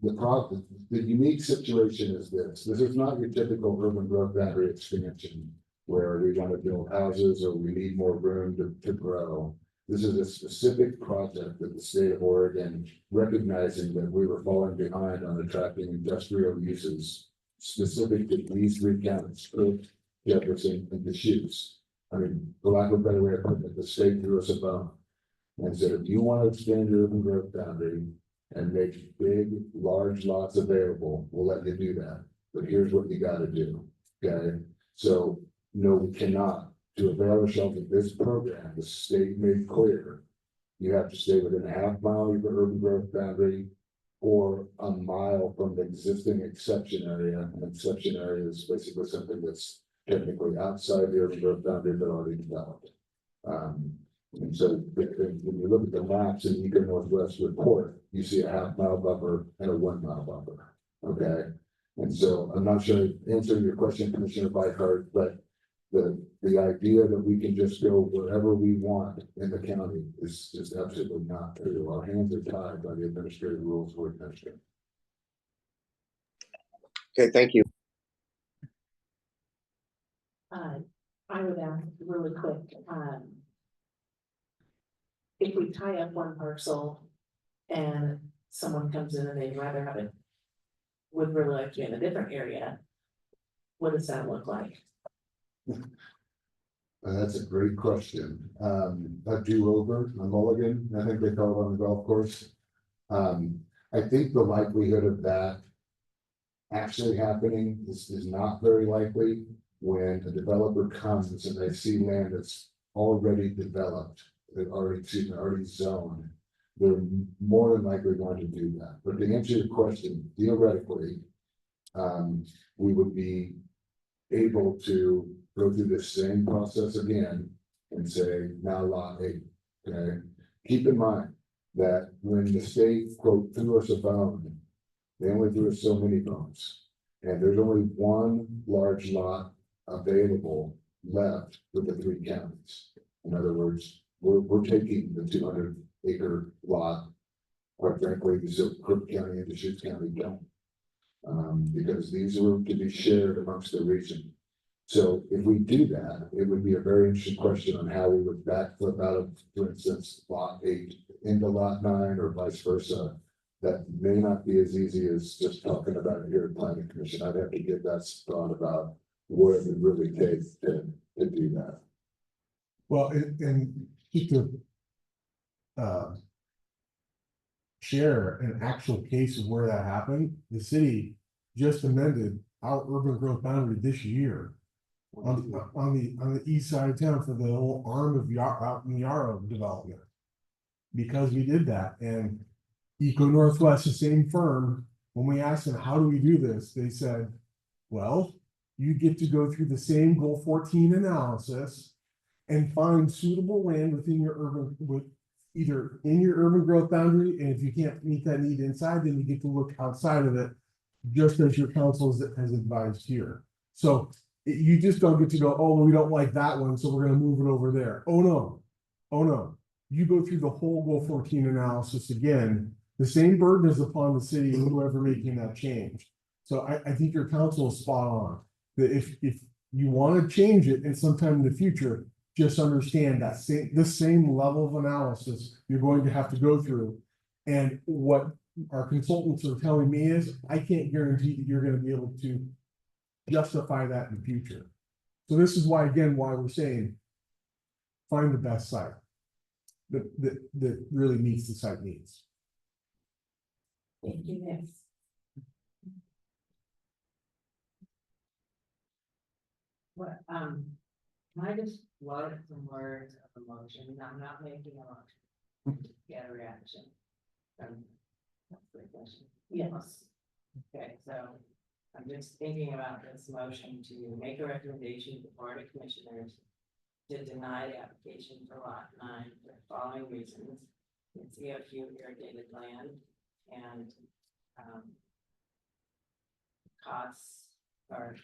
The unique situation is this. This is not your typical urban growth boundary expansion where we want to build houses or we need more room to grow. This is a specific project that the state of Oregon, recognizing that we were falling behind on attracting industrial uses specific to these three counties, Cook, Jefferson, and Deschutes. I mean, for lack of a better way of putting it, the state threw us a bone and said, if you want to expand your urban growth boundary and make big, large lots available, we'll let you do that. But here's what you gotta do, okay? So, no, we cannot. To avail ourselves of this program, the state made clear. You have to stay within a half mile of the urban growth boundary. Or a mile from the existing exception area, and exception area is basically something that's technically outside the urban growth boundary but already developed. And so when you look at the maps in Eco Northwest report, you see a half mile buffer and a 1 mile buffer, okay? And so I'm not sure answering your question, Commissioner Bikart, but the idea that we can just go wherever we want in the county is just absolutely not true. Our hands are tied by the administrative rules we're administering. Okay, thank you. I would ask really quick, if we tie up one parcel and someone comes in and they'd rather have it, would really like to be in a different area, what does that look like? That's a great question. A do-over, a mulligan, I think they call it on the golf course. I think the likelihood of that actually happening is not very likely when a developer comes and they see land that's already developed, already zoned. They're more than likely going to do that. But to answer your question, theoretically, we would be able to go through the same process again and say, now lot 8, okay? Keep in mind that when the state, quote, threw us a bone, they only threw us so many bones. And there's only one large lot available left with the 3 counties. In other words, we're taking the 200-acre lot. Quite frankly, the Cook County and Deschutes County don't. Because these are to be shared amongst the region. So if we do that, it would be a very interesting question on how we would backflip out of, for instance, lot 8 into lot 9 or vice versa. That may not be as easy as just talking about it here at Planning Commission. I'd have to give that thought about what it would really take to do that. Well, and just to share an actual case of where that happened, the city just amended our urban growth boundary this year on the east side of town for the whole arm of Yarrow development. Because we did that, and Eco Northwest, the same firm, when we asked them, how do we do this? They said, well, you get to go through the same goal 14 analysis and find suitable land within your either in your urban growth boundary, and if you can't meet that need inside, then you get to look outside of it, just as your council has advised here. So you just don't get to go, oh, well, we don't like that one, so we're gonna move it over there. Oh, no. You go through the whole goal 14 analysis again. The same burden is upon the city and whoever making that change. So I think your council is spot on. That if you want to change it in sometime in the future, just understand that the same level of analysis you're going to have to go through. And what our consultants are telling me is, I can't guarantee that you're going to be able to justify that in the future. So this is why we're saying, find the best site that really meets the site needs. Thank you, next. What, can I just load some words of emotion? I'm not making a motion. Get a reaction. That's the question. Yes. Okay, so I'm just thinking about this motion to make a recommendation to the Board of Commissioners to deny the application for lot 9 for the following reasons. It's EFU irrigated land and costs are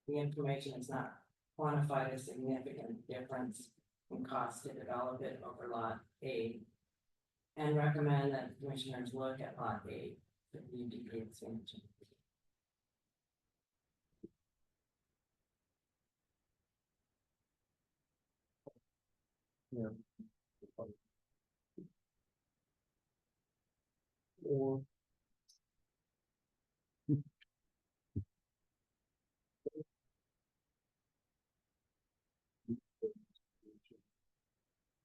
the information is not quantified a significant difference in cost to develop it over lot 8. And recommend that commissioners look at lot 8 for the UDP expansion.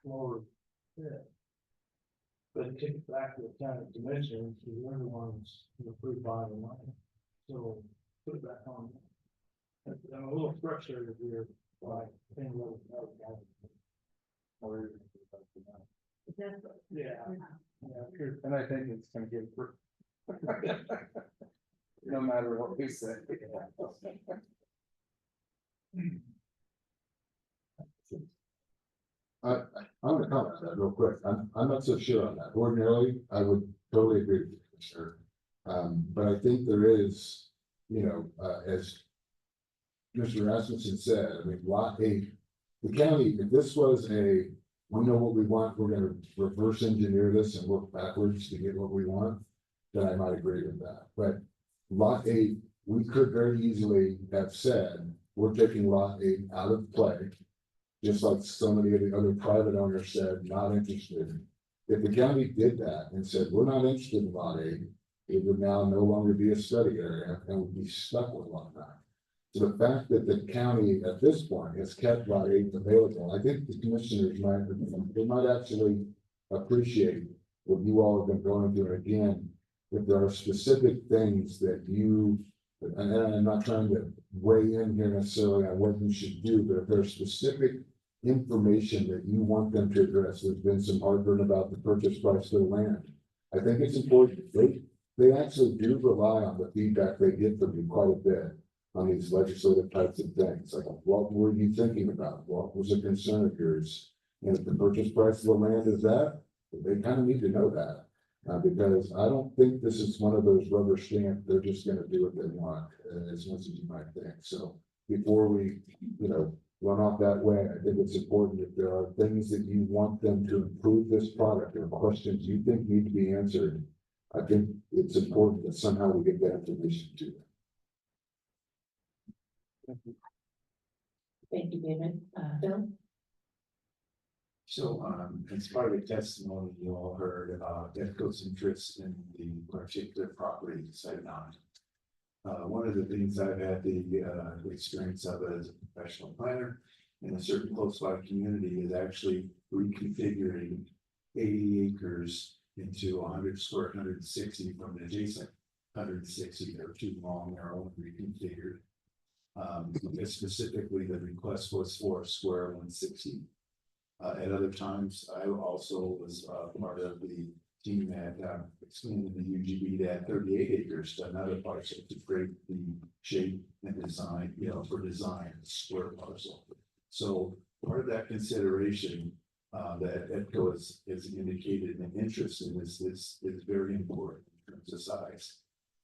Or But kick it back to the county commissioners, because they're the ones who approved by the money. So put it back on. I'm a little frustrated here, like, thing with the or. Yeah. Yeah, and I think it's gonna get. No matter what we say. I'm gonna comment on that real quick. I'm not so sure on that. Ordinarily, I would totally agree with you, Commissioner. But I think there is, as Mr. Rasmussen said, I mean, the county, if this was we know what we want, we're gonna reverse engineer this and work backwards to get what we want, then I might agree with that. But lot 8, we could very easily have said, we're taking lot 8 out of play. Just like so many of the other private owners said, not interested. If the county did that and said, we're not interested in lot 8, it would now no longer be a study area and would be stuck with lot 9. So the fact that the county at this point has kept lot 8 available, I think the commissioners might actually appreciate what you all have been going through. And again, if there are specific things that and I'm not trying to weigh in here necessarily on what you should do, but if there's specific information that you want them to address, there's been some heartburn about the purchase price of the land. I think it's important. They actually do rely on the feedback they get from you quite a bit on these legislative types of things. Like, what were you thinking about? What was a concern of yours? And if the purchase price of the land is that, they kind of need to know that. Because I don't think this is one of those rubber stamp, they're just gonna do what they want, as much as you might think. So before we, run off that way, I think it's important if there are things that you want them to improve this product or questions you think need to be answered. I think it's important that somehow we get that information to them. Thank you, David. Bill? So, as part of the testimony, you all heard about DEFCO's interest in the particular property site 9. One of the things I've had the experience of as a professional planner in a certain close by community is actually reconfiguring 80 acres into 100 square, 160 from an adjacent 160. They're too long, they're all reconfigured. Specifically, the request was for a square 160. At other times, I also was part of the team that expanded the UGB to add 38 acres to another parcel to create the shape and design, for design square parcel. So part of that consideration that EDCO is indicated an interest in is very important in terms of size.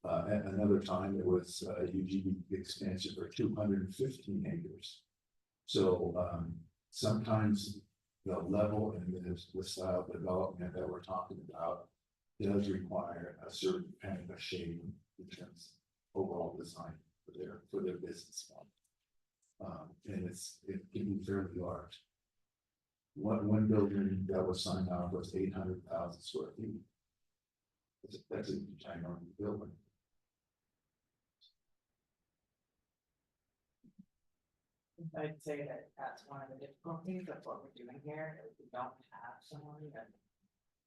At another time, it was a UGB expansion for 215 acres. So sometimes the level and the style of development that we're talking about does require a certain kind of a shape in terms of overall design for their business model. And it can be fairly large. One building that was signed off was 800,000 square feet. That's a ginormous building. I'd say that that's one of the difficulties of what we're doing here, is we don't have someone that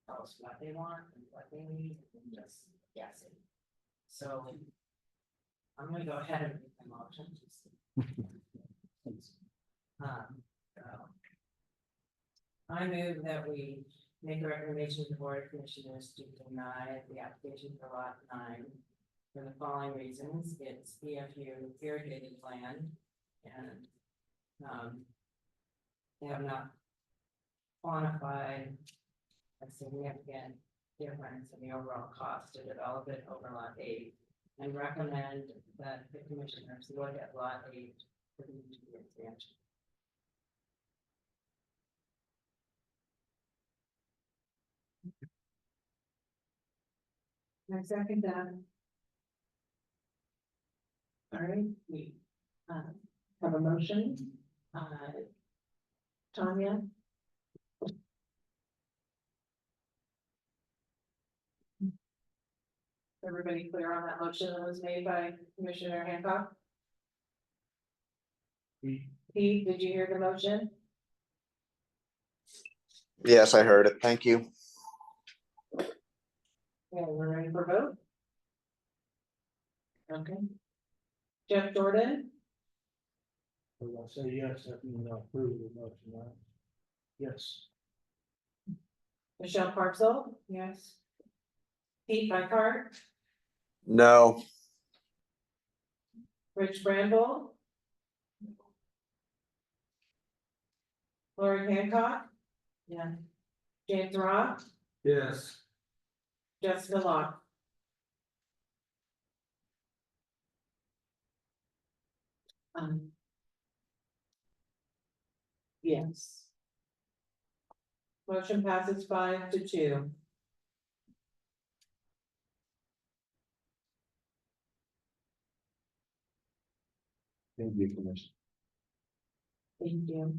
tells us what they want and what they need, and just guessing. So I'm gonna go ahead and make the motion. I move that we make a recommendation to the Board of Commissioners to deny the application for lot 9 for the following reasons. It's EFU irrigated land, and they have not quantified a significant difference in the overall cost to develop it over lot 8, and recommend that the commissioners look at lot 8 for the UGB expansion. I second that. All right, we have a motion. Tanya? Everybody clear on that motion that was made by Commissioner Hancock? Pete, did you hear the motion? Yes, I heard it. Thank you. Okay, we're ready for vote? Okay. Jeff Jordan, I'll say yes, that means I'll approve the motion, right? Yes. Michelle Parcel, yes. Pete Bacard, No. Rich Brandle. Lori Hancock. Yeah. James Rock, Yes. Jessica Locke. Yes. Motion passes 5-2. Thank you, Commissioner. Thank you.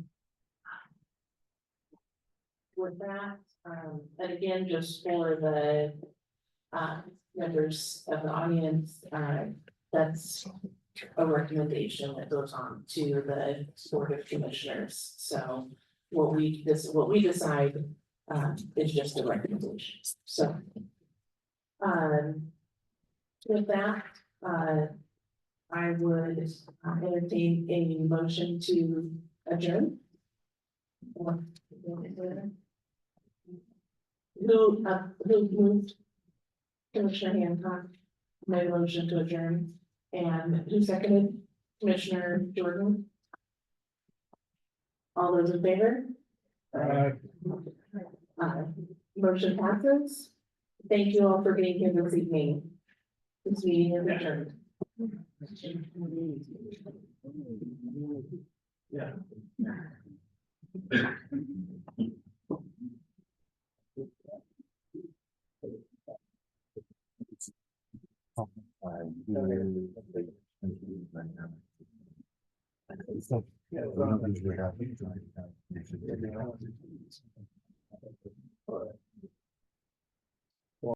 With that, and again, just for the members of the audience, that's a recommendation that goes on to the Board of Commissioners. So what we decide is just a recommendation. So with that, I would entertain a motion to adjourn. Who moved? Commissioner Hancock made a motion to adjourn, and who seconded? Commissioner Jordan? All those in favor? Motion passes. Thank you all for being here this evening. This meeting is adjourned. Yeah. Yeah.